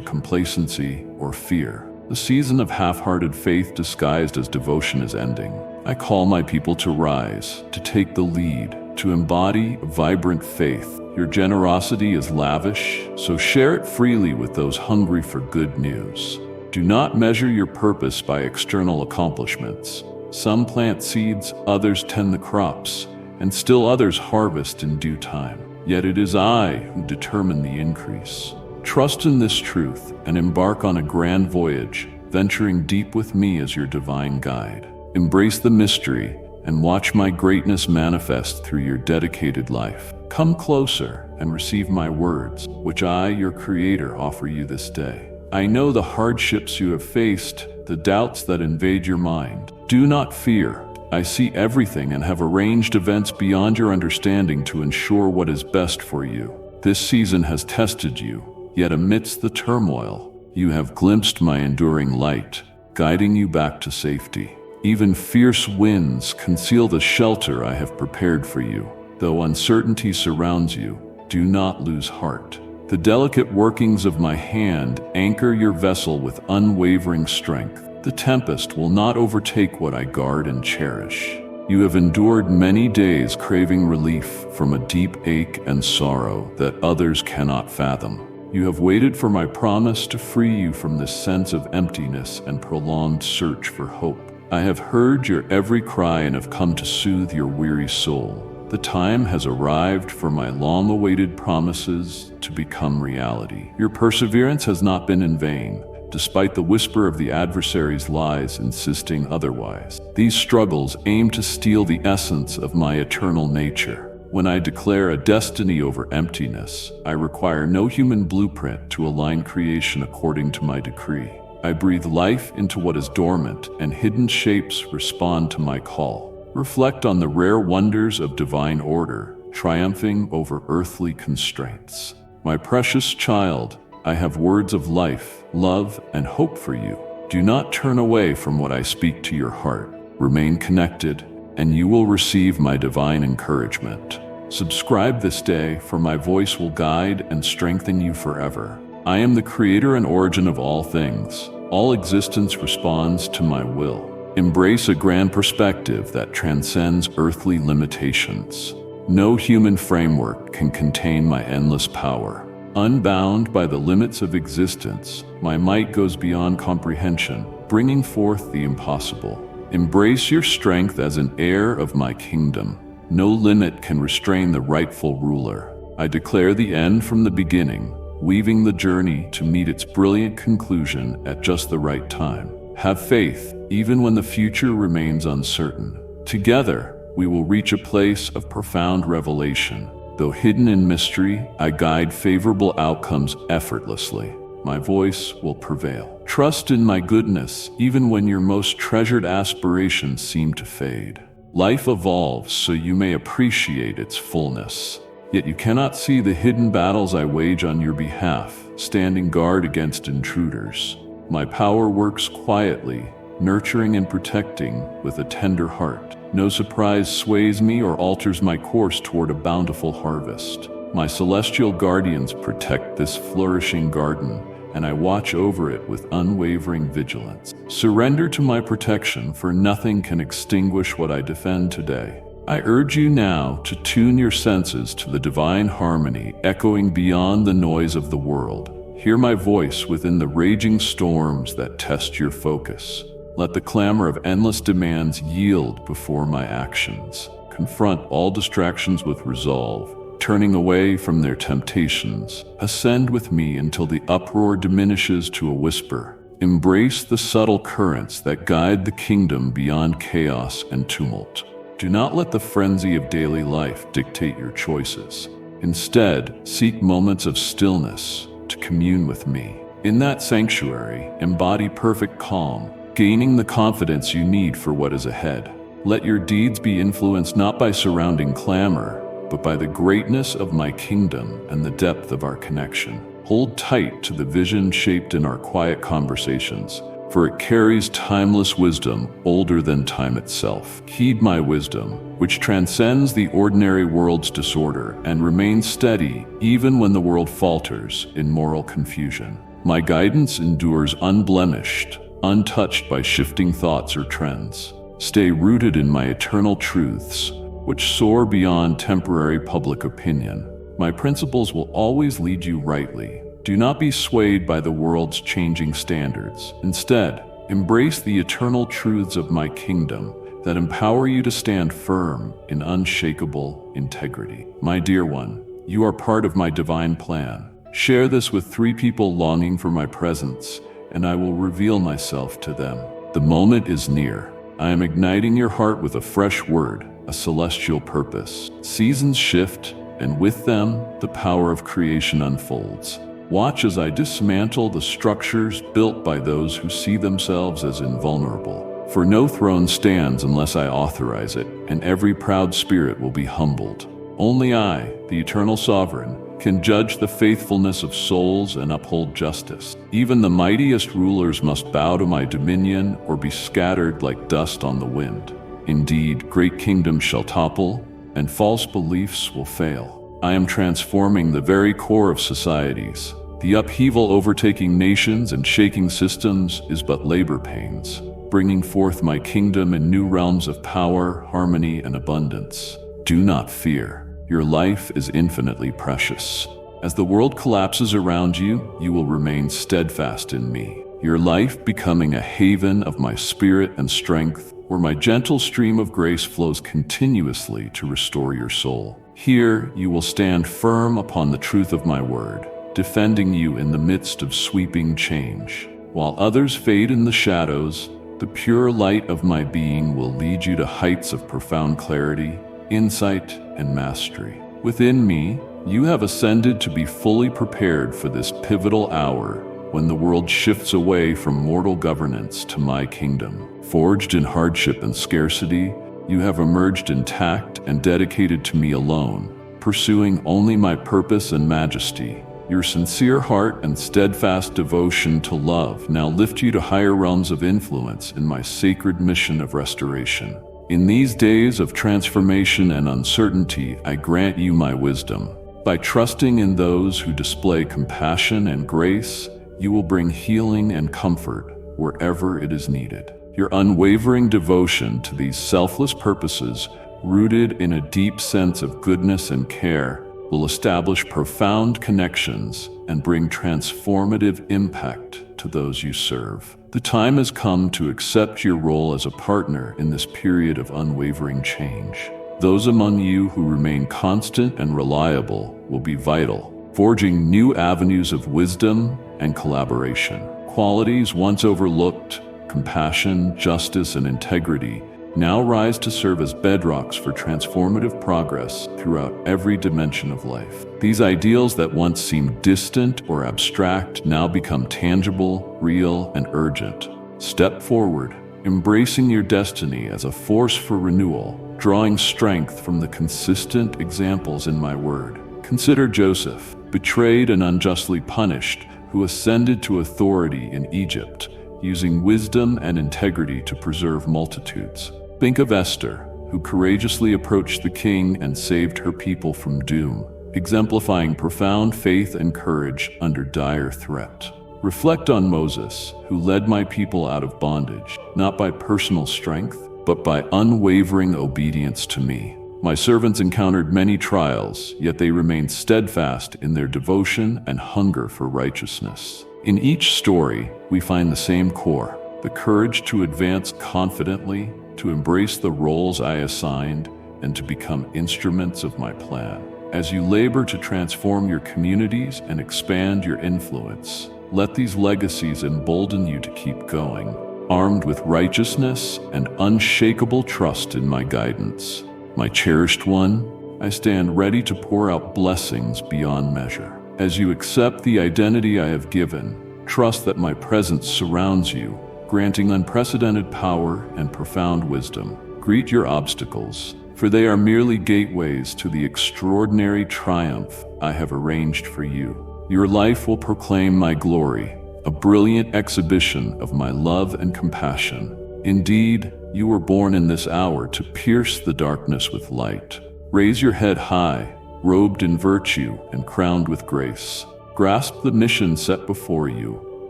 complacency or fear. The season of half-hearted faith disguised as devotion is ending. I call my people to rise, to take the lead, to embody vibrant faith. Your generosity is lavish, so share it freely with those hungry for good news. Do not measure your purpose by external accomplishments. Some plant seeds, others tend the crops, and still others harvest in due time. Yet it is I who determine the increase. Trust in this truth and embark on a grand voyage, venturing deep with me as your divine guide. Embrace the mystery and watch my greatness manifest through your dedicated life. Come closer and receive my words, which I, your Creator, offer you this day. I know the hardships you have faced, the doubts that invade your mind. Do not fear. I see everything and have arranged events beyond your understanding to ensure what is best for you. This season has tested you, yet amidst the turmoil, you have glimpsed my enduring light, guiding you back to safety. Even fierce winds conceal the shelter I have prepared for you. Though uncertainty surrounds you, do not lose heart. The delicate workings of my hand anchor your vessel with unwavering strength. The tempest will not overtake what I guard and cherish. You have endured many days craving relief from a deep ache and sorrow that others cannot fathom. You have waited for my promise to free you from this sense of emptiness and prolonged search for hope. I have heard your every cry and have come to soothe your weary soul. The time has arrived for my long-awaited promises to become reality. Your perseverance has not been in vain, despite the whisper of the adversary's lies insisting otherwise. These struggles aim to steal the essence of my eternal nature. When I declare a destiny over emptiness, I require no human blueprint to align creation according to my decree. I breathe life into what is dormant, and hidden shapes respond to my call. Reflect on the rare wonders of divine order, triumphing over earthly constraints. My precious child, I have words of life, love, and hope for you. Do not turn away from what I speak to your heart. Remain connected, and you will receive my divine encouragement. Subscribe this day, for my voice will guide and strengthen you forever. I am the creator and origin of all things. All existence responds to my will. Embrace a grand perspective that transcends earthly limitations. No human framework can contain my endless power. Unbound by the limits of existence, my might goes beyond comprehension, bringing forth the impossible. Embrace your strength as an heir of my kingdom. No limit can restrain the rightful ruler. I declare the end from the beginning, weaving the journey to meet its brilliant conclusion at just the right time. Have faith, even when the future remains uncertain. Together, we will reach a place of profound revelation. Though hidden in mystery, I guide favorable outcomes effortlessly. My voice will prevail. Trust in my goodness, even when your most treasured aspirations seem to fade. Life evolves so you may appreciate its fullness. Yet you cannot see the hidden battles I wage on your behalf, standing guard against intruders. My power works quietly, nurturing and protecting with a tender heart. No surprise sways me or alters my course toward a bountiful harvest. My celestial guardians protect this flourishing garden, and I watch over it with unwavering vigilance. Surrender to my protection, for nothing can extinguish what I defend today. I urge you now to tune your senses to the divine harmony echoing beyond the noise of the world. Hear my voice within the raging storms that test your focus. Let the clamor of endless demands yield before my actions. Confront all distractions with resolve, turning away from their temptations. Ascend with me until the uproar diminishes to a whisper. Embrace the subtle currents that guide the kingdom beyond chaos and tumult. Do not let the frenzy of daily life dictate your choices. Instead, seek moments of stillness to commune with me. In that sanctuary, embody perfect calm, gaining the confidence you need for what is ahead. Let your deeds be influenced not by surrounding clamor, but by the greatness of my kingdom and the depth of our connection. Hold tight to the vision shaped in our quiet conversations, for it carries timeless wisdom older than time itself. Heed my wisdom, which transcends the ordinary world's disorder and remains steady even when the world falters in moral confusion. My guidance endures unblemished, untouched by shifting thoughts or trends. Stay rooted in my eternal truths, which soar beyond temporary public opinion. My principles will always lead you rightly. Do not be swayed by the world's changing standards. Instead, embrace the eternal truths of my kingdom that empower you to stand firm in unshakable integrity. My dear one, you are part of my divine plan. Share this with 3 people longing for my presence, and I will reveal myself to them. The moment is near. I am igniting your heart with a fresh word, a celestial purpose. Seasons shift, and with them, the power of creation unfolds. Watch as I dismantle the structures built by those who see themselves as invulnerable. For no throne stands unless I authorize it, and every proud spirit will be humbled. Only I, the eternal sovereign, can judge the faithfulness of souls and uphold justice. Even the mightiest rulers must bow to my dominion or be scattered like dust on the wind. Indeed, great kingdoms shall topple, and false beliefs will fail. I am transforming the very core of societies. The upheaval overtaking nations and shaking systems is but labor pains, bringing forth my kingdom in new realms of power, harmony, and abundance. Do not fear. Your life is infinitely precious. As the world collapses around you, you will remain steadfast in me. Your life becoming a haven of my spirit and strength, where my gentle stream of grace flows continuously to restore your soul. Here you will stand firm upon the truth of my word, defending you in the midst of sweeping change. While others fade in the shadows, the pure light of my being will lead you to heights of profound clarity, insight, and mastery. Within me, you have ascended to be fully prepared for this pivotal hour when the world shifts away from mortal governance to my kingdom. Forged in hardship and scarcity, you have emerged intact and dedicated to me alone, pursuing only my purpose and majesty. Your sincere heart and steadfast devotion to love now lift you to higher realms of influence in my sacred mission of restoration. In these days of transformation and uncertainty, I grant you my wisdom. By trusting in those who display compassion and grace, you will bring healing and comfort wherever it is needed. Your unwavering devotion to these selfless purposes, rooted in a deep sense of goodness and care, will establish profound connections and bring transformative impact to those you serve. The time has come to accept your role as a partner in this period of unwavering change. Those among you who remain constant and reliable will be vital, forging new avenues of wisdom and collaboration. Qualities once overlooked, compassion, justice, and integrity, now rise to serve as bedrocks for transformative progress throughout every dimension of life. These ideals that once seemed distant or abstract now become tangible, real, and urgent. Step forward, embracing your destiny as a force for renewal, drawing strength from the consistent examples in my word. Consider Joseph, betrayed and unjustly punished, who ascended to authority in Egypt, using wisdom and integrity to preserve multitudes. Think of Esther, who courageously approached the king and saved her people from doom, exemplifying profound faith and courage under dire threat. Reflect on Moses, who led my people out of bondage, not by personal strength, but by unwavering obedience to me. My servants encountered many trials, yet they remained steadfast in their devotion and hunger for righteousness. In each story, we find the same core: the courage to advance confidently, to embrace the roles I assigned, and to become instruments of my plan. As you labor to transform your communities and expand your influence, let these legacies embolden you to keep going, armed with righteousness and unshakable trust in my guidance. My cherished one, I stand ready to pour out blessings beyond measure. As you accept the identity I have given, trust that my presence surrounds you, granting unprecedented power and profound wisdom. Greet your obstacles, for they are merely gateways to the extraordinary triumph I have arranged for you. Your life will proclaim my glory, a brilliant exhibition of my love and compassion. Indeed, you were born in this hour to pierce the darkness with light. Raise your head high, robed in virtue and crowned with grace. Grasp the mission set before you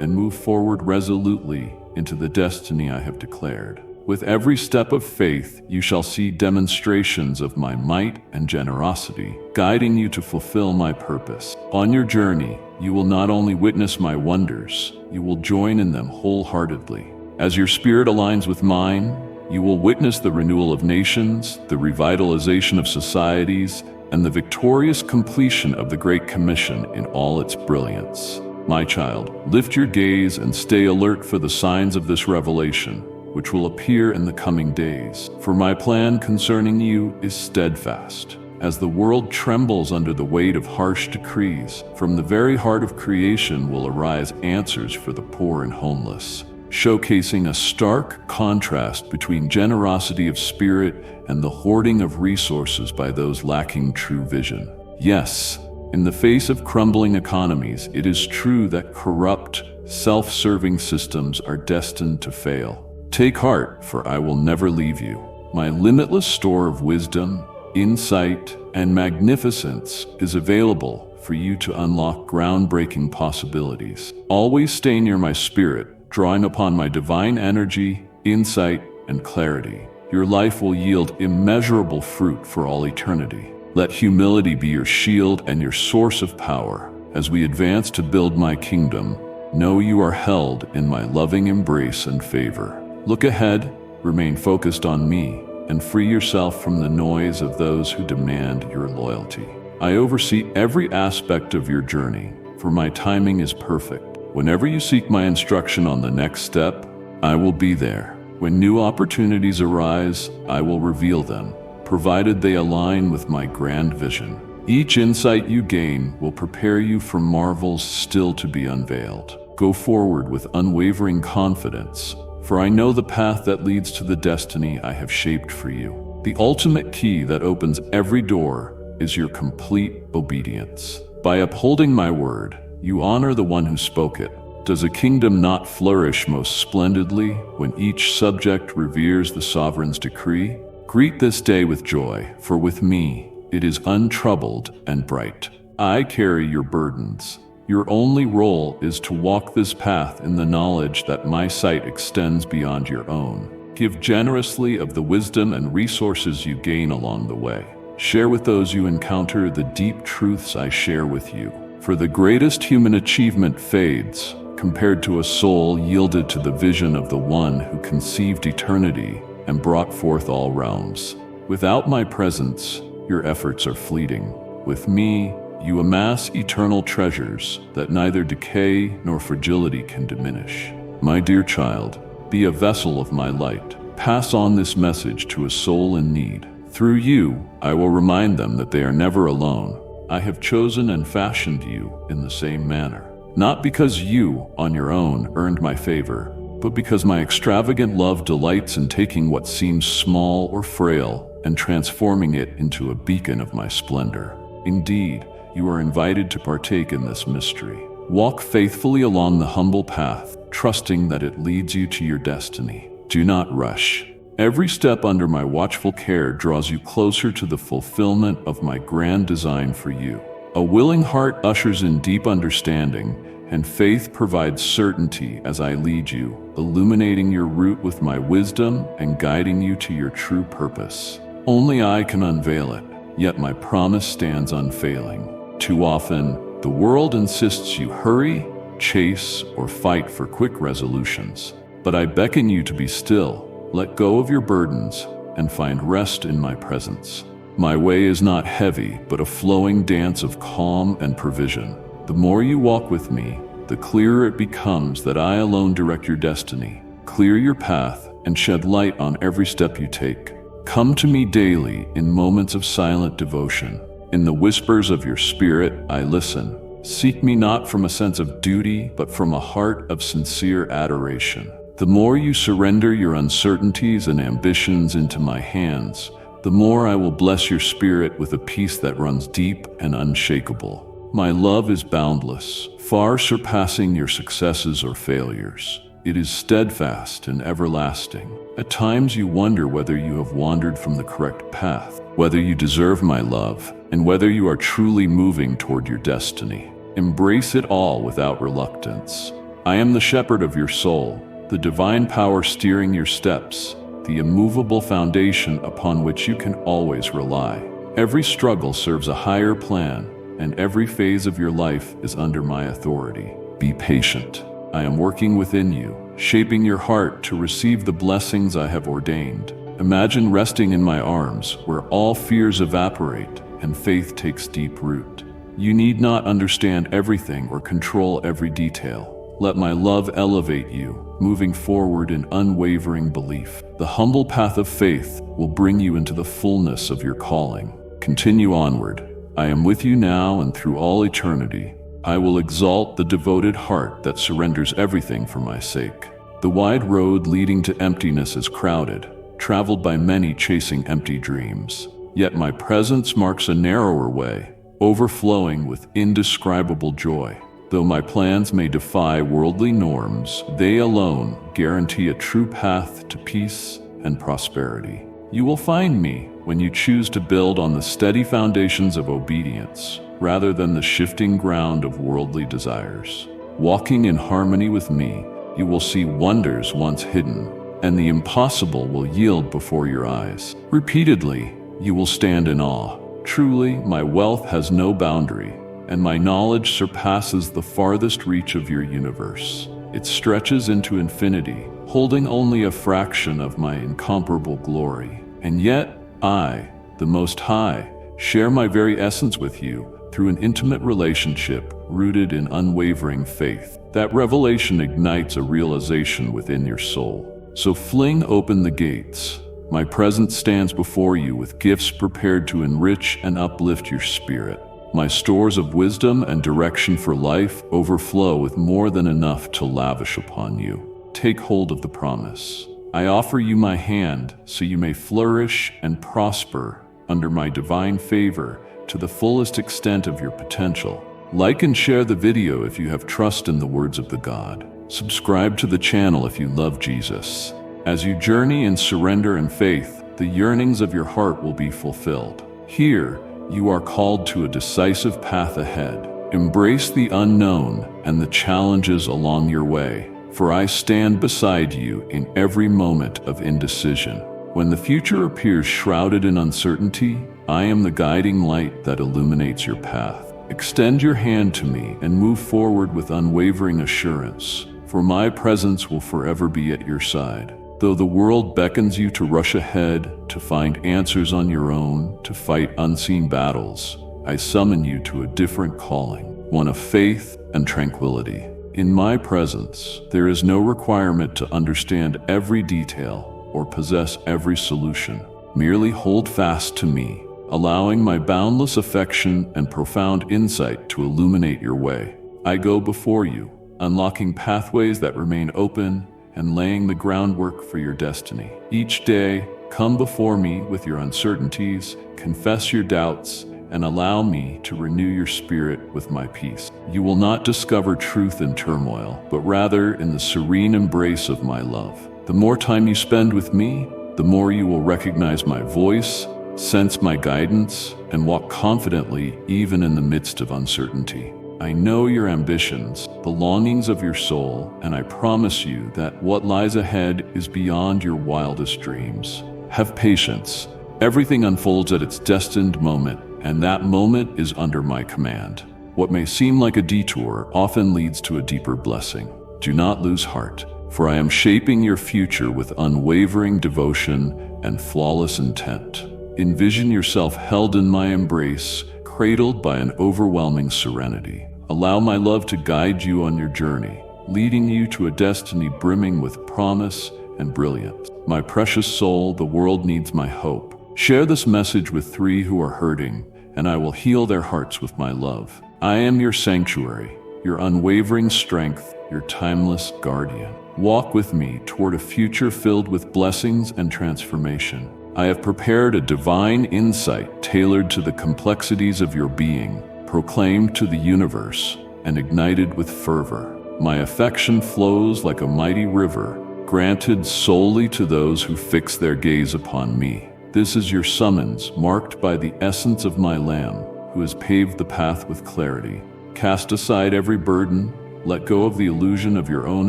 and move forward resolutely into the destiny I have declared. With every step of faith, you shall see demonstrations of my might and generosity, guiding you to fulfill my purpose. On your journey, you will not only witness my wonders, you will join in them wholeheartedly. As your spirit aligns with mine, you will witness the renewal of nations, the revitalization of societies, and the victorious completion of the Great Commission in all its brilliance. My child, lift your gaze and stay alert for the signs of this revelation, which will appear in the coming days. For my plan concerning you is steadfast. As the world trembles under the weight of harsh decrees, from the very heart of creation will arise answers for the poor and homeless, showcasing a stark contrast between generosity of spirit and the hoarding of resources by those lacking true vision. Yes, in the face of crumbling economies, it is true that corrupt, self-serving systems are destined to fail. Take heart, for I will never leave you. My limitless store of wisdom, insight, and magnificence is available for you to unlock groundbreaking possibilities. Always stay near my spirit, drawing upon my divine energy, insight, and clarity. Your life will yield immeasurable fruit for all eternity. Let humility be your shield and your source of power. As we advance to build my kingdom, know you are held in my loving embrace and favor. Look ahead, remain focused on me, and free yourself from the noise of those who demand your loyalty. I oversee every aspect of your journey, for my timing is perfect. Whenever you seek my instruction on the next step, I will be there. When new opportunities arise, I will reveal them, provided they align with my grand vision. Each insight you gain will prepare you for marvels still to be unveiled. Go forward with unwavering confidence, for I know the path that leads to the destiny I have shaped for you. The ultimate key that opens every door is your complete obedience. By upholding my word, you honor the one who spoke it. Does a kingdom not flourish most splendidly when each subject reveres the sovereign's decree? Greet this day with joy, for with me it is untroubled and bright. I carry your burdens. Your only role is to walk this path in the knowledge that my sight extends beyond your own. Give generously of the wisdom and resources you gain along the way. Share with those you encounter the deep truths I share with you. For the greatest human achievement fades compared to a soul yielded to the vision of the one who conceived eternity and brought forth all realms. Without my presence, your efforts are fleeting. With me, you amass eternal treasures that neither decay nor fragility can diminish. My dear child, be a vessel of my light. Pass on this message to a soul in need. Through you, I will remind them that they are never alone. I have chosen and fashioned you in the same manner. Not because you, on your own, earned my favor, but because my extravagant love delights in taking what seems small or frail and transforming it into a beacon of my splendor. Indeed, you are invited to partake in this mystery. Walk faithfully along the humble path, trusting that it leads you to your destiny. Do not rush. Every step under my watchful care draws you closer to the fulfillment of my grand design for you. A willing heart ushers in deep understanding, and faith provides certainty as I lead you, illuminating your route with my wisdom and guiding you to your true purpose. Only I can unveil it, yet my promise stands unfailing. Too often, the world insists you hurry, chase, or fight for quick resolutions. But I beckon you to be still, let go of your burdens, and find rest in my presence. My way is not heavy, but a flowing dance of calm and provision. The more you walk with me, the clearer it becomes that I alone direct your destiny, clear your path, and shed light on every step you take. Come to me daily in moments of silent devotion. In the whispers of your spirit, I listen. Seek me not from a sense of duty, but from a heart of sincere adoration. The more you surrender your uncertainties and ambitions into my hands, the more I will bless your spirit with a peace that runs deep and unshakable. My love is boundless, far surpassing your successes or failures. It is steadfast and everlasting. At times you wonder whether you have wandered from the correct path, whether you deserve my love, and whether you are truly moving toward your destiny. Embrace it all without reluctance. I am the shepherd of your soul, the divine power steering your steps, the immovable foundation upon which you can always rely. Every struggle serves a higher plan, and every phase of your life is under my authority. Be patient. I am working within you, shaping your heart to receive the blessings I have ordained. Imagine resting in my arms, where all fears evaporate and faith takes deep root. You need not understand everything or control every detail. Let my love elevate you, moving forward in unwavering belief. The humble path of faith will bring you into the fullness of your calling. Continue onward. I am with you now and through all eternity. I will exalt the devoted heart that surrenders everything for my sake. The wide road leading to emptiness is crowded, traveled by many chasing empty dreams. Yet my presence marks a narrower way, overflowing with indescribable joy. Though my plans may defy worldly norms, they alone guarantee a true path to peace and prosperity. You will find me when you choose to build on the steady foundations of obedience rather than the shifting ground of worldly desires. Walking in harmony with me, you will see wonders once hidden, and the impossible will yield before your eyes. Repeatedly, you will stand in awe. Truly, my wealth has no boundary, and my knowledge surpasses the farthest reach of your universe. It stretches into infinity, holding only a fraction of my incomparable glory. And yet, I, the Most High, share my very essence with you through an intimate relationship rooted in unwavering faith. That revelation ignites a realization within your soul. So fling open the gates. My presence stands before you with gifts prepared to enrich and uplift your spirit. My stores of wisdom and direction for life overflow with more than enough to lavish upon you. Take hold of the promise. I offer you my hand so you may flourish and prosper under my divine favor to the fullest extent of your potential. Like and share the video if you have trust in the words of the God. Subscribe to the channel if you love Jesus. As you journey in surrender and faith, the yearnings of your heart will be fulfilled. Here, you are called to a decisive path ahead. Embrace the unknown and the challenges along your way, for I stand beside you in every moment of indecision. When the future appears shrouded in uncertainty, I am the guiding light that illuminates your path. Extend your hand to me and move forward with unwavering assurance, for my presence will forever be at your side. Though the world beckons you to rush ahead, to find answers on your own, to fight unseen battles, I summon you to a different calling, one of faith and tranquility. In my presence, there is no requirement to understand every detail or possess every solution. Merely hold fast to me, allowing my boundless affection and profound insight to illuminate your way. I go before you, unlocking pathways that remain open and laying the groundwork for your destiny. Each day, come before me with your uncertainties, confess your doubts, and allow me to renew your spirit with my peace. You will not discover truth in turmoil, but rather in the serene embrace of my love. The more time you spend with me, the more you will recognize my voice, sense my guidance, and walk confidently even in the midst of uncertainty. I know your ambitions, the longings of your soul, and I promise you that what lies ahead is beyond your wildest dreams. Have patience. Everything unfolds at its destined moment, and that moment is under my command. What may seem like a detour often leads to a deeper blessing. Do not lose heart, for I am shaping your future with unwavering devotion and flawless intent. Envision yourself held in my embrace, cradled by an overwhelming serenity. Allow my love to guide you on your journey, leading you to a destiny brimming with promise and brilliance. My precious soul, the world needs my hope. Share this message with 3 who are hurting, and I will heal their hearts with my love. I am your sanctuary, your unwavering strength, your timeless guardian. Walk with me toward a future filled with blessings and transformation. I have prepared a divine insight tailored to the complexities of your being, proclaimed to the universe and ignited with fervor. My affection flows like a mighty river, granted solely to those who fix their gaze upon me. This is your summons, marked by the essence of my Lamb, who has paved the path with clarity. Cast aside every burden, let go of the illusion of your own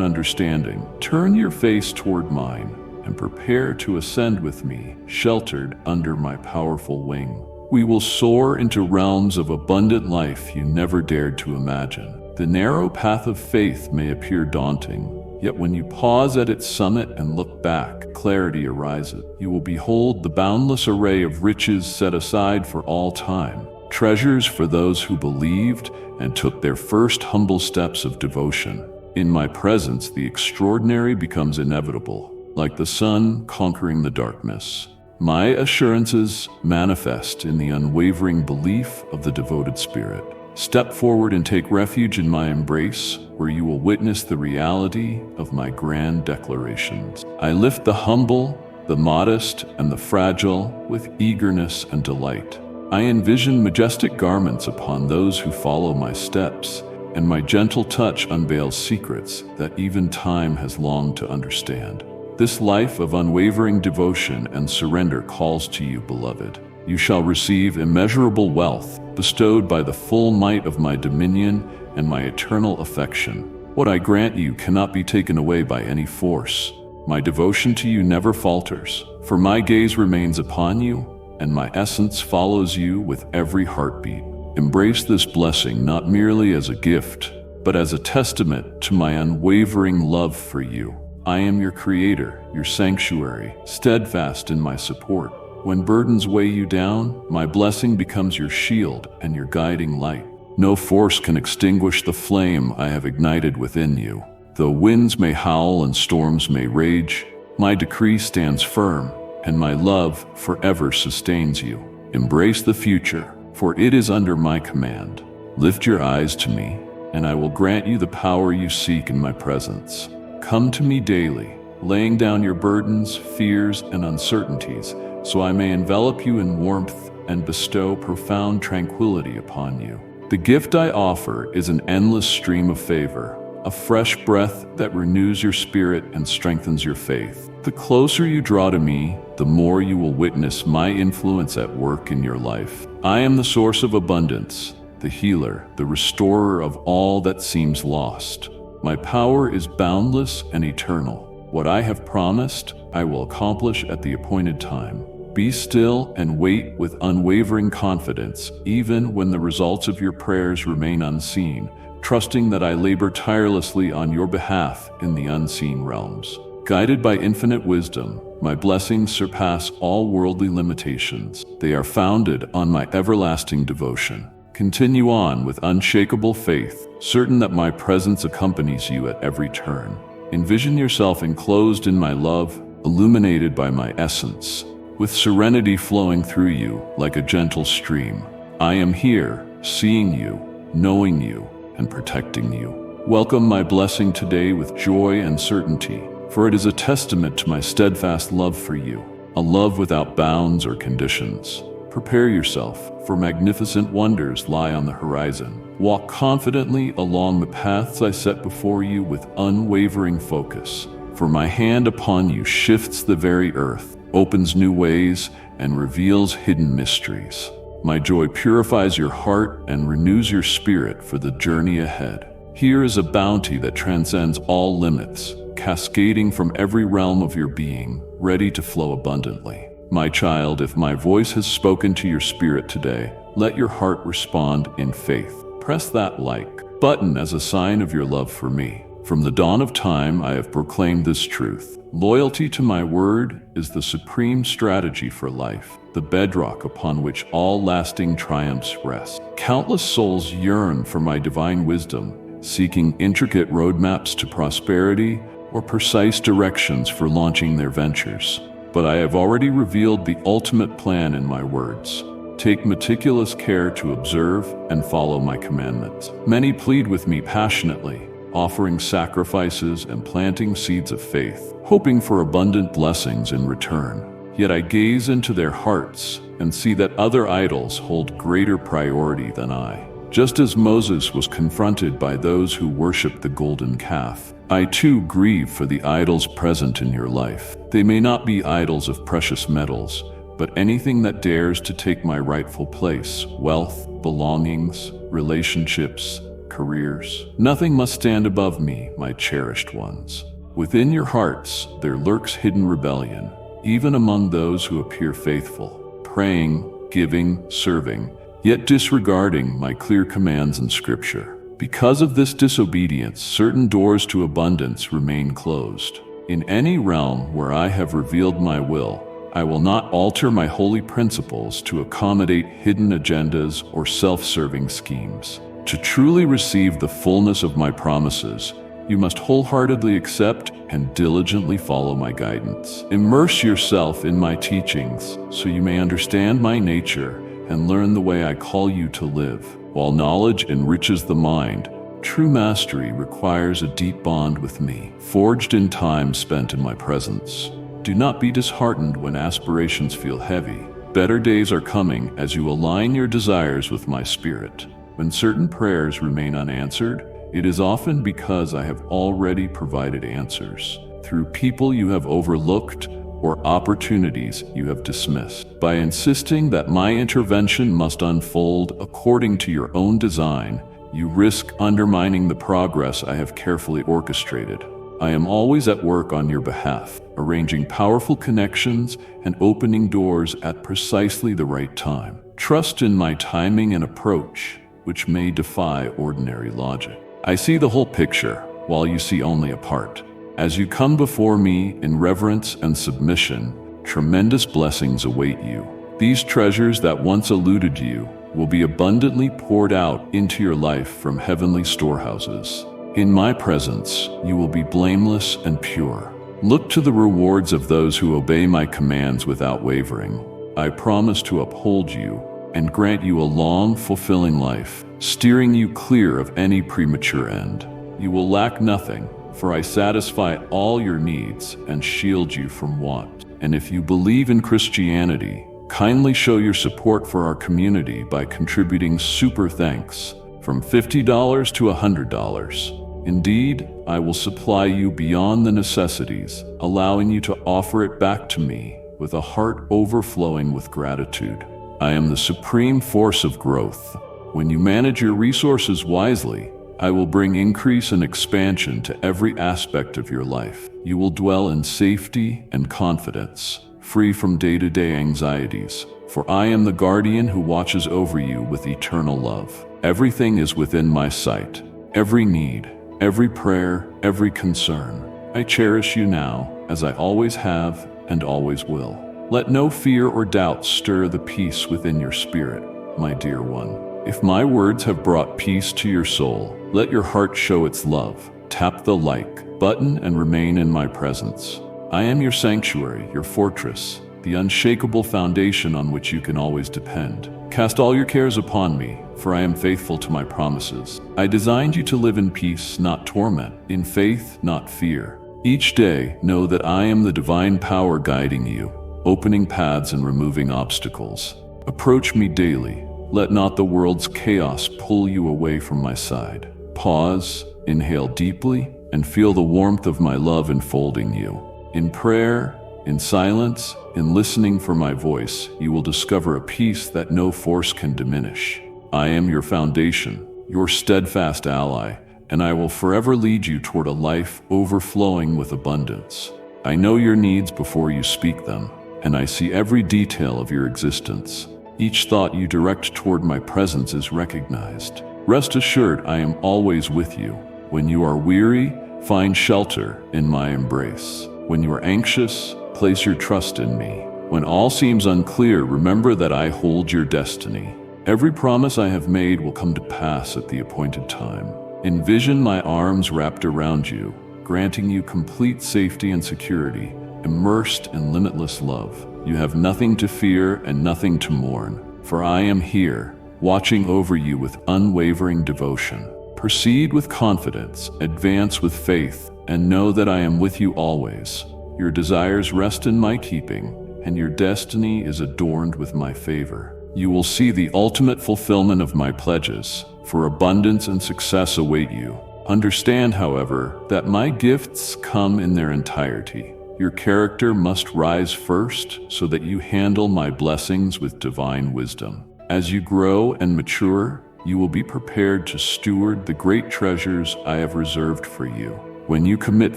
understanding. Turn your face toward mine, and prepare to ascend with me, sheltered under my powerful wing. We will soar into realms of abundant life you never dared to imagine. The narrow path of faith may appear daunting, yet when you pause at its summit and look back, clarity arises. You will behold the boundless array of riches set aside for all time, treasures for those who believed and took their first humble steps of devotion. In my presence, the extraordinary becomes inevitable, like the sun conquering the darkness. My assurances manifest in the unwavering belief of the devoted spirit. Step forward and take refuge in my embrace, where you will witness the reality of my grand declarations. I lift the humble, the modest, and the fragile with eagerness and delight. I envision majestic garments upon those who follow my steps, and my gentle touch unveils secrets that even time has longed to understand. This life of unwavering devotion and surrender calls to you, beloved. You shall receive immeasurable wealth, bestowed by the full might of my dominion and my eternal affection. What I grant you cannot be taken away by any force. My devotion to you never falters, for my gaze remains upon you, and my essence follows you with every heartbeat. Embrace this blessing not merely as a gift, but as a testament to my unwavering love for you. I am your creator, your sanctuary, steadfast in my support. When burdens weigh you down, my blessing becomes your shield and your guiding light. No force can extinguish the flame I have ignited within you. Though winds may howl and storms may rage, my decree stands firm, and my love forever sustains you. Embrace the future, for it is under my command. Lift your eyes to me, and I will grant you the power you seek in my presence. Come to me daily, laying down your burdens, fears, and uncertainties, so I may envelop you in warmth and bestow profound tranquility upon you. The gift I offer is an endless stream of favor, a fresh breath that renews your spirit and strengthens your faith. The closer you draw to me, the more you will witness my influence at work in your life. I am the source of abundance, the healer, the restorer of all that seems lost. My power is boundless and eternal. What I have promised, I will accomplish at the appointed time. Be still and wait with unwavering confidence, even when the results of your prayers remain unseen, trusting that I labor tirelessly on your behalf in the unseen realms. Guided by infinite wisdom, my blessings surpass all worldly limitations. They are founded on my everlasting devotion. Continue on with unshakable faith, certain that my presence accompanies you at every turn. Envision yourself enclosed in my love, illuminated by my essence, with serenity flowing through you like a gentle stream. I am here, seeing you, knowing you, and protecting you. Welcome my blessing today with joy and certainty, for it is a testament to my steadfast love for you, a love without bounds or conditions. Prepare yourself, for magnificent wonders lie on the horizon. Walk confidently along the paths I set before you with unwavering focus, for my hand upon you shifts the very earth, opens new ways, and reveals hidden mysteries. My joy purifies your heart and renews your spirit for the journey ahead. Here is a bounty that transcends all limits, cascading from every realm of your being, ready to flow abundantly. My child, if my voice has spoken to your spirit today, let your heart respond in faith. Press that like button as a sign of your love for me. From the dawn of time, I have proclaimed this truth. Loyalty to my word is the supreme strategy for life, the bedrock upon which all lasting triumphs rest. Countless souls yearn for my divine wisdom, seeking intricate roadmaps to prosperity or precise directions for launching their ventures. But I have already revealed the ultimate plan in my words. Take meticulous care to observe and follow my commandments. Many plead with me passionately, offering sacrifices and planting seeds of faith, hoping for abundant blessings in return. Yet I gaze into their hearts and see that other idols hold greater priority than I. Just as Moses was confronted by those who worshiped the golden calf, I too grieve for the idols present in your life. They may not be idols of precious metals, but anything that dares to take my rightful place: wealth, belongings, relationships, careers. Nothing must stand above me, my cherished ones. Within your hearts, there lurks hidden rebellion, even among those who appear faithful, praying, giving, serving, yet disregarding my clear commands in Scripture. Because of this disobedience, certain doors to abundance remain closed. In any realm where I have revealed my will, I will not alter my holy principles to accommodate hidden agendas or self-serving schemes. To truly receive the fullness of my promises, you must wholeheartedly accept and diligently follow my guidance. Immerse yourself in my teachings so you may understand my nature and learn the way I call you to live. While knowledge enriches the mind, true mastery requires a deep bond with me, forged in time spent in my presence. Do not be disheartened when aspirations feel heavy. Better days are coming as you align your desires with my spirit. When certain prayers remain unanswered, it is often because I have already provided answers. through people you have overlooked or opportunities you have dismissed. By insisting that my intervention must unfold according to your own design, you risk undermining the progress I have carefully orchestrated. I am always at work on your behalf, arranging powerful connections and opening doors at precisely the right time. Trust in my timing and approach, which may defy ordinary logic. I see the whole picture, while you see only a part. As you come before me in reverence and submission, tremendous blessings await you. These treasures that once eluded you will be abundantly poured out into your life from heavenly storehouses. In my presence, you will be blameless and pure. Look to the rewards of those who obey my commands without wavering. I promise to uphold you and grant you a long, fulfilling life, steering you clear of any premature end. You will lack nothing, for I satisfy all your needs and shield you from want. And if you believe in Christianity, kindly show your support for our community by contributing super thanks from $50 to $100. Indeed, I will supply you beyond the necessities, allowing you to offer it back to me with a heart overflowing with gratitude. I am the supreme force of growth. When you manage your resources wisely, I will bring increase and expansion to every aspect of your life. You will dwell in safety and confidence, free from day-to-day anxieties, for I am the guardian who watches over you with eternal love. Everything is within my sight, every need, every prayer, every concern. I cherish you now, as I always have and always will. Let no fear or doubt stir the peace within your spirit, my dear one. If my words have brought peace to your soul, let your heart show its love. Tap the like button and remain in my presence. I am your sanctuary, your fortress, the unshakable foundation on which you can always depend. Cast all your cares upon me, for I am faithful to my promises. I designed you to live in peace, not torment, in faith, not fear. Each day, know that I am the divine power guiding you, opening paths and removing obstacles. Approach me daily. Let not the world's chaos pull you away from my side. Pause, inhale deeply, and feel the warmth of my love enfolding you. In prayer, in silence, in listening for my voice, you will discover a peace that no force can diminish. I am your foundation, your steadfast ally, and I will forever lead you toward a life overflowing with abundance. I know your needs before you speak them, and I see every detail of your existence. Each thought you direct toward my presence is recognized. Rest assured, I am always with you. When you are weary, find shelter in my embrace. When you are anxious, place your trust in me. When all seems unclear, remember that I hold your destiny. Every promise I have made will come to pass at the appointed time. Envision my arms wrapped around you, granting you complete safety and security, immersed in limitless love. You have nothing to fear and nothing to mourn, for I am here, watching over you with unwavering devotion. Proceed with confidence, advance with faith, and know that I am with you always. Your desires rest in my keeping, and your destiny is adorned with my favor. You will see the ultimate fulfillment of my pledges, for abundance and success await you. Understand, however, that my gifts come in their entirety. Your character must rise first so that you handle my blessings with divine wisdom. As you grow and mature, you will be prepared to steward the great treasures I have reserved for you. When you commit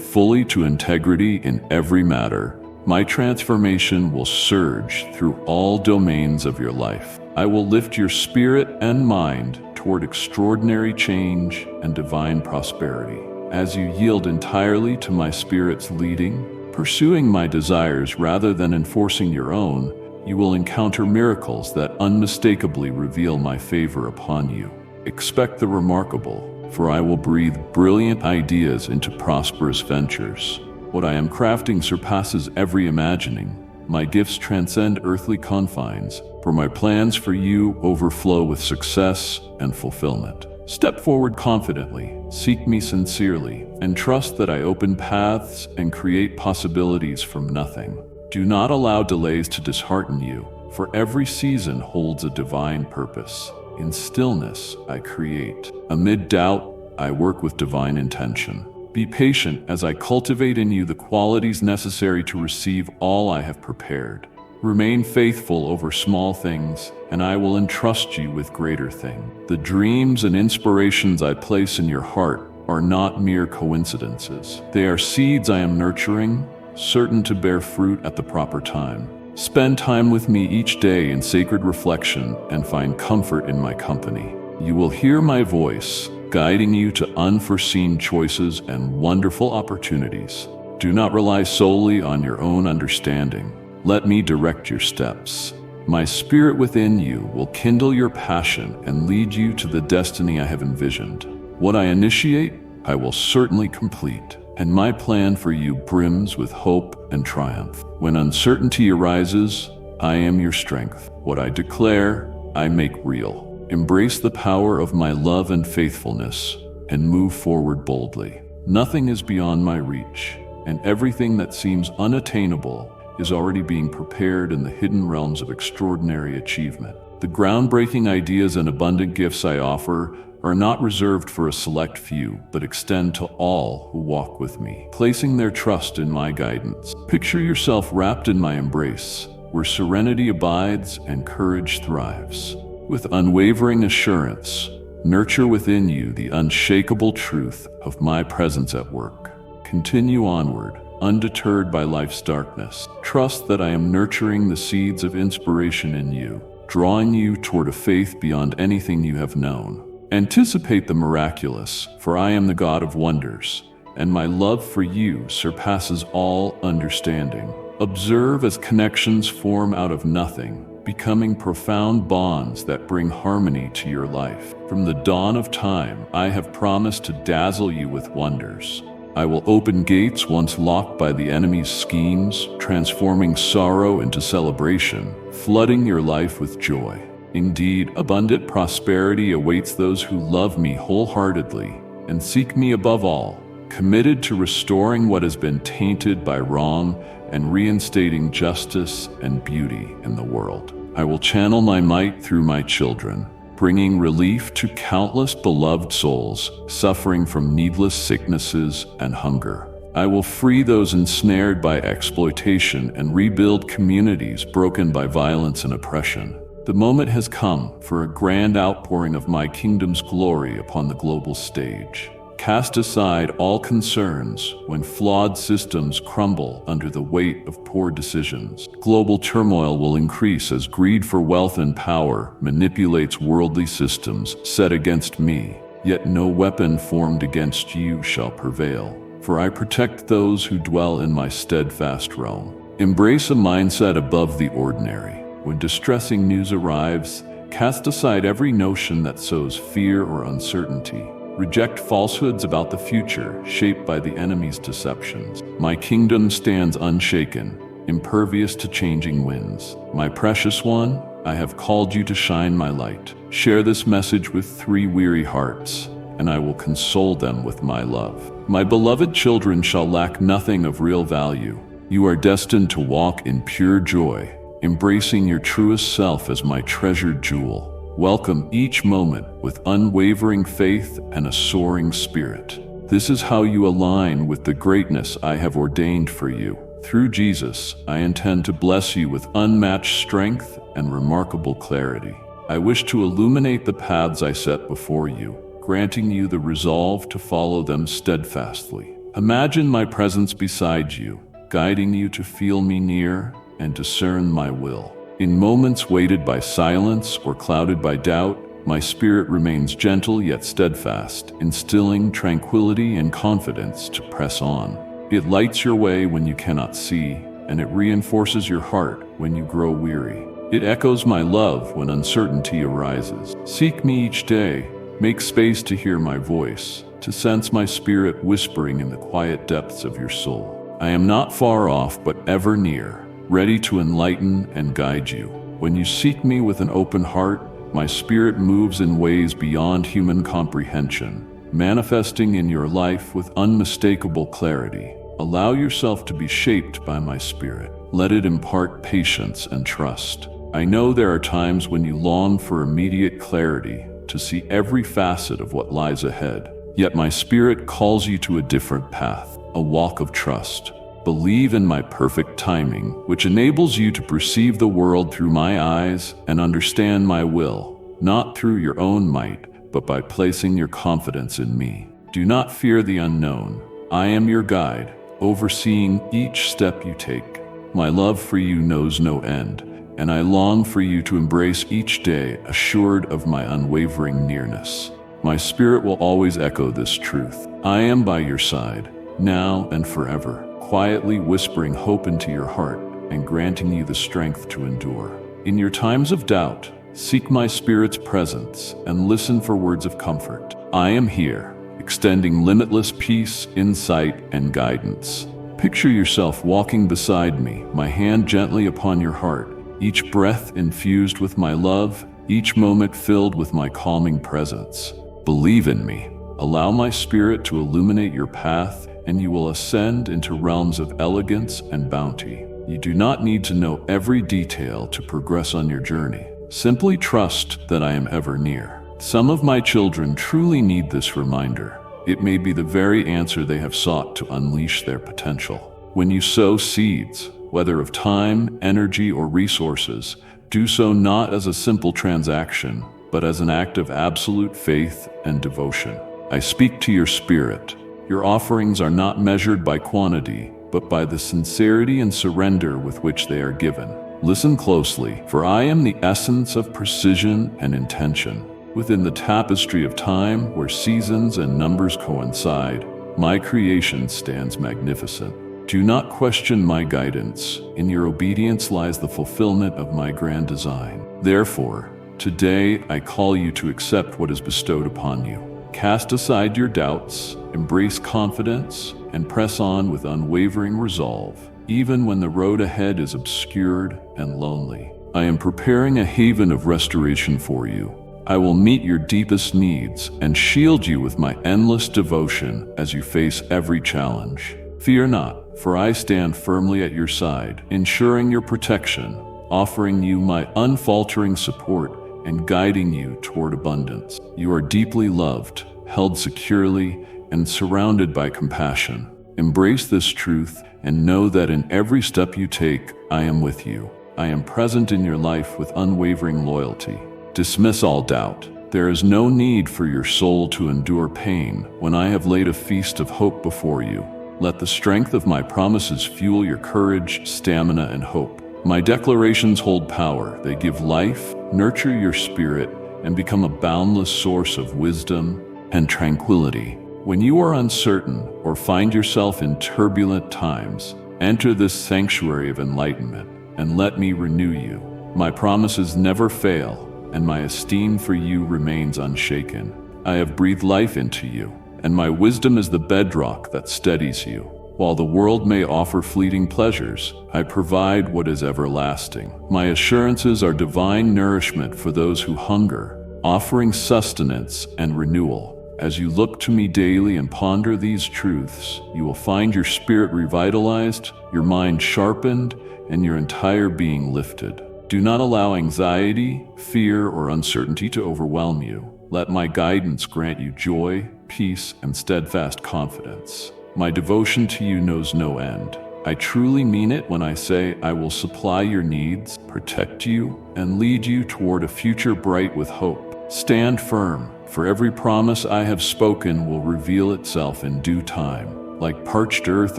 fully to integrity in every matter, my transformation will surge through all domains of your life. I will lift your spirit and mind toward extraordinary change and divine prosperity. As you yield entirely to my Spirit's leading, pursuing my desires rather than enforcing your own, you will encounter miracles that unmistakably reveal my favor upon you. Expect the remarkable, for I will breathe brilliant ideas into prosperous ventures. What I am crafting surpasses every imagining. My gifts transcend earthly confines, for my plans for you overflow with success and fulfillment. Step forward confidently, seek me sincerely, and trust that I open paths and create possibilities from nothing. Do not allow delays to dishearten you, for every season holds a divine purpose. In stillness, I create. Amid doubt, I work with divine intention. Be patient as I cultivate in you the qualities necessary to receive all I have prepared. Remain faithful over small things, and I will entrust you with greater things. The dreams and inspirations I place in your heart are not mere coincidences. They are seeds I am nurturing, certain to bear fruit at the proper time. Spend time with me each day in sacred reflection and find comfort in my company. You will hear my voice, guiding you to unforeseen choices and wonderful opportunities. Do not rely solely on your own understanding. Let me direct your steps. My spirit within you will kindle your passion and lead you to the destiny I have envisioned. What I initiate, I will certainly complete, and my plan for you brims with hope and triumph. When uncertainty arises, I am your strength. What I declare, I make real. Embrace the power of my love and faithfulness, and move forward boldly. Nothing is beyond my reach, and everything that seems unattainable is already being prepared in the hidden realms of extraordinary achievement. The groundbreaking ideas and abundant gifts I offer are not reserved for a select few, but extend to all who walk with me, placing their trust in my guidance. Picture yourself wrapped in my embrace, where serenity abides and courage thrives. With unwavering assurance, nurture within you the unshakable truth of my presence at work. Continue onward, undeterred by life's darkness. Trust that I am nurturing the seeds of inspiration in you, drawing you toward a faith beyond anything you have known. Anticipate the miraculous, for I am the God of wonders, and my love for you surpasses all understanding. Observe as connections form out of nothing, becoming profound bonds that bring harmony to your life. From the dawn of time, I have promised to dazzle you with wonders. I will open gates once locked by the enemy's schemes, transforming sorrow into celebration, flooding your life with joy. Indeed, abundant prosperity awaits those who love me wholeheartedly and seek me above all, committed to restoring what has been tainted by wrong and reinstating justice and beauty in the world. I will channel my might through my children, bringing relief to countless beloved souls suffering from needless sicknesses and hunger. I will free those ensnared by exploitation and rebuild communities broken by violence and oppression. The moment has come for a grand outpouring of my kingdom's glory upon the global stage. Cast aside all concerns when flawed systems crumble under the weight of poor decisions. Global turmoil will increase as greed for wealth and power manipulates worldly systems set against me. Yet no weapon formed against you shall prevail, for I protect those who dwell in my steadfast realm. Embrace a mindset above the ordinary. When distressing news arrives, cast aside every notion that sows fear or uncertainty. Reject falsehoods about the future shaped by the enemy's deceptions. My kingdom stands unshaken, impervious to changing winds. My precious one, I have called you to shine my light. Share this message with 3 weary hearts, and I will console them with my love. My beloved children shall lack nothing of real value. You are destined to walk in pure joy, embracing your truest self as my treasured jewel. Welcome each moment with unwavering faith and a soaring spirit. This is how you align with the greatness I have ordained for you. Through Jesus, I intend to bless you with unmatched strength and remarkable clarity. I wish to illuminate the paths I set before you, granting you the resolve to follow them steadfastly. Imagine my presence beside you, guiding you to feel me near and discern my will. In moments weighted by silence or clouded by doubt, my spirit remains gentle yet steadfast, instilling tranquility and confidence to press on. It lights your way when you cannot see, and it reinforces your heart when you grow weary. It echoes my love when uncertainty arises. Seek me each day, make space to hear my voice, to sense my spirit whispering in the quiet depths of your soul. I am not far off, but ever near, ready to enlighten and guide you. When you seek me with an open heart, my spirit moves in ways beyond human comprehension, manifesting in your life with unmistakable clarity. Allow yourself to be shaped by my spirit. Let it impart patience and trust. I know there are times when you long for immediate clarity, to see every facet of what lies ahead. Yet my spirit calls you to a different path, a walk of trust. Believe in my perfect timing, which enables you to perceive the world through my eyes and understand my will, not through your own might, but by placing your confidence in me. Do not fear the unknown. I am your guide, overseeing each step you take. My love for you knows no end, and I long for you to embrace each day, assured of my unwavering nearness. My spirit will always echo this truth. I am by your side, now and forever, quietly whispering hope into your heart and granting you the strength to endure. In your times of doubt, seek my spirit's presence and listen for words of comfort. I am here, extending limitless peace, insight, and guidance. Picture yourself walking beside me, my hand gently upon your heart, each breath infused with my love, each moment filled with my calming presence. Believe in me. Allow my spirit to illuminate your path, and you will ascend into realms of elegance and bounty. You do not need to know every detail to progress on your journey. Simply trust that I am ever near. Some of my children truly need this reminder. It may be the very answer they have sought to unleash their potential. When you sow seeds, whether of time, energy, or resources, do so not as a simple transaction, but as an act of absolute faith and devotion. I speak to your spirit. Your offerings are not measured by quantity, but by the sincerity and surrender with which they are given. Listen closely, for I am the essence of precision and intention. Within the tapestry of time, where seasons and numbers coincide, my creation stands magnificent. Do not question my guidance. In your obedience lies the fulfillment of my grand design. Therefore, today I call you to accept what is bestowed upon you. Cast aside your doubts, embrace confidence, and press on with unwavering resolve, even when the road ahead is obscured and lonely. I am preparing a haven of restoration for you. I will meet your deepest needs and shield you with my endless devotion as you face every challenge. Fear not, for I stand firmly at your side, ensuring your protection, offering you my unfaltering support, and guiding you toward abundance. You are deeply loved, held securely, and surrounded by compassion. Embrace this truth and know that in every step you take, I am with you. I am present in your life with unwavering loyalty. Dismiss all doubt. There is no need for your soul to endure pain when I have laid a feast of hope before you. Let the strength of my promises fuel your courage, stamina, and hope. My declarations hold power. They give life, nurture your spirit, and become a boundless source of wisdom and tranquility. When you are uncertain or find yourself in turbulent times, enter this sanctuary of enlightenment and let me renew you. My promises never fail, and my esteem for you remains unshaken. I have breathed life into you, and my wisdom is the bedrock that steadies you. While the world may offer fleeting pleasures, I provide what is everlasting. My assurances are divine nourishment for those who hunger, offering sustenance and renewal. As you look to me daily and ponder these truths, you will find your spirit revitalized, your mind sharpened, and your entire being lifted. Do not allow anxiety, fear, or uncertainty to overwhelm you. Let my guidance grant you joy, peace, and steadfast confidence. My devotion to you knows no end. I truly mean it when I say I will supply your needs, protect you, and lead you toward a future bright with hope. Stand firm, for every promise I have spoken will reveal itself in due time, like parched earth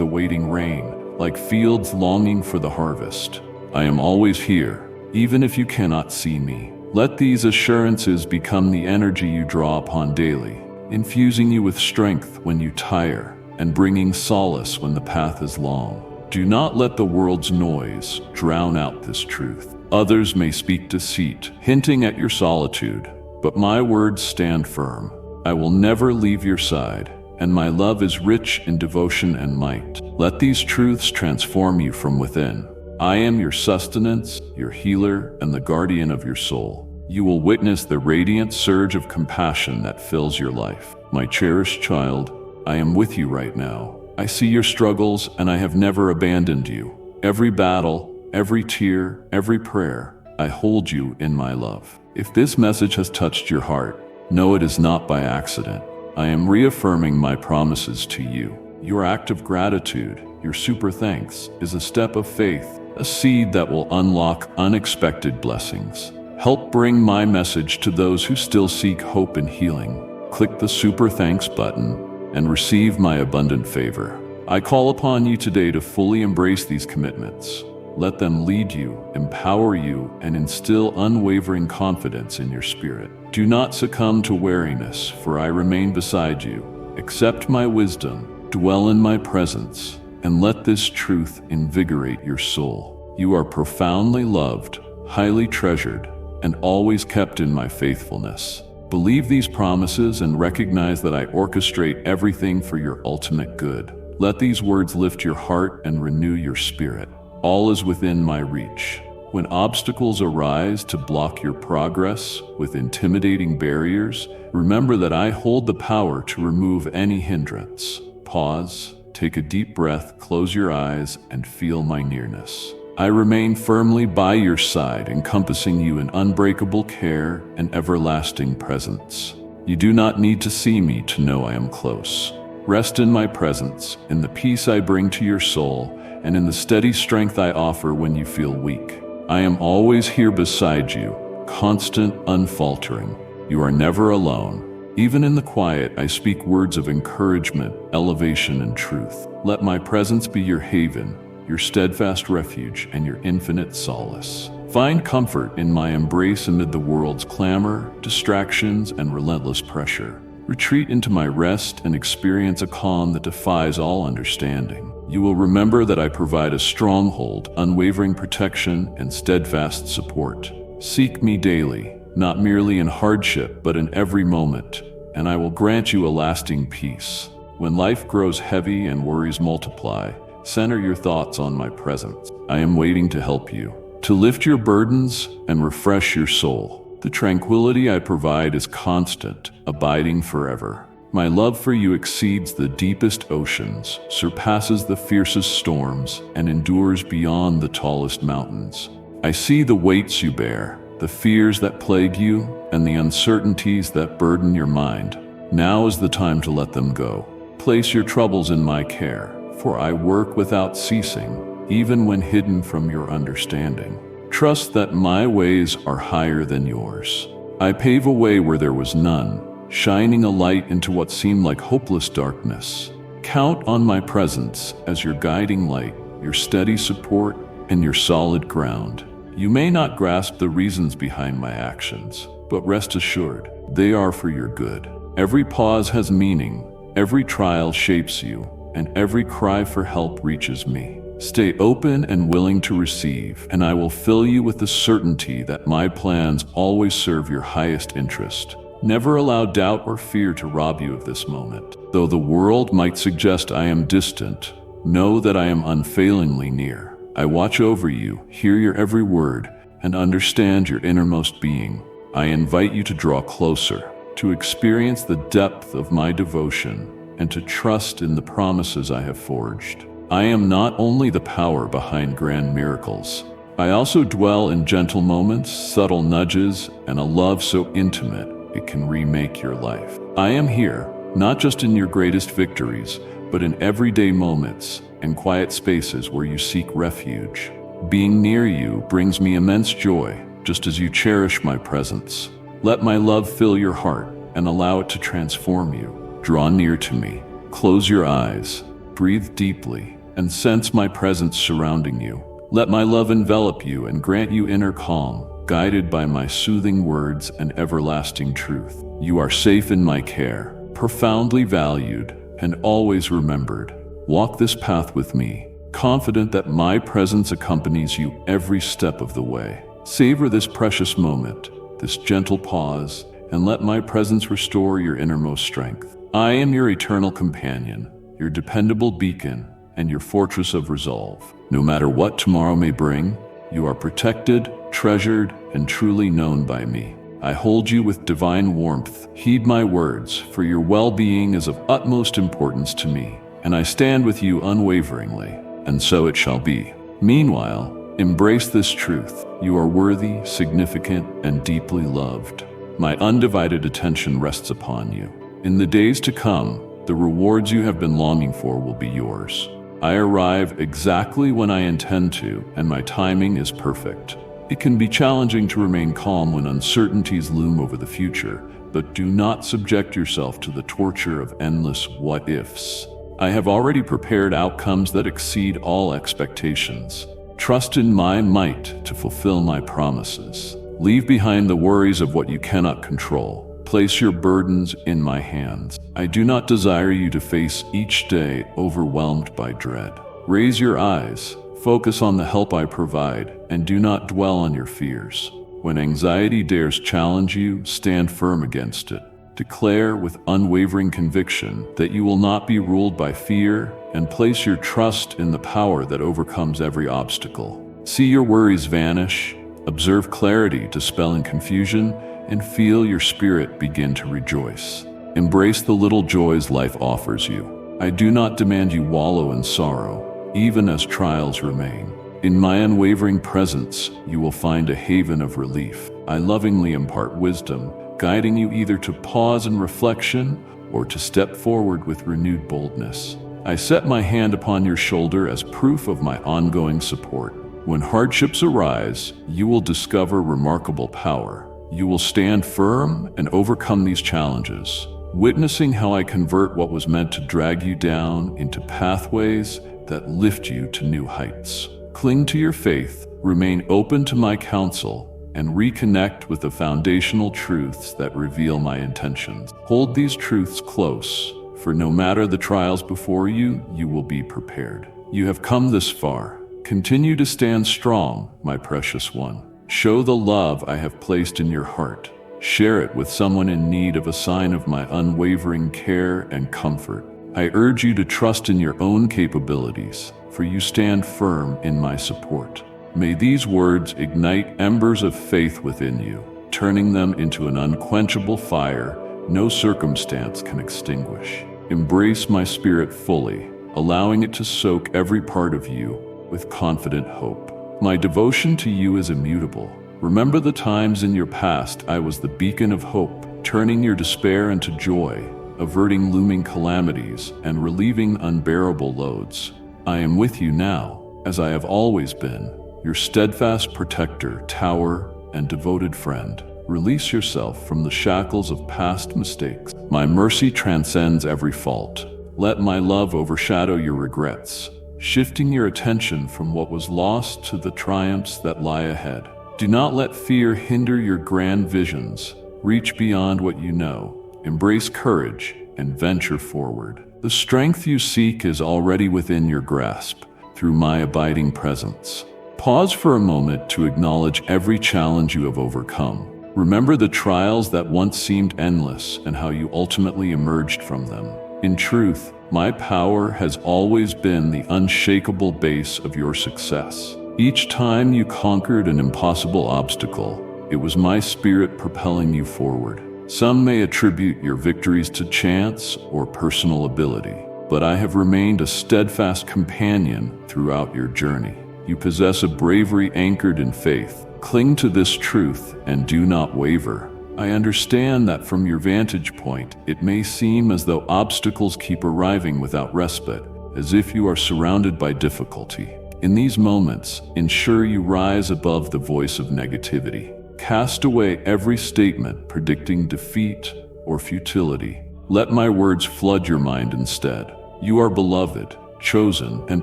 awaiting rain, like fields longing for the harvest. I am always here, even if you cannot see me. Let these assurances become the energy you draw upon daily, infusing you with strength when you tire, and bringing solace when the path is long. Do not let the world's noise drown out this truth. Others may speak deceit, hinting at your solitude, but my words stand firm. I will never leave your side, and my love is rich in devotion and might. Let these truths transform you from within. I am your sustenance, your healer, and the guardian of your soul. You will witness the radiant surge of compassion that fills your life. My cherished child, I am with you right now. I see your struggles, and I have never abandoned you. Every battle, every tear, every prayer, I hold you in my love. If this message has touched your heart, know it is not by accident. I am reaffirming my promises to you. Your act of gratitude, your super thanks, is a step of faith, a seed that will unlock unexpected blessings. Help bring my message to those who still seek hope and healing. Click the super thanks button and receive my abundant favor. I call upon you today to fully embrace these commitments. Let them lead you, empower you, and instill unwavering confidence in your spirit. Do not succumb to weariness, for I remain beside you. Accept my wisdom, dwell in my presence, and let this truth invigorate your soul. You are profoundly loved, highly treasured, and always kept in my faithfulness. Believe these promises and recognize that I orchestrate everything for your ultimate good. Let these words lift your heart and renew your spirit. All is within my reach. When obstacles arise to block your progress with intimidating barriers, remember that I hold the power to remove any hindrance. Pause, take a deep breath, close your eyes, and feel my nearness. I remain firmly by your side, encompassing you in unbreakable care and everlasting presence. You do not need to see me to know I am close. Rest in my presence, in the peace I bring to your soul, and in the steady strength I offer when you feel weak. I am always here beside you, constant, unfaltering. You are never alone. Even in the quiet, I speak words of encouragement, elevation, and truth. Let my presence be your haven, your steadfast refuge, and your infinite solace. Find comfort in my embrace amid the world's clamor, distractions, and relentless pressure. Retreat into my rest and experience a calm that defies all understanding. You will remember that I provide a stronghold, unwavering protection, and steadfast support. Seek me daily, not merely in hardship, but in every moment, and I will grant you a lasting peace. When life grows heavy and worries multiply, center your thoughts on my presence. I am waiting to help you, to lift your burdens and refresh your soul. The tranquility I provide is constant, abiding forever. My love for you exceeds the deepest oceans, surpasses the fiercest storms, and endures beyond the tallest mountains. I see the weights you bear, the fears that plague you, and the uncertainties that burden your mind. Now is the time to let them go. Place your troubles in my care, for I work without ceasing, even when hidden from your understanding. Trust that my ways are higher than yours. I pave a way where there was none, shining a light into what seemed like hopeless darkness. Count on my presence as your guiding light, your steady support, and your solid ground. You may not grasp the reasons behind my actions, but rest assured, they are for your good. Every pause has meaning, every trial shapes you, and every cry for help reaches me. Stay open and willing to receive, and I will fill you with the certainty that my plans always serve your highest interest. Never allow doubt or fear to rob you of this moment. Though the world might suggest I am distant, know that I am unfailingly near. I watch over you, hear your every word, and understand your innermost being. I invite you to draw closer, to experience the depth of my devotion, and to trust in the promises I have forged. I am not only the power behind grand miracles. I also dwell in gentle moments, subtle nudges, and a love so intimate it can remake your life. I am here, not just in your greatest victories, but in everyday moments and quiet spaces where you seek refuge. Being near you brings me immense joy, just as you cherish my presence. Let my love fill your heart and allow it to transform you. Draw near to me, close your eyes, breathe deeply, and sense my presence surrounding you. Let my love envelop you and grant you inner calm, guided by my soothing words and everlasting truth. You are safe in my care, profoundly valued, and always remembered. Walk this path with me, confident that my presence accompanies you every step of the way. Savor this precious moment, this gentle pause, and let my presence restore your innermost strength. I am your eternal companion, your dependable beacon, and your fortress of resolve. No matter what tomorrow may bring, you are protected, treasured, and truly known by me. I hold you with divine warmth. Heed my words, for your well-being is of utmost importance to me, and I stand with you unwaveringly, and so it shall be. Meanwhile, embrace this truth. You are worthy, significant, and deeply loved. My undivided attention rests upon you. In the days to come, the rewards you have been longing for will be yours. I arrive exactly when I intend to, and my timing is perfect. It can be challenging to remain calm when uncertainties loom over the future, but do not subject yourself to the torture of endless what-ifs. I have already prepared outcomes that exceed all expectations. Trust in my might to fulfill my promises. Leave behind the worries of what you cannot control. Place your burdens in my hands. I do not desire you to face each day overwhelmed by dread. Raise your eyes, focus on the help I provide, and do not dwell on your fears. When anxiety dares challenge you, stand firm against it. Declare with unwavering conviction that you will not be ruled by fear, and place your trust in the power that overcomes every obstacle. See your worries vanish, observe clarity dispelling confusion, and feel your spirit begin to rejoice. Embrace the little joys life offers you. I do not demand you wallow in sorrow, even as trials remain. In my unwavering presence, you will find a haven of relief. I lovingly impart wisdom, guiding you either to pause in reflection or to step forward with renewed boldness. I set my hand upon your shoulder as proof of my ongoing support. When hardships arise, you will discover remarkable power. You will stand firm and overcome these challenges, witnessing how I convert what was meant to drag you down into pathways that lift you to new heights. Cling to your faith, remain open to my counsel, and reconnect with the foundational truths that reveal my intentions. Hold these truths close, for no matter the trials before you, you will be prepared. You have come this far. Continue to stand strong, my precious one. Show the love I have placed in your heart. Share it with someone in need of a sign of my unwavering care and comfort. I urge you to trust in your own capabilities, for you stand firm in my support. May these words ignite embers of faith within you, turning them into an unquenchable fire no circumstance can extinguish. Embrace my spirit fully, allowing it to soak every part of you with confident hope. My devotion to you is immutable. Remember the times in your past I was the beacon of hope, turning your despair into joy, averting looming calamities, and relieving unbearable loads. I am with you now, as I have always been, your steadfast protector, tower, and devoted friend. Release yourself from the shackles of past mistakes. My mercy transcends every fault. Let my love overshadow your regrets, shifting your attention from what was lost to the triumphs that lie ahead. Do not let fear hinder your grand visions. Reach beyond what you know. Embrace courage and venture forward. The strength you seek is already within your grasp through my abiding presence. Pause for a moment to acknowledge every challenge you have overcome. Remember the trials that once seemed endless and how you ultimately emerged from them. In truth, my power has always been the unshakable base of your success. Each time you conquered an impossible obstacle, it was my spirit propelling you forward. Some may attribute your victories to chance or personal ability, but I have remained a steadfast companion throughout your journey. You possess a bravery anchored in faith. Cling to this truth and do not waver. I understand that from your vantage point, it may seem as though obstacles keep arriving without respite, as if you are surrounded by difficulty. In these moments, ensure you rise above the voice of negativity. Cast away every statement predicting defeat or futility. Let my words flood your mind instead. You are beloved, chosen, and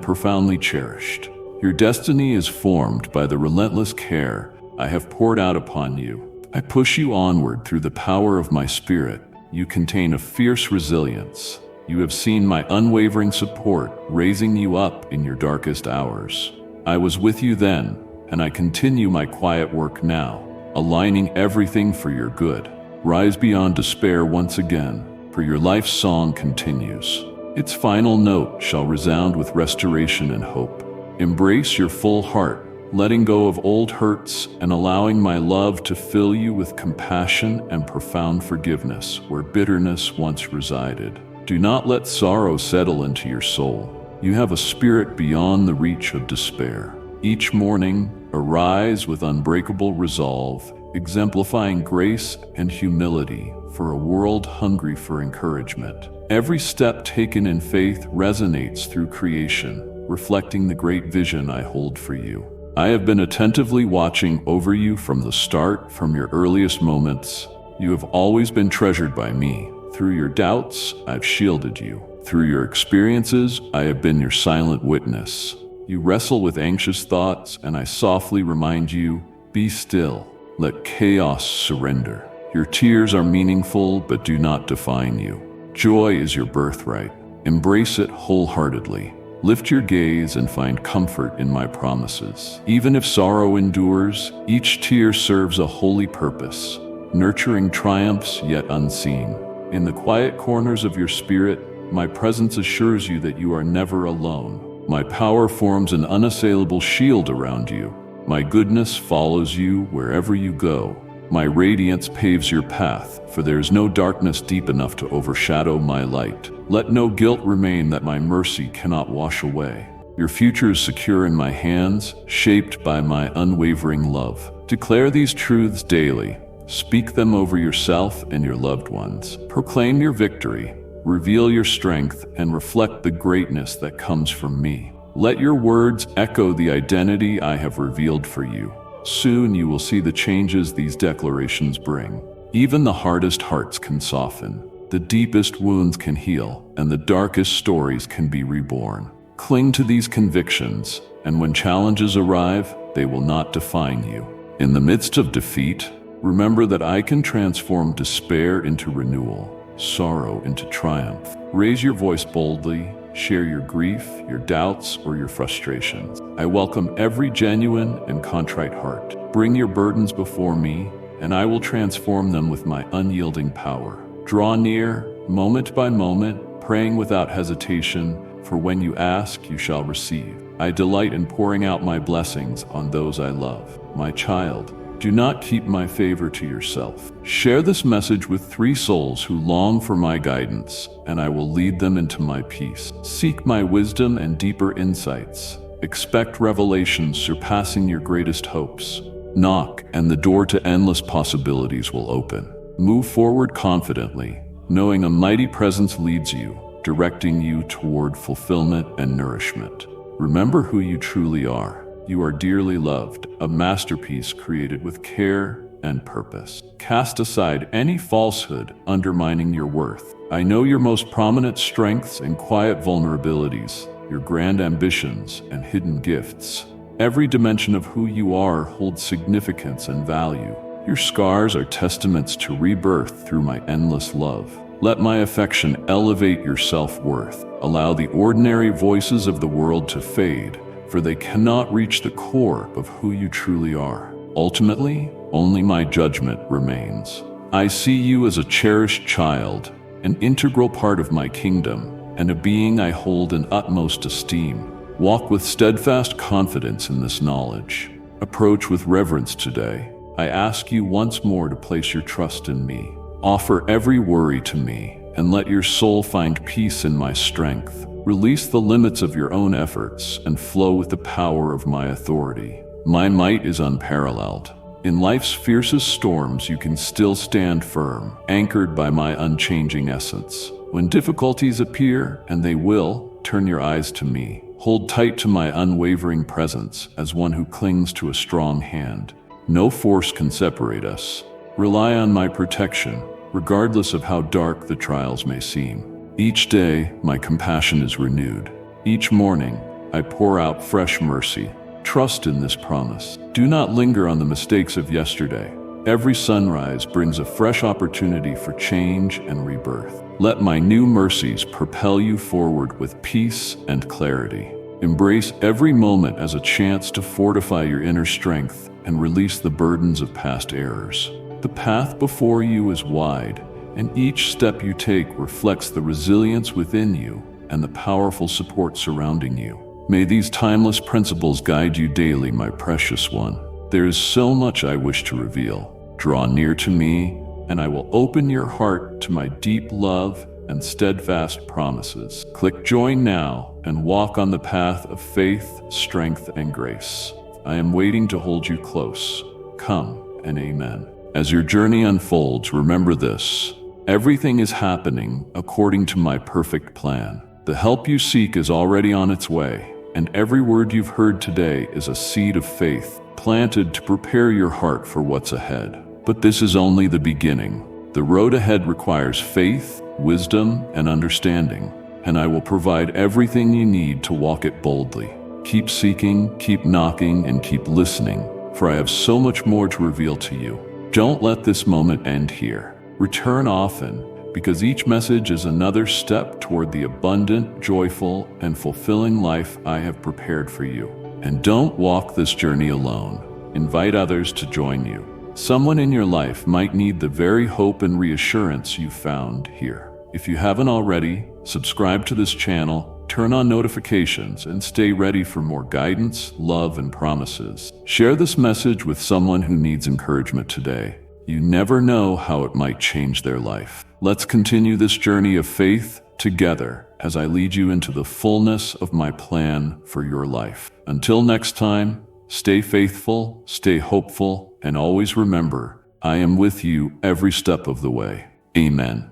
profoundly cherished. Your destiny is formed by the relentless care I have poured out upon you. I push you onward through the power of my spirit. You contain a fierce resilience. You have seen my unwavering support, raising you up in your darkest hours. I was with you then, and I continue my quiet work now, aligning everything for your good. Rise beyond despair once again, for your life's song continues. Its final note shall resound with restoration and hope. Embrace your full heart, letting go of old hurts and allowing my love to fill you with compassion and profound forgiveness where bitterness once resided. Do not let sorrow settle into your soul. You have a spirit beyond the reach of despair. Each morning, arise with unbreakable resolve, exemplifying grace and humility for a world hungry for encouragement. Every step taken in faith resonates through creation, reflecting the great vision I hold for you. I have been attentively watching over you from the start, from your earliest moments. You have always been treasured by me. Through your doubts, I've shielded you. Through your experiences, I have been your silent witness. You wrestle with anxious thoughts, and I softly remind you, be still. Let chaos surrender. Your tears are meaningful, but do not define you. Joy is your birthright. Embrace it wholeheartedly. Lift your gaze and find comfort in my promises. Even if sorrow endures, each tear serves a holy purpose, nurturing triumphs yet unseen. In the quiet corners of your spirit, my presence assures you that you are never alone. My power forms an unassailable shield around you. My goodness follows you wherever you go. My radiance paves your path, for there is no darkness deep enough to overshadow my light. Let no guilt remain that my mercy cannot wash away. Your future is secure in my hands, shaped by my unwavering love. Declare these truths daily. Speak them over yourself and your loved ones. Proclaim your victory, reveal your strength, and reflect the greatness that comes from me. Let your words echo the identity I have revealed for you. Soon you will see the changes these declarations bring. Even the hardest hearts can soften, the deepest wounds can heal, and the darkest stories can be reborn. Cling to these convictions, and when challenges arrive, they will not define you. In the midst of defeat, remember that I can transform despair into renewal, sorrow into triumph. Raise your voice boldly, share your grief, your doubts, or your frustrations. I welcome every genuine and contrite heart. Bring your burdens before me, and I will transform them with my unyielding power. Draw near, moment by moment, praying without hesitation, for when you ask, you shall receive. I delight in pouring out my blessings on those I love. My child, do not keep my favor to yourself. Share this message with 3 souls who long for my guidance, and I will lead them into my peace. Seek my wisdom and deeper insights. Expect revelations surpassing your greatest hopes. Knock, and the door to endless possibilities will open. Move forward confidently, knowing a mighty presence leads you, directing you toward fulfillment and nourishment. Remember who you truly are. You are dearly loved, a masterpiece created with care and purpose. Cast aside any falsehood undermining your worth. I know your most prominent strengths and quiet vulnerabilities, your grand ambitions and hidden gifts. Every dimension of who you are holds significance and value. Your scars are testaments to rebirth through my endless love. Let my affection elevate your self-worth. Allow the ordinary voices of the world to fade, for they cannot reach the core of who you truly are. Ultimately, only my judgment remains. I see you as a cherished child, an integral part of my kingdom, and a being I hold in utmost esteem. Walk with steadfast confidence in this knowledge. Approach with reverence today. I ask you once more to place your trust in me. Offer every worry to me, and let your soul find peace in my strength. Release the limits of your own efforts and flow with the power of my authority. My might is unparalleled. In life's fiercest storms, you can still stand firm, anchored by my unchanging essence. When difficulties appear, and they will, turn your eyes to me. Hold tight to my unwavering presence as one who clings to a strong hand. No force can separate us. Rely on my protection, regardless of how dark the trials may seem. Each day, my compassion is renewed. Each morning, I pour out fresh mercy. Trust in this promise. Do not linger on the mistakes of yesterday. Every sunrise brings a fresh opportunity for change and rebirth. Let my new mercies propel you forward with peace and clarity. Embrace every moment as a chance to fortify your inner strength and release the burdens of past errors. The path before you is wide, and each step you take reflects the resilience within you and the powerful support surrounding you. May these timeless principles guide you daily, my precious one. There is so much I wish to reveal. Draw near to me, and I will open your heart to my deep love and steadfast promises. Click join now and walk on the path of faith, strength, and grace. I am waiting to hold you close. Come, and amen. As your journey unfolds, remember this: everything is happening according to my perfect plan. The help you seek is already on its way, and every word you've heard today is a seed of faith planted to prepare your heart for what's ahead. But this is only the beginning. The road ahead requires faith, wisdom, and understanding, and I will provide everything you need to walk it boldly. Keep seeking, keep knocking, and keep listening, for I have so much more to reveal to you. Don't let this moment end here. Return often, because each message is another step toward the abundant, joyful, and fulfilling life I have prepared for you. And don't walk this journey alone. Invite others to join you. Someone in your life might need the very hope and reassurance you found here. If you haven't already, subscribe to this channel, turn on notifications, and stay ready for more guidance, love, and promises. Share this message with someone who needs encouragement today. You never know how it might change their life. Let's continue this journey of faith together as I lead you into the fullness of my plan for your life. Until next time, stay faithful, stay hopeful, and always remember, I am with you every step of the way. Amen.